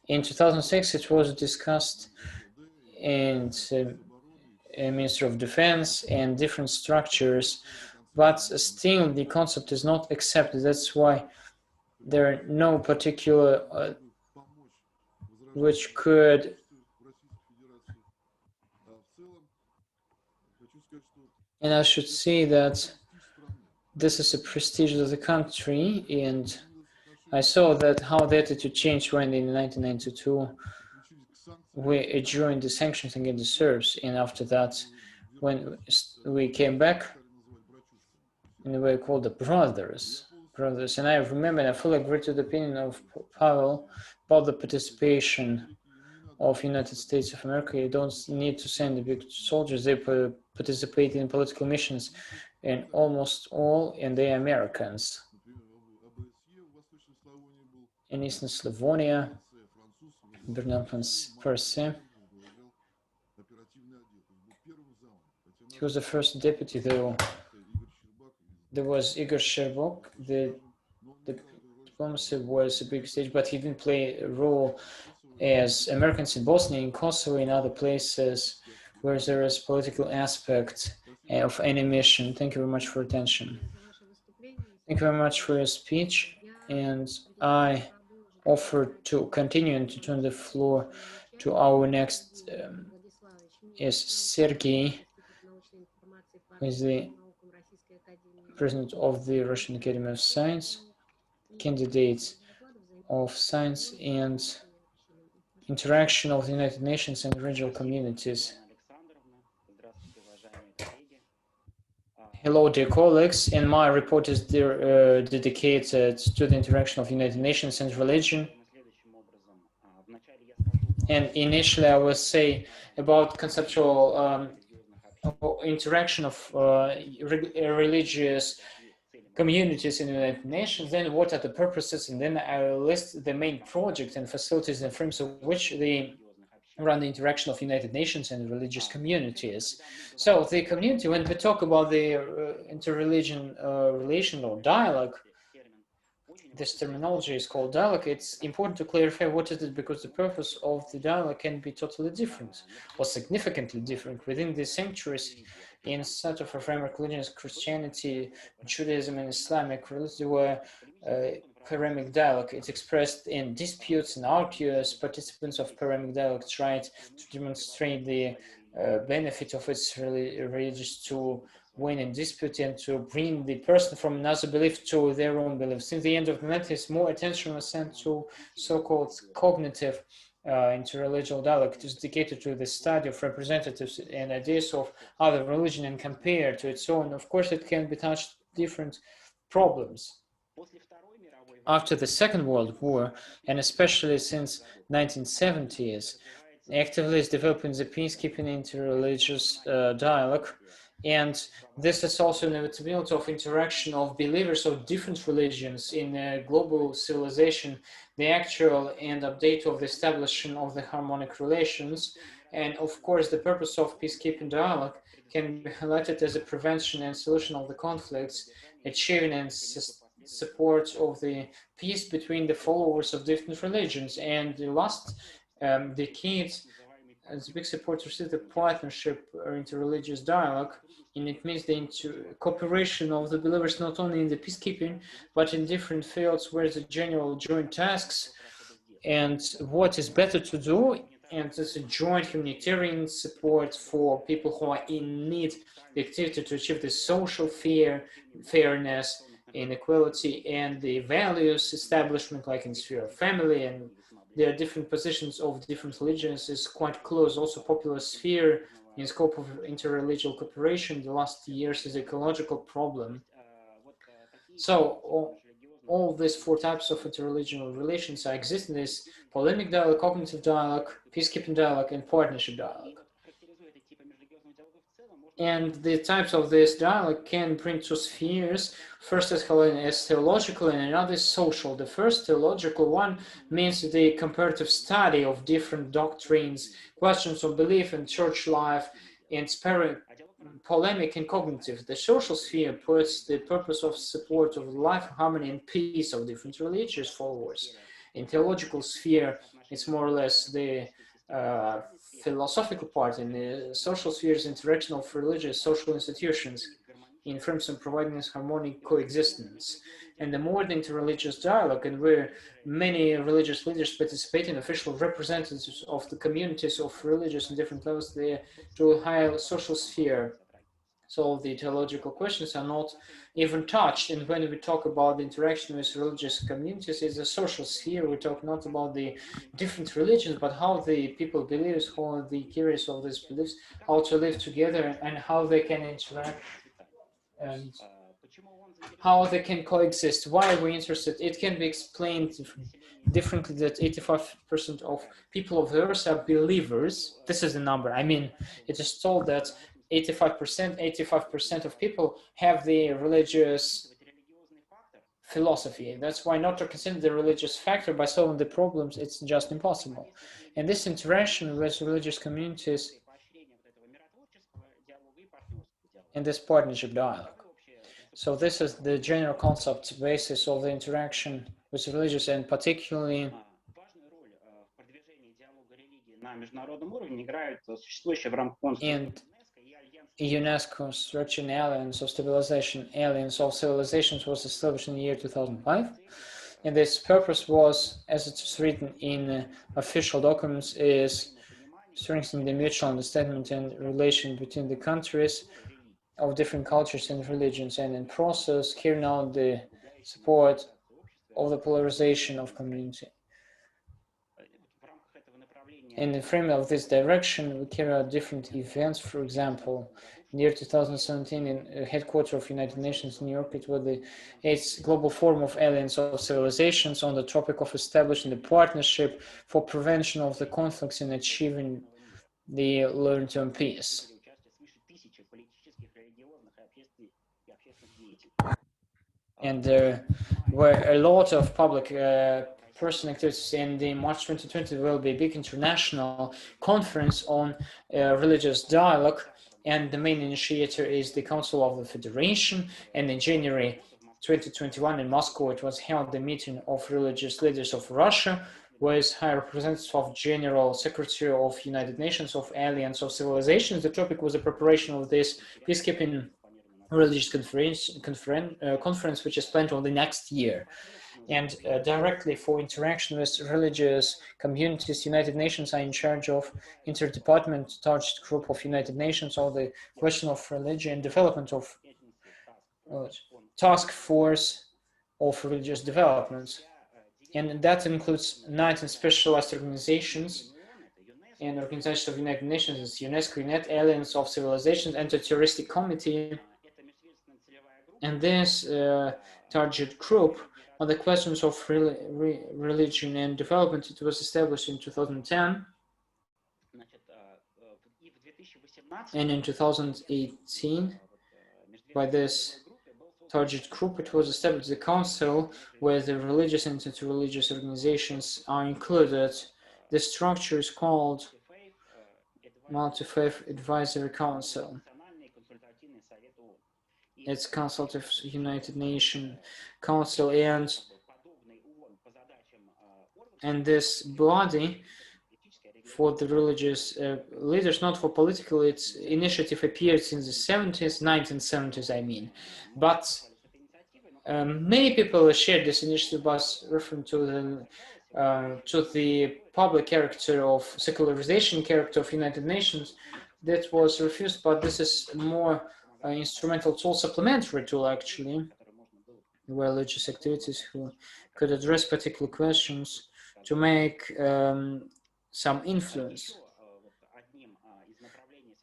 Speaker 2: In 2006, it was discussed in Ministry of Defense and different structures, but still the concept is not accepted. That's why there are no particular which could and I should say that this is a prestige of the country, and I saw that how the attitude changed when in 1992 we joined the sanctions against the Serbs, and after that, when we came back, and we were called the brothers. And I remember, and I fully agree to the opinion of Pavel about the participation of United States of America. You don't need to send the big soldiers. They participate in political missions, and almost all, and they are Americans. In Eastern Slavonia, Bernard Perse. He was the first deputy, though. There was Igor Sherbok. The diplomacy was a big stage, but he didn't play a role as Americans in Bosnia, in Kosovo, in other places where there is political aspect of any mission. Thank you very much for attention. Thank you very much for your speech, and I offer to continue and to turn the floor to our next is Sergei, who is the president of the Russian Academy of Science, candidate of science and interaction of the United Nations and regional communities. Hello, dear colleagues, and my report is dedicated to the interaction of the United Nations and religion. And initially, I will say about conceptual interaction of religious communities in the United Nations, then what are the purposes, and then I will list the main projects and facilities and frames of which they run the interaction of United Nations and religious communities. So the community, when we talk about the interreligion relation or dialogue, this terminology is called dialogue. It's important to clarify what is it, because the purpose of the dialogue can be totally different or significantly different within the centuries. In set of framework religions, Christianity, Judaism, and Islamic religions, there were paramic dialogue. It's expressed in disputes and arguments. Participants of paramic dialogue tried to demonstrate the benefit of its religious to win in dispute and to bring the person from another belief to their own belief. Since the end of the matter, more attention was sent to so-called cognitive interreligious dialogue. It is dedicated to the study of representatives and ideas of other religion and compared to its own. Of course, it can be touched different problems. After the Second World War, and especially since 1970s, actively is developing the peacekeeping interreligious dialogue. And this is also an inevitability of interaction of believers of different religions in a global civilization, the actual and update of the establishment of the harmonic relations. And of course, the purpose of peacekeeping dialogue can be highlighted as a prevention and solution of the conflicts, achieving and support of the peace between the followers of different religions. And the last decades, as a big support to the partnership or interreligious dialogue, and it means the cooperation of the believers not only in the peacekeeping, but in different fields where the general joint tasks and what is better to do. And there's a joint humanitarian support for people who are in need, the activity to achieve the social fairness, inequality, and the values establishment, like in sphere of family and there are different positions of different religions is quite close. Also, popular sphere in scope of interreligious cooperation in the last years is ecological problem. So all these four types of interreligious relations are existing: this polemic dialogue, cognitive dialogue, peacekeeping dialogue, and partnership dialogue. And the types of this dialogue can bring two spheres. First is theological and another is social. The first theological one means the comparative study of different doctrines, questions of belief in church life, and polemic and cognitive. The social sphere puts the purpose of support of life, harmony, and peace of different religious followers. In theological sphere, it's more or less the philosophical part. In the social spheres, interaction of religious social institutions in terms of providing this harmonic coexistence. And the more the interreligious dialogue, and where many religious leaders participate in, official representatives of the communities of religious and different levels, they to a higher social sphere. So the theological questions are not even touched. And when we talk about the interaction with religious communities, it's a social sphere. We talk not about the different religions, but how the people believe, how the carriers of these beliefs, how to live together, and how they can interact, and how they can coexist. Why are we interested? It can be explained differently that 85% of people of the earth are believers. This is the number. I mean, it is told that 85% of people have the religious philosophy. That's why not to consider the religious factor by solving the problems, it's just impossible. And this interaction with religious communities and this partnership dialogue. So this is the general concept basis of the interaction with religious, and particularly and UNESCO's Stretching Alliance of Stabilization, Alliance of Civilizations was established in the year 2005. And its purpose was, as it is written in official documents, is strengthening the mutual understanding and relation between the countries of different cultures and religions, and in process carrying out the support of the polarization of community. In the frame of this direction, we carry out different events. For example, in the year 2017, in headquarters of United Nations in New York, it was the 8th Global Forum of Alliance of Civilizations on the topic of establishing the partnership for prevention of the conflicts and achieving the long-term peace. And there were a lot of public person activities, and in March 2020 there will be a big international conference on religious dialogue, and the main initiator is the Council of the Federation. And in January 2021 in Moscow it was held the meeting of religious leaders of Russia with High Representative of General Secretary of United Nations of Alliance of Civilizations. The topic was the preparation of this peacekeeping religious conference, which is planned for the next year. And directly for interaction with religious communities, United Nations are in charge of interdepartment target group of United Nations on the question of religion and development of task force of religious development. And that includes 19 specialized organizations and organizations of United Nations, UNESCO, UNET, Alliance of Civilizations, Anti-Terroristic Committee. And this target group on the questions of religion and development, it was established in 2010. And in 2018, by this target group, it was established the council where the religious and interreligious organizations are included. The structure is called Multi-Faith Advisory Council. It's consultative United Nations Council, and this body for the religious leaders, not for political, its initiative appeared in the 70s, 1970s, I mean. But many people shared this initiative by referring to the public character of secularization character of United Nations that was refused, but this is more instrumental tool, supplementary tool actually, where religious activities who could address particular questions to make some influence.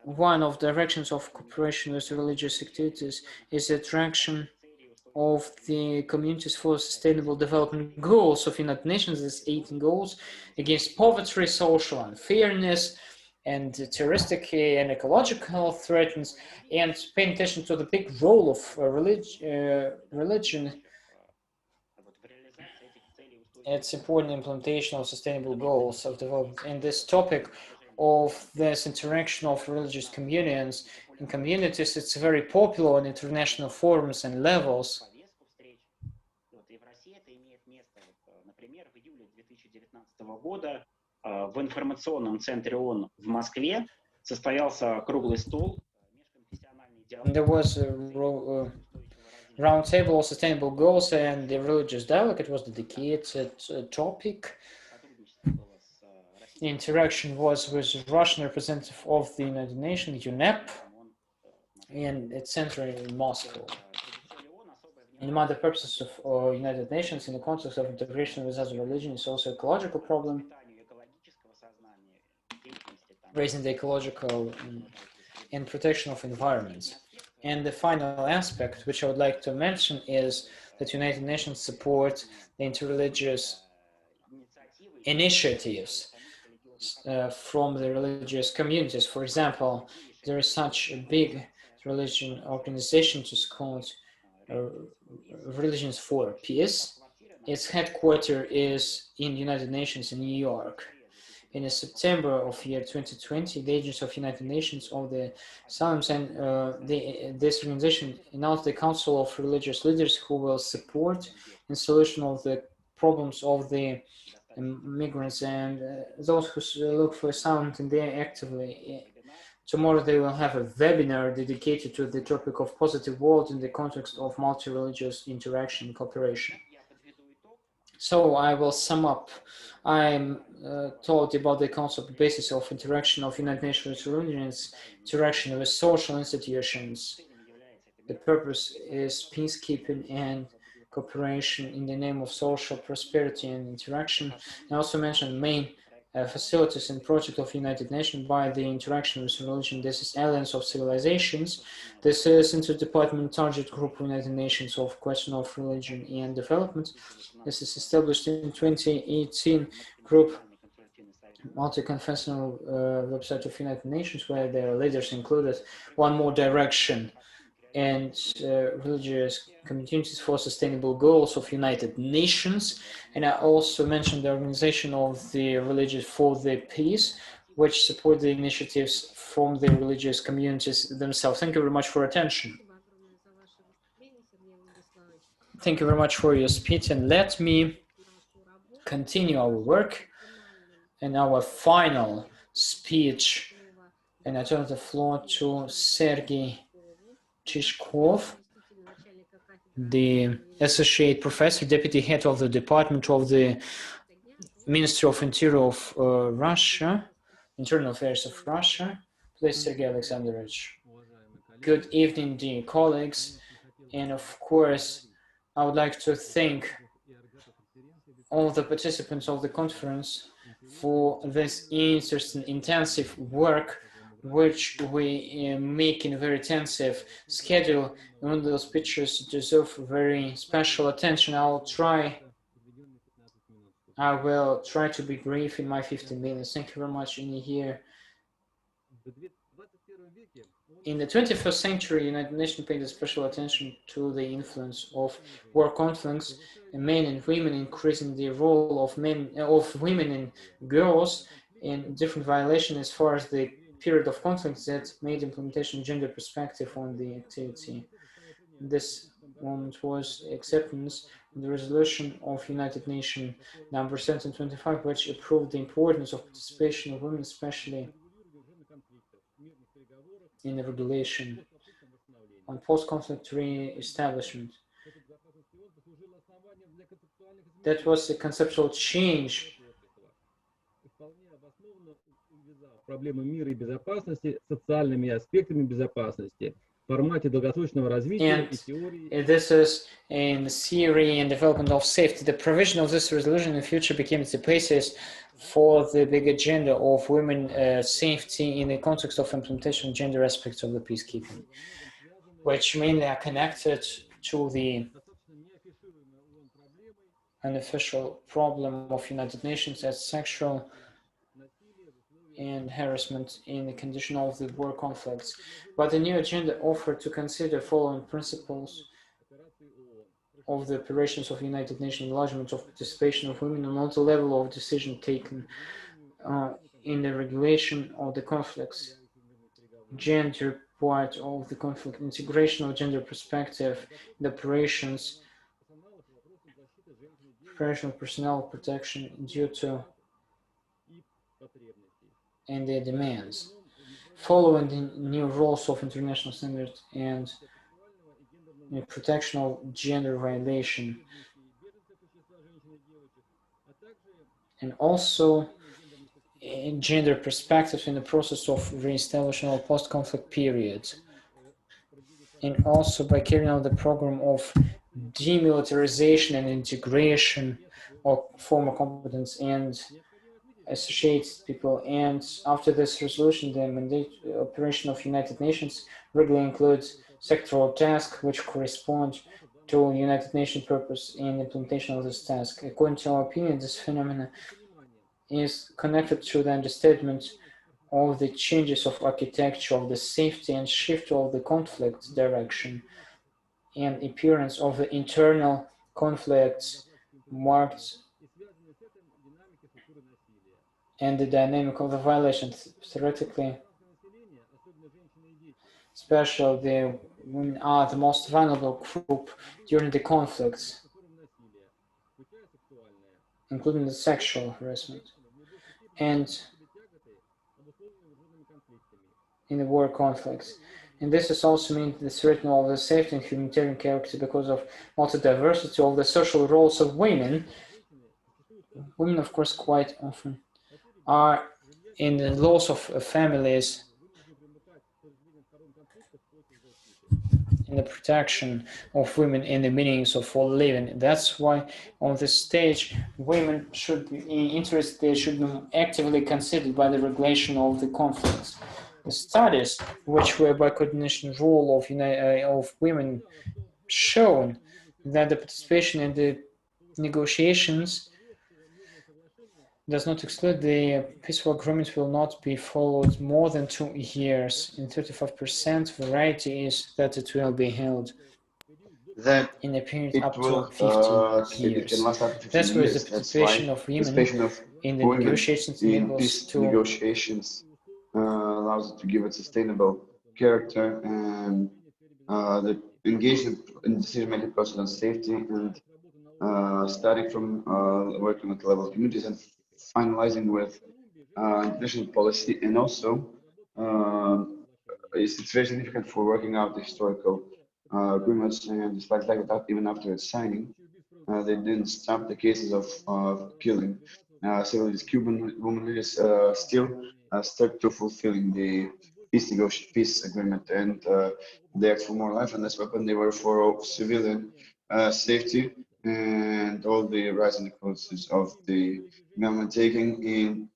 Speaker 2: One of the directions of cooperation with religious activities is the attraction of the communities for sustainable development goals of United Nations, these 18 goals, against poverty, social unfairness, and terroristic and ecological threats, and paying attention to the big role of religion. It's important implementation of sustainable goals of development. And this topic of this interaction of religious communities and communities, it's very popular on international forums and levels.
Speaker 8: В информационном центре ООН в Москве состоялся круглый стол.
Speaker 2: There was a round table of sustainable goals and the religious dialogue. It was dedicated topic. The interaction was with Russian representative of the United Nations, UNEP, and its center in Moscow. And among the purposes of United Nations in the context of integration with other religions is also ecological problem, raising the ecological and protection of environments. And the final aspect, which I would like to mention, is that United Nations support the interreligious initiatives from the religious communities. For example, there is such a big religion organization, which is called Religions for Peace. Its headquarters is in the United Nations in New York. In September of year 2020, the Agency of United Nations of the Psalms and this organization announced the Council of Religious Leaders who will support in solution of the problems of the migrants and those who look for asylum, and they actively. Tomorrow they will have a webinar dedicated to the topic of positive world in the context of multi-religious interaction and cooperation. So I will sum up. I'm told about the concept basis of interaction of United Nations religions, interaction with social institutions. The purpose is peacekeeping and cooperation in the name of social prosperity and interaction. I also mentioned main facilities and project of United Nations by the interaction with religion. This is Alliance of Civilizations. This is Interdepartmental Target Group of United Nations of Question of Religion and Development. This is established in 2018 group multi-confessional website of United Nations, where their leaders included One More Direction and religious communities for sustainable goals of United Nations. And I also mentioned the organization of the Religious for the Peace, which support the initiatives from the religious communities themselves. Thank you very much for attention. Thank you very much for your speech, and let me continue our work. And our final speech, and I turn the floor to Sergey Chishkov, the Associate Professor, Deputy Head of the Department of the Ministry of Interior of Russia, Internal Affairs of Russia. Please, Sergey Alexandrovich. Good evening, dear colleagues. And of course, I would like to thank all the participants of the conference for this interesting, intensive work, which we make in a very intensive schedule. And those pictures deserve very special attention. I will try to be brief in my 15 minutes. Thank you very much. In the 21st century, United Nations paid special attention to the influence of war conflicts and men and women, increasing the role of women and girls in different violations as far as the period of conflict that made implementation gender perspective on the activity. This moment was acceptance in the resolution of United Nations number 1725, which approved the importance of participation of women, especially in the regulation on post-conflict re-establishment. That was a conceptual change.
Speaker 9: Проблемы мира и безопасности, социальными аспектами безопасности.
Speaker 3: формате долгосрочного развития и теории.
Speaker 2: This is in the theory and development of safety. The provision of this resolution in the future became the basis for the big agenda of women safety in the context of implementation of gender aspects of the peacekeeping, which mainly are connected to the unofficial problem of United Nations as sexual and harassment in the condition of the war conflicts. But the new agenda offered to consider following principles of the operations of United Nations enlargement of participation of women on all the level of decision taken in the regulation of the conflicts, gender part of the conflict, integration of gender perspective in the operations, professional personnel protection due to and their demands, following the new rules of international standards and the protection of gender violation, and also gender perspectives in the process of re-establishing of post-conflict periods, and also by carrying out the program of demilitarization and integration of former competence and associated people. And after this resolution, the mandate operation of United Nations regularly includes sectoral tasks which correspond to United Nations purpose and implementation of this task. According to our opinion, this phenomenon is connected to the understatement of the changes of architecture of the safety and shift of the conflict direction and appearance of the internal conflicts marked and the dynamic of the violations. Theoretically, especially the women are the most vulnerable group during the conflicts, including the sexual harassment, and in the war conflicts. And this is also means the threat of the safety and humanitarian character because of multi-diversity of the social roles of women. Women, of course, quite often are in the loss of families, in the protection of women in the meanings of all living. That's why on this stage, women should be interested, they should be actively considered by the regulation of the conflicts. The studies, which were by coordination role of women, shown that the participation in the negotiations does not exclude the peaceful agreement will not be followed more than 2 years. In 35% variety is that it will be held
Speaker 1: That
Speaker 2: in a period
Speaker 1: it
Speaker 2: up
Speaker 1: will,
Speaker 2: to 15
Speaker 1: it can
Speaker 2: years.
Speaker 1: last up to 15
Speaker 2: That's where the
Speaker 1: years. That's
Speaker 2: participation
Speaker 1: why
Speaker 2: of women
Speaker 1: participation of
Speaker 2: in the
Speaker 1: women
Speaker 2: negotiations
Speaker 1: in
Speaker 2: enables
Speaker 1: peace
Speaker 2: to
Speaker 1: negotiations allows it to give it sustainable character and the engagement in decision-making process on safety and starting from working at the level of communities and finalizing with international policy, and also it's very significant for working out the historical agreements, and despite that, even after its signing, they didn't stop the cases of killing. Several of these Cuban women leaders still stuck to fulfilling the peace agreement, and they act for more life and less weapon. They were for civilian safety and all the rights and equalities of the government taking in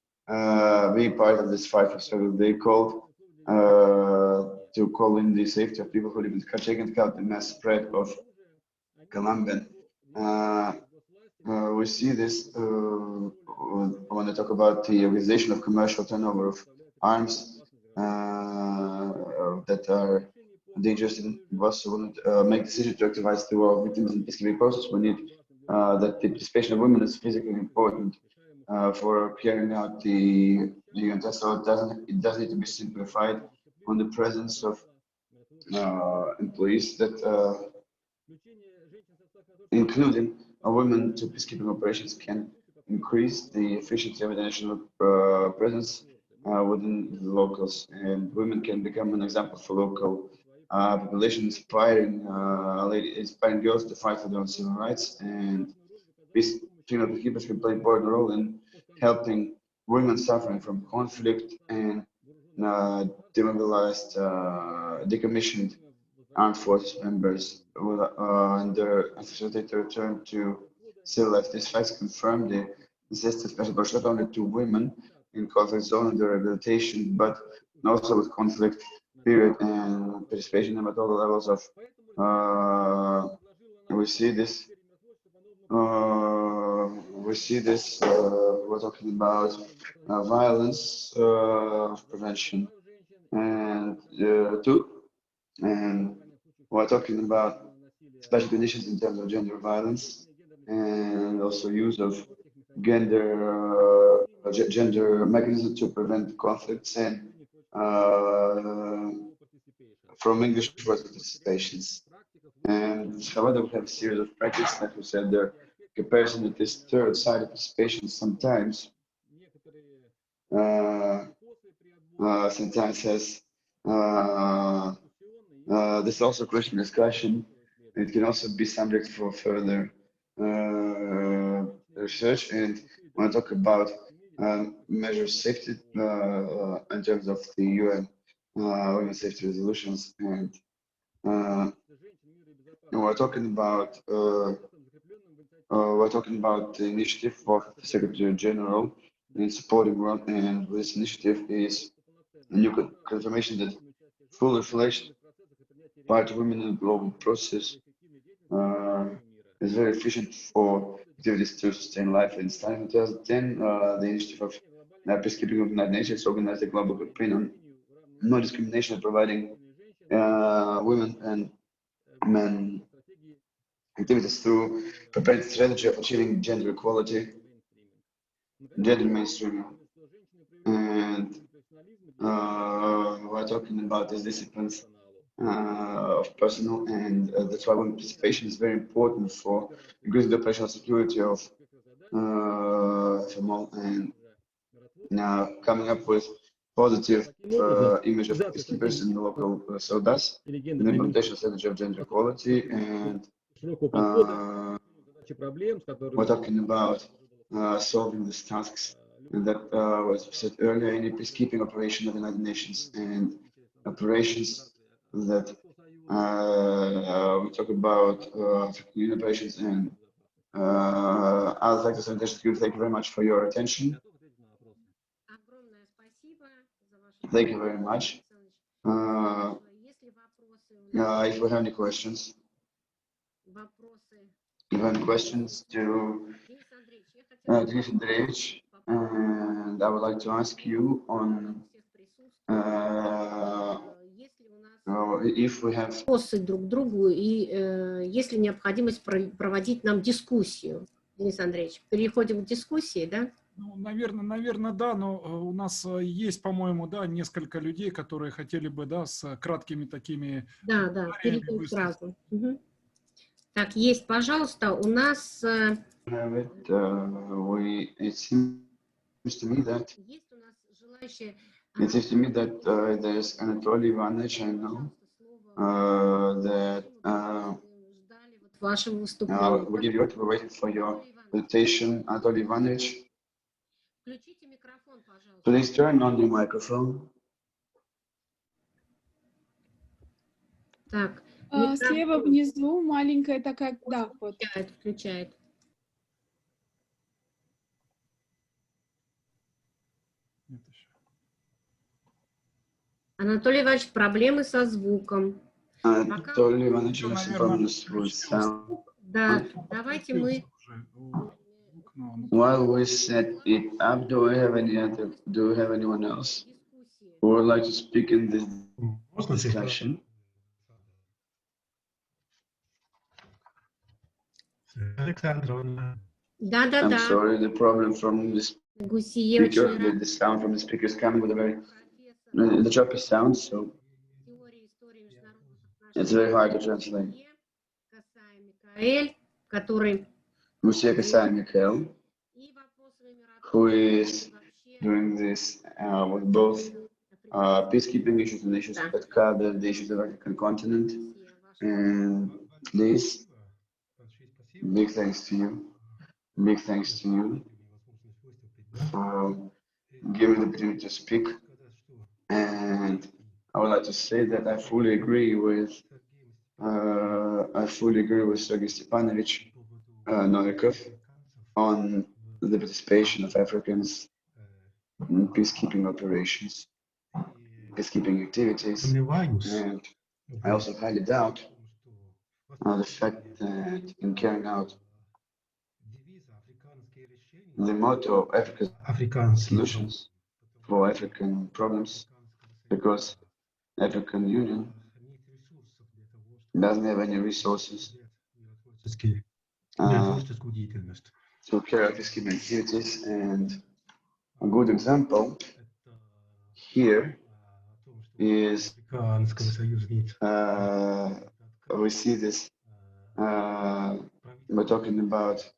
Speaker 1: being part of this fight for struggle. They called to call in the safety of people who live in taking into account the mass spread of Colombian. We see this when I talk about the organization of commercial turnover of arms that are dangerous and also make decisions to activize the war of victims in peacekeeping process. We need that the participation of women is physically important for carrying out the UN test. So it does need to be simplified on the presence of employees that including women to peacekeeping operations can increase the efficiency of international presence within the locals, and women can become an example for local population, inspiring girls to fight for their own civil rights, and female peacekeepers can play an important role in helping women suffering from conflict and demobilized, decommissioned armed forces members and their facilitator returned to civil life. These facts confirm the necessity of special not only to women in conflict zone and their rehabilitation, but also with conflict period and participation at all the levels of we see this we're talking about violence prevention and and we're talking about special conditions in terms of gender violence and also use of gender mechanisms to prevent conflicts and from English word participations. And however, we have a series of practices, like we said, the comparison with this third side of participation sometimes has this is also a question discussion. It can also be subject for further research. And when I talk about measures safety in terms of the UN women's safety resolutions, and we're talking about the initiative of the Secretary General in supporting world, and this initiative is a new confirmation that full reflection part of women in the global process is very efficient for activities to sustain life. And starting in 2010, the initiative of peacekeeping of the United Nations organized a global campaign on no discrimination, providing women and men activities through preparing strategy of achieving gender equality, gender mainstreaming, and we're talking about these disciplines of personal, and that's why women participation is very important for increasing the operational security of FMO and coming up with positive image of peacekeepers in the local SODAS, the implementation strategy of gender equality, and we're talking about solving these tasks that was said earlier in the peacekeeping operation of the United Nations and operations that we talk about Union operations and other factors of international security. Thank you very much for your attention. Thank you very much. If we have any questions, to Denis Andreevich, and I would like to ask you on if we have
Speaker 4: вопросы друг к другу и есть ли необходимость проводить нам дискуссию. Денис Андреевич, переходим к дискуссии, да?
Speaker 9: Ну, наверное, да, но у нас есть, по-моему, да, несколько людей, которые хотели бы, да, с краткими такими...
Speaker 4: Да, перейдем сразу. Угу. Так, есть, пожалуйста, у нас...
Speaker 1: it seems to me that
Speaker 4: Есть у нас желающие...
Speaker 1: It seems to me that there's Anatoly Ivanovich, I know, that we give you we're waiting for your invitation. Anatoly Ivanovich, please turn on your microphone.
Speaker 4: Так,
Speaker 10: слева внизу маленькая такая, да, вот.
Speaker 4: Включает. Анатолий Иванович, проблемы со звуком.
Speaker 1: Анатолий Иванович, проблемы с звуком.
Speaker 4: Да, давайте мы...
Speaker 1: While we set it up, do we have anyone else who would like to speak in this discussion? I'm sorry, the problem from the speaker, the sound from the speaker is coming with a very the choppy sound, so it's very hard to translate. Monsieur Kasai Mikhail, who is doing this with both peacekeeping issues and issues that cover the issues of the African continent, and this, big thanks to you for giving the opportunity to speak. And I would like to say that I fully agree with I fully agree with Sergei Stepanovich Novikov on the participation of Africans in peacekeeping operations, peacekeeping activities, and I also highly doubt the fact that in carrying out the motto of African solutions for African problems, because African Union doesn't have any resources to carry out peacekeeping activities. And a good example here is we see this we're talking about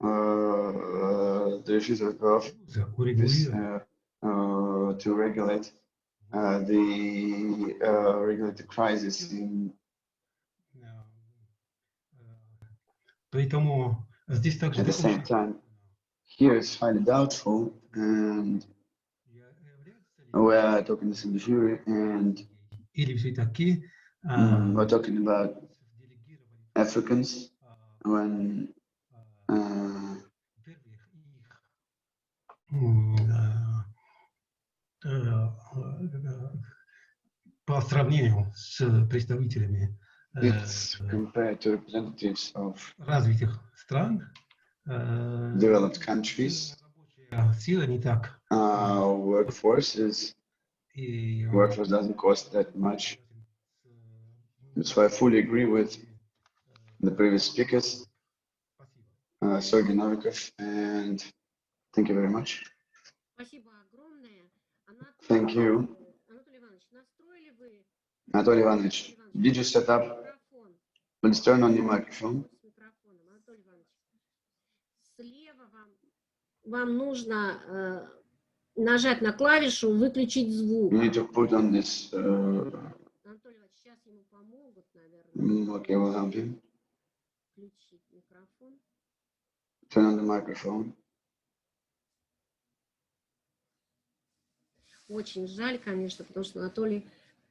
Speaker 1: the refusal of this to regulate regulate the crisis in. At the same time, here it's highly doubtful, and we're talking this in the jury, and we're talking about Africans when
Speaker 11: по сравнению с представителями
Speaker 1: it's compared to representatives of
Speaker 11: развитых стран,
Speaker 1: developed countries,
Speaker 11: сила не так.
Speaker 1: workforce doesn't cost that much. That's why I fully agree with the previous speakers, Sergei Novikov, and thank you very much. Thank you. Anatoly Ivanovich, did you set up? Please turn on your microphone.
Speaker 4: Вам нужно нажать на клавишу «Выключить звук».
Speaker 1: You need to put on this.
Speaker 4: Анатолий Иванович, сейчас ему помогут, наверное.
Speaker 1: Okay, we'll help you.
Speaker 4: Включить микрофон.
Speaker 1: Turn on the microphone.
Speaker 4: Очень жаль, конечно, потому что Анатолий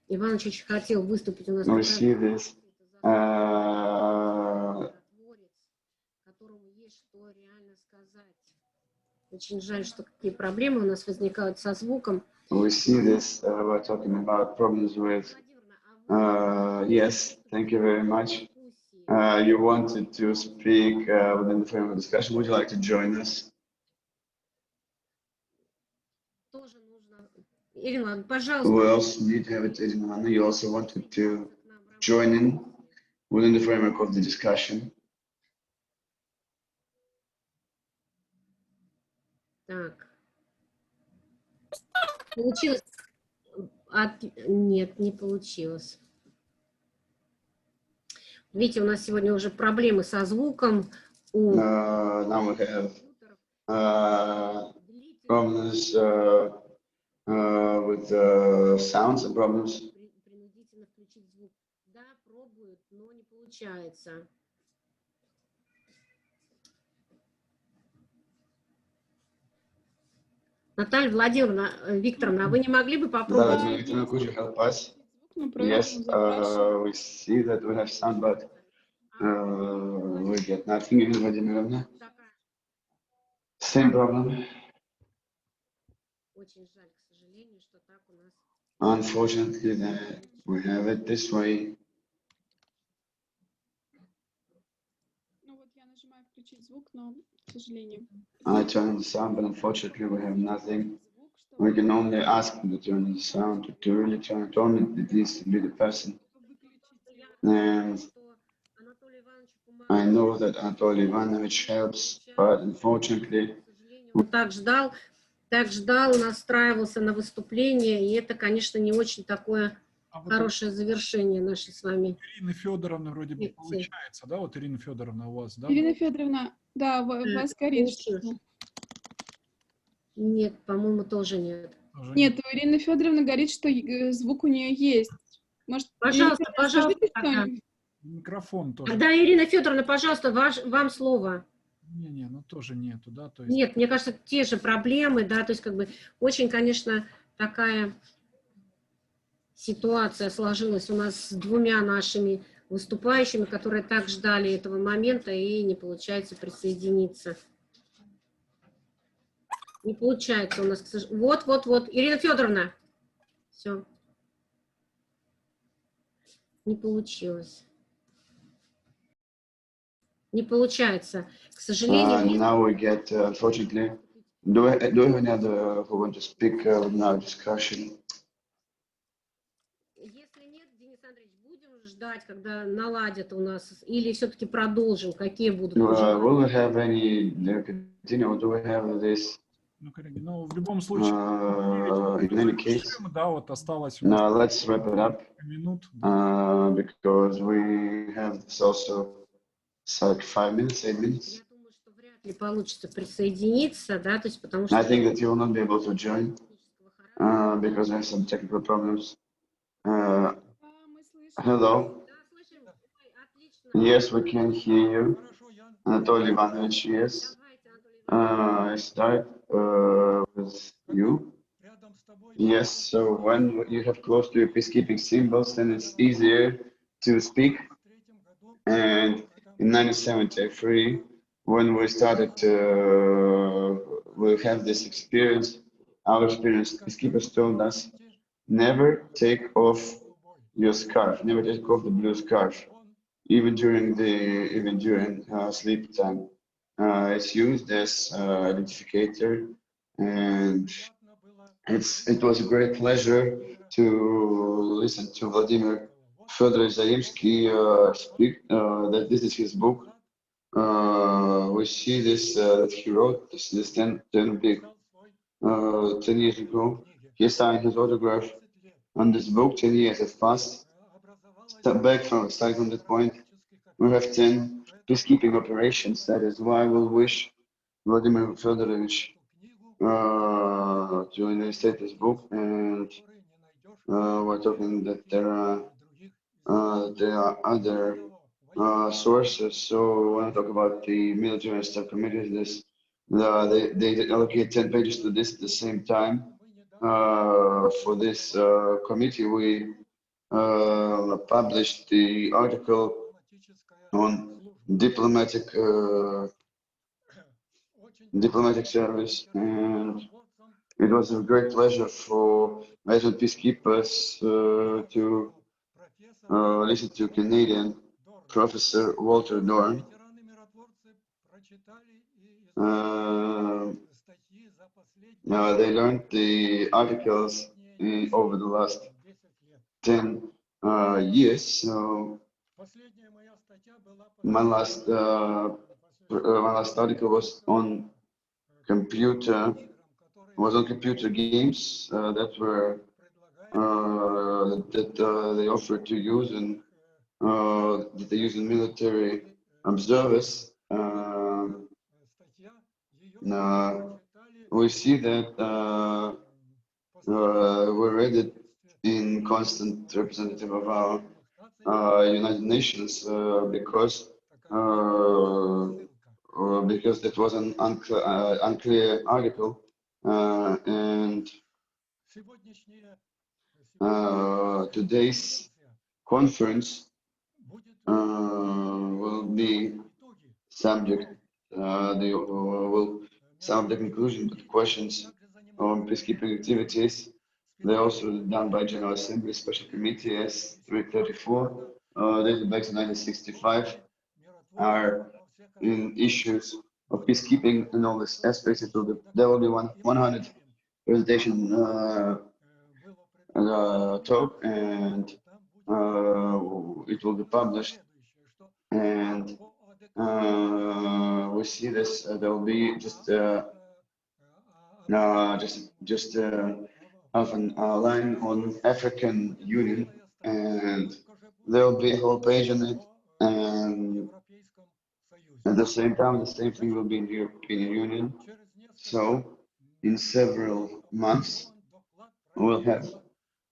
Speaker 4: Иванович очень хотел выступить у нас.
Speaker 1: We see this.
Speaker 4: Которому есть что реально сказать. Очень жаль, что какие проблемы у нас возникают со звуком.
Speaker 1: We see this. We're talking about problems with. Yes, thank you very much. You wanted to speak within the frame of discussion. Would you like to join us?
Speaker 4: Ирина, пожалуйста.
Speaker 1: We also need to have it, Irina. You also wanted to join in within the framework of the discussion.
Speaker 4: Так. Получилось? Нет, не получилось. Видите, у нас сегодня уже проблемы со звуком.
Speaker 1: Now we have problems with sounds and problems.
Speaker 4: Принудительно включить звук. Да, пробуют, но не получается. Наталья Владимировна, Викторовна, вы не могли бы попробовать?
Speaker 1: Victoria, could you help us? Yes, we see that we have sound, but we get nothing. Irina Vladimirovna, same problem.
Speaker 4: Очень жаль, к сожалению, что так у нас.
Speaker 1: Unfortunately, that we have it this way.
Speaker 10: Ну вот я нажимаю включить звук, но, к сожалению.
Speaker 1: I turn on the sound, but unfortunately we have nothing. We can only ask them to turn on the sound. To really turn it on, it needs to be the person. And I know that Anatoly Ivanovich helps, but unfortunately...
Speaker 4: Он так ждал, настраивался на выступление, и это, конечно, не очень такое хорошее завершение нашей с вами.
Speaker 9: Ирина Федоровна вроде бы получается, да? Вот Ирина Федоровна у вас, да?
Speaker 10: Ирина Федоровна, да, вас горит.
Speaker 4: Нет, по-моему, тоже нет.
Speaker 10: Нет, у Ирины Федоровны горит, что звук у нее есть. Может,
Speaker 4: пожалуйста, пожалуйста.
Speaker 9: Микрофон тоже.
Speaker 4: Тогда, Ирина Федоровна, пожалуйста, вам слово.
Speaker 9: Не, ну тоже нету, да? То есть...
Speaker 4: Нет, мне кажется, те же проблемы, да, то есть как бы очень, конечно, такая ситуация сложилась у нас с двумя нашими выступающими, которые так ждали этого момента и не получается присоединиться. Не получается у нас, к сожалению. Вот. Ирина Федоровна. Все. Не получилось. Не получается. К сожалению.
Speaker 1: Now we get, unfortunately, do we have any other who want to speak in our discussion?
Speaker 4: Если нет, Денис Андреевич, будем ждать, когда наладят у нас, или все-таки продолжим? Какие будут?
Speaker 1: Will we have any, continue, or do we have this?
Speaker 9: Ну, коллеги, но в любом случае,
Speaker 1: In any case,
Speaker 9: да, вот осталось
Speaker 1: now let's wrap it up,
Speaker 9: минут.
Speaker 1: because we have this also, like 5 minutes, 8 minutes.
Speaker 4: Я думаю, что вряд ли получится присоединиться, да, то есть потому что...
Speaker 1: I think that you will not be able to join, because we have some technical problems. Hello? Yes, we can hear you. Anatoly Ivanovich, yes. I start with you. Yes, so when you have close to your peacekeeping symbols, then it's easier to speak. And in 1973, when we started we have this experience, our experience, peacekeepers told us, never take off your scarf, never take off the blue scarf, even during sleep time. It's used as identificator, and it was a great pleasure to listen to Vladimir Fedorovich Zaimsky speak. That this is his book. We see this that he wrote this 10 years ago. He signed his autograph on this book. 10 years has passed. Starting from that point, we have 10 peacekeeping operations. That is why we'll wish Vladimir Fedorovich to illustrate this book, and we're talking that there are other sources. So when I talk about the military and staff committees, they allocate 10 pages to this at the same time. For this committee, we published the article on diplomatic service, and it was a great pleasure for veteran peacekeepers to listen to Canadian Professor Walter Dorn. They learned the articles over the last 10 years. So my last article was on computer games that were they offered to use, and that they use in military observers. We see that we read it in constant representative of our United Nations because that was an unclear article, and today's conference will be subject. They will sum up the conclusion with questions on peacekeeping activities. They're also done by General Assembly Special Committee S334, dated back to 1965, are in issues of peacekeeping and all these aspects. There will be 100 presentation talk, and it will be published. And we see this. There will be just half an line on African Union, and there will be a whole page on it. And at the same time, the same thing will be in the European Union. So, in several months, we'll have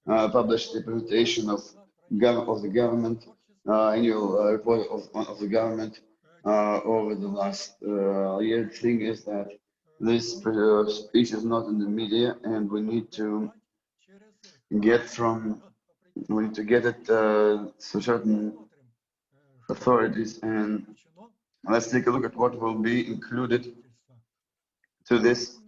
Speaker 1: published the presentation of the government, annual report of the government over the last year. The thing is that this speech is not in the media, and we need to get it to certain authorities, and let's take a look at what will be included to this.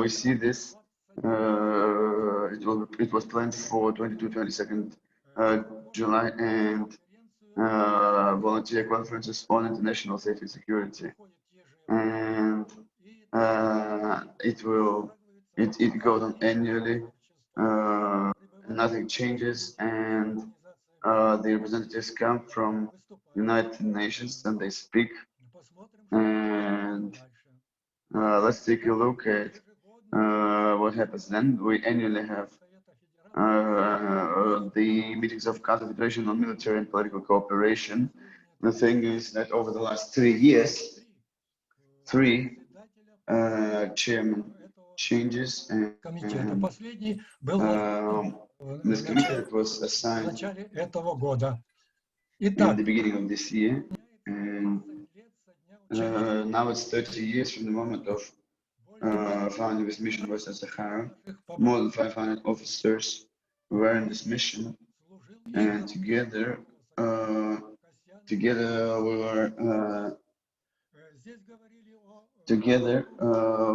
Speaker 1: We see this. It was planned for 22-22nd July, and volunteer conferences on international safety and security, and it goes on annually. Nothing changes, and the representatives come from United Nations and they speak. And let's take a look at what happens then. We annually have the meetings of Confederation on Military and Political Cooperation. The thing is that over the last 3 years, 3 chairman changes, and this committee was assigned in the beginning of this year, and now it's 30 years from the moment of founding this mission in Western Sahara. More than 500 officers were in this mission, and together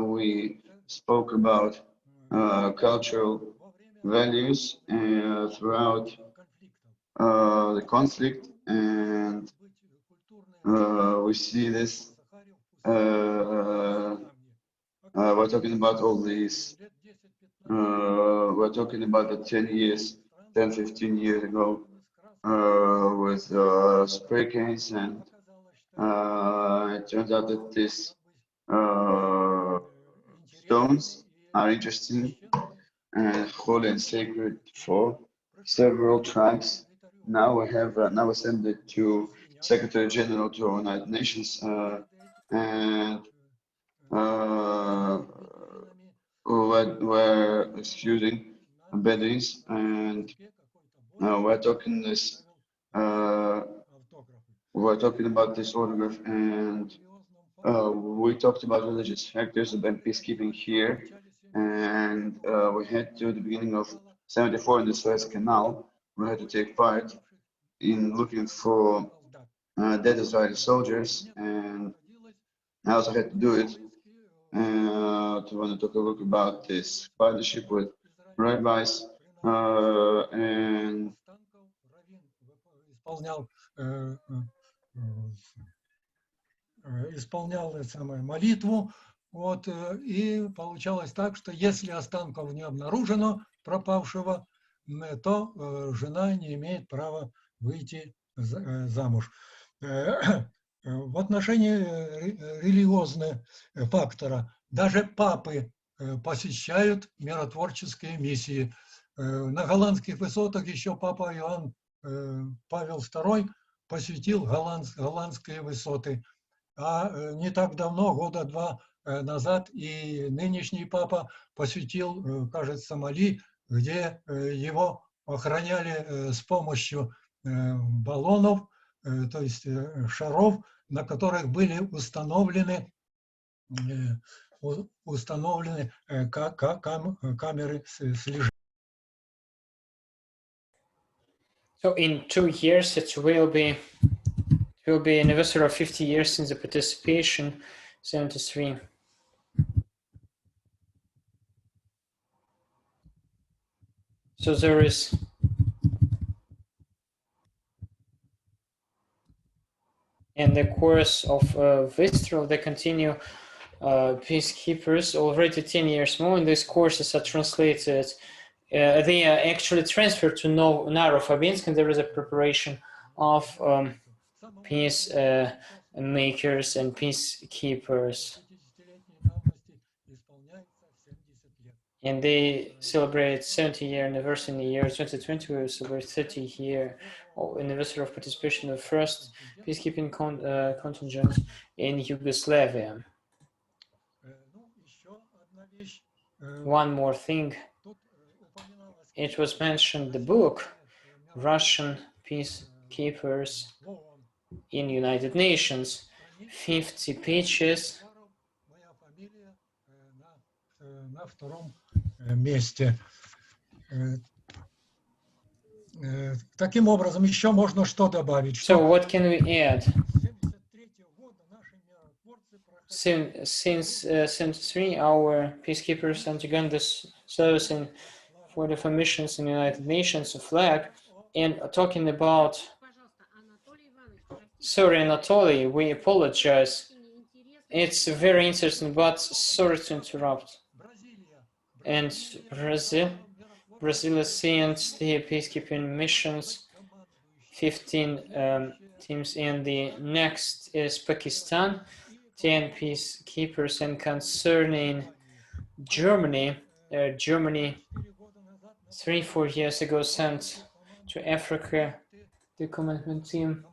Speaker 1: we spoke about cultural values throughout the conflict, and we see this. We're talking about all these. We're talking about the 10-15 years ago with spray cans, and it turns out that these stones are interesting and holy and sacred for several tribes. Now we have we send it to Secretary General to our United Nations, and we're excusing Bedouins, and we're talking about this autograph, and we talked about religious factors and peacekeeping here, and we had to, at the beginning of '74 in the Suez Canal, we had to take part in looking for dead Israeli soldiers, and I also had to do it to want to talk a look about this partnership with rabbis, and
Speaker 12: исполнял самую молитву, вот, и получалось так, что если останков не обнаружено пропавшего, то жена не имеет права выйти замуж. В отношении религиозного фактора даже папы посещают миротворческие миссии. На голландских высотах еще папа Иоанн Павел II посетил голландские высоты. А не так давно, года 2 назад, и нынешний папа посетил, кажется, Мали, где его охраняли с помощью баллонов, то есть шаров, на которых были установлены камеры слежения.
Speaker 2: So in 2 years it will be anniversary of 50 years since the participation, 73. So there is in the course of Vistral, they continue peacekeepers already 10 years more, and these courses are translated. They are actually transferred to Narofabinsk, and there is a preparation of peace makers and peacekeepers. And they celebrate 70-year anniversary in the year 2020. We will celebrate 30-year anniversary of participation in the first peacekeeping contingent in Yugoslavia. One more thing. It was mentioned the book, Russian Peacekeepers in United Nations, 50 pages.
Speaker 12: На втором месте. Таким образом, еще можно что добавить?
Speaker 2: So what can we add? Since 73, our peacekeepers undergone this service in 44 missions in the United Nations, a flag, and talking about, sorry, Anatoly, we apologize. It's very interesting, but sorry to interrupt. And Brazil has sent the peacekeeping missions, 15 teams, and the next is Pakistan, 10 peacekeepers. And concerning Germany, Germany 3-4 years ago sent to Africa the commitment team,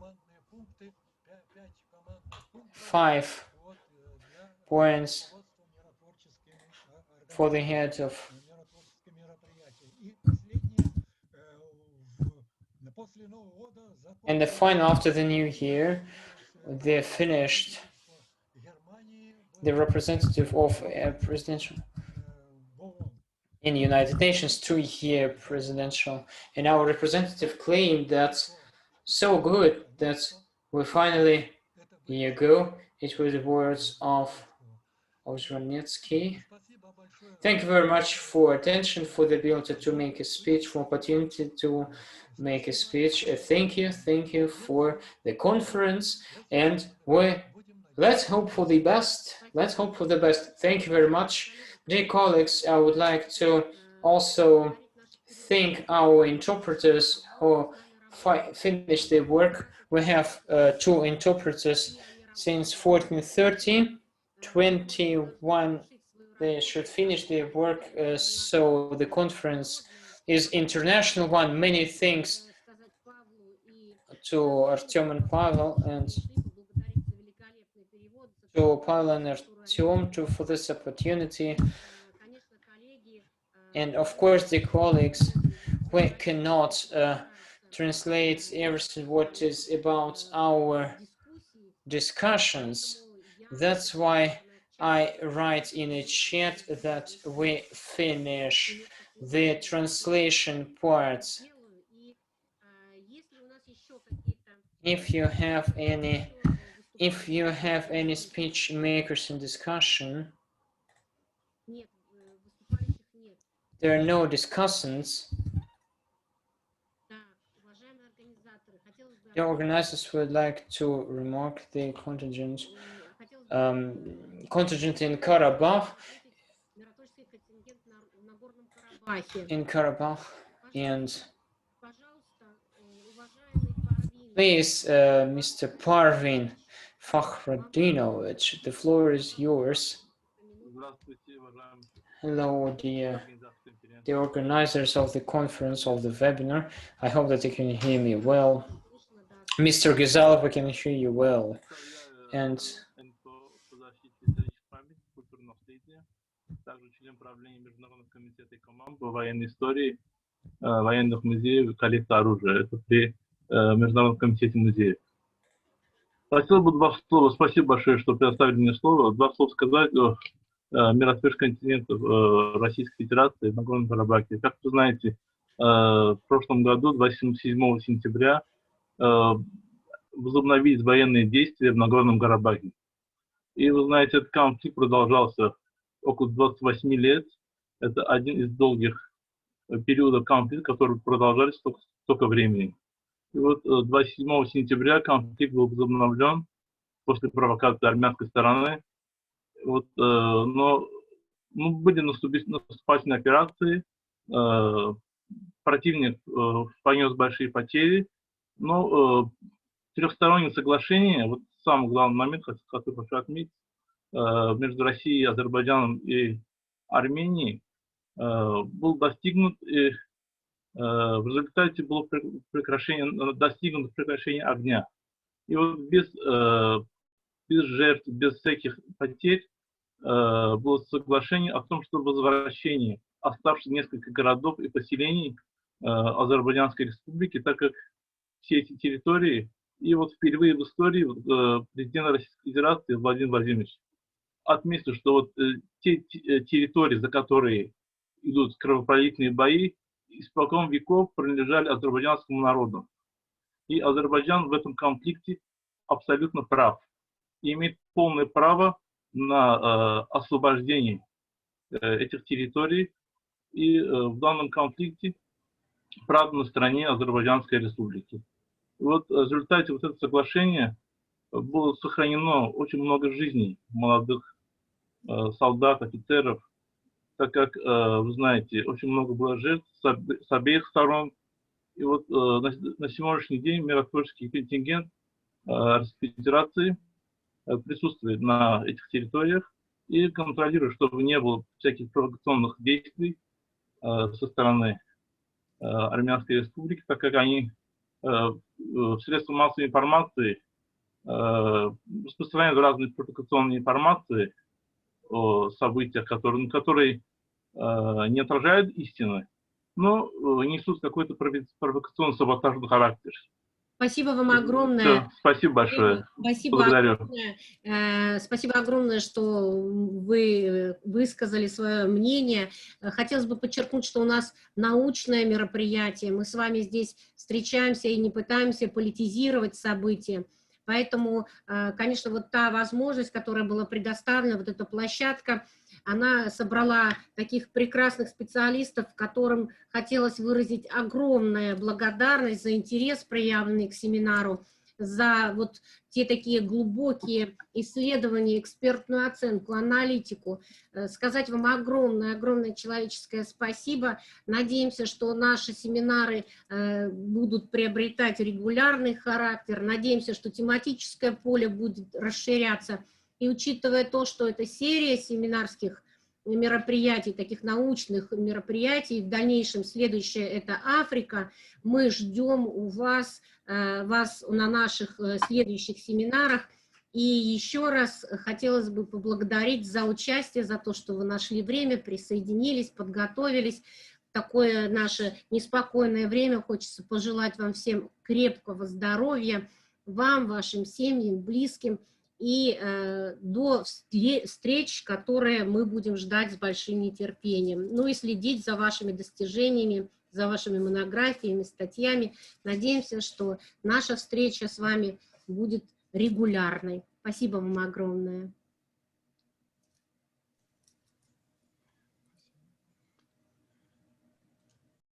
Speaker 2: 5 points for the head of. And the final, after the new year, they finished the representative of a presidential in the United Nations 2-year presidential, and our representative claimed that so good that we finally, a year ago, it was the words of Zhvanetsky. Thank you very much for attention, for the ability to make a speech, for opportunity to make a speech. Thank you for the conference, and let's hope for the best. Let's hope for the best. Thank you very much. Dear colleagues, I would like to also thank our interpreters who finished their work. We have 2 interpreters since 14:30, 21 they should finish their work, so the conference is international one. Many thanks to Artem and Pavel, and to Pavel and Artem for this opportunity. And of course, the colleagues, we cannot translate everything what is about our discussions. That's why I write in a chat that we finish the translation part. If you have any speech makers in discussion, there are no discussants. The organizers would like to remark the contingent in Karabakh, and please, Mr. Parvin Fakhraddinovich, the floor is yours. Hello, the organizers of the conference, of the webinar. I hope that you can hear me well. Mr. Gizalov, I can hear you well. And
Speaker 13: также член правления Международного комитета ИКОМАМ по военной истории, военных музеев и коллекции оружия. Это при Международном комитете музеев. Хотел бы 2 слова, спасибо большое, что предоставили мне слово, 2 слова сказать о миротворческом континенте Российской Федерации в Нагорном Карабахе. Как вы знаете, в прошлом году, 27 сентября, возобновились военные действия в Нагорном Карабахе. И вы знаете, этот конфликт продолжался около 28 лет. Это один из долгих периодов конфликта, которые продолжались столько времени. И вот 27 сентября конфликт был возобновлен после провокации армянской стороны. Вот, но были наступательные операции, противник понес большие потери, но трехстороннее соглашение, вот самый главный момент, который хочу отметить, между Россией, Азербайджаном и Арменией был достигнут, и в результате было достигнуто прекращение огня. И вот без жертв, без всяких потерь было соглашение о том, что возвращение оставшихся несколько городов и поселений Азербайджанской республики, так как все эти территории, и вот впервые в истории президент Российской Федерации Владимир Владимирович отметил, что вот те территории, за которые идут кровопролитные бои, испокон веков принадлежали азербайджанскому народу. И Азербайджан в этом конфликте абсолютно прав. И имеет полное право на освобождение этих территорий. И в данном конфликте правда на стороне Азербайджанской республики. Вот в результате вот этого соглашения было сохранено очень много жизней молодых солдат, офицеров, так как, вы знаете, очень много было жертв с обеих сторон. И вот на сегодняшний день миротворческий контингент Российской Федерации присутствует на этих территориях и контролирует, чтобы не было всяких провокационных действий со стороны Армянской Республики, так как они в средствах массовой информации распространяют разные провокационные информации о событиях, которые не отражают истины, но несут какой-то провокационно-саботажный характер.
Speaker 4: Спасибо вам огромное.
Speaker 13: Все, спасибо большое.
Speaker 4: Спасибо
Speaker 13: Благодарю.
Speaker 4: огромное. Спасибо огромное, что вы высказали свое мнение. Хотелось бы подчеркнуть, что у нас научное мероприятие. Мы с вами здесь встречаемся и не пытаемся политизировать события. Поэтому, конечно, вот та возможность, которая была предоставлена, вот эта площадка, она собрала таких прекрасных специалистов, которым хотелось выразить огромную благодарность за интерес, проявленный к семинару, за вот те такие глубокие исследования, экспертную оценку, аналитику. Сказать вам огромное человеческое спасибо. Надеемся, что наши семинары будут приобретать регулярный характер. Надеемся, что тематическое поле будет расширяться. И учитывая то, что это серия семинарских мероприятий, таких научных мероприятий, в дальнейшем следующее это Африка, мы ждем вас на наших следующих семинарах. И еще раз хотелось бы поблагодарить за участие, за то, что вы нашли время, присоединились, подготовились. В такое наше неспокойное время хочется пожелать вам всем крепкого здоровья, вам, вашим семьям, близким. И до встреч, которые мы будем ждать с большим нетерпением. Ну и следить за вашими достижениями, за вашими монографиями, статьями. Надеемся, что наша встреча с вами будет регулярной. Спасибо вам огромное.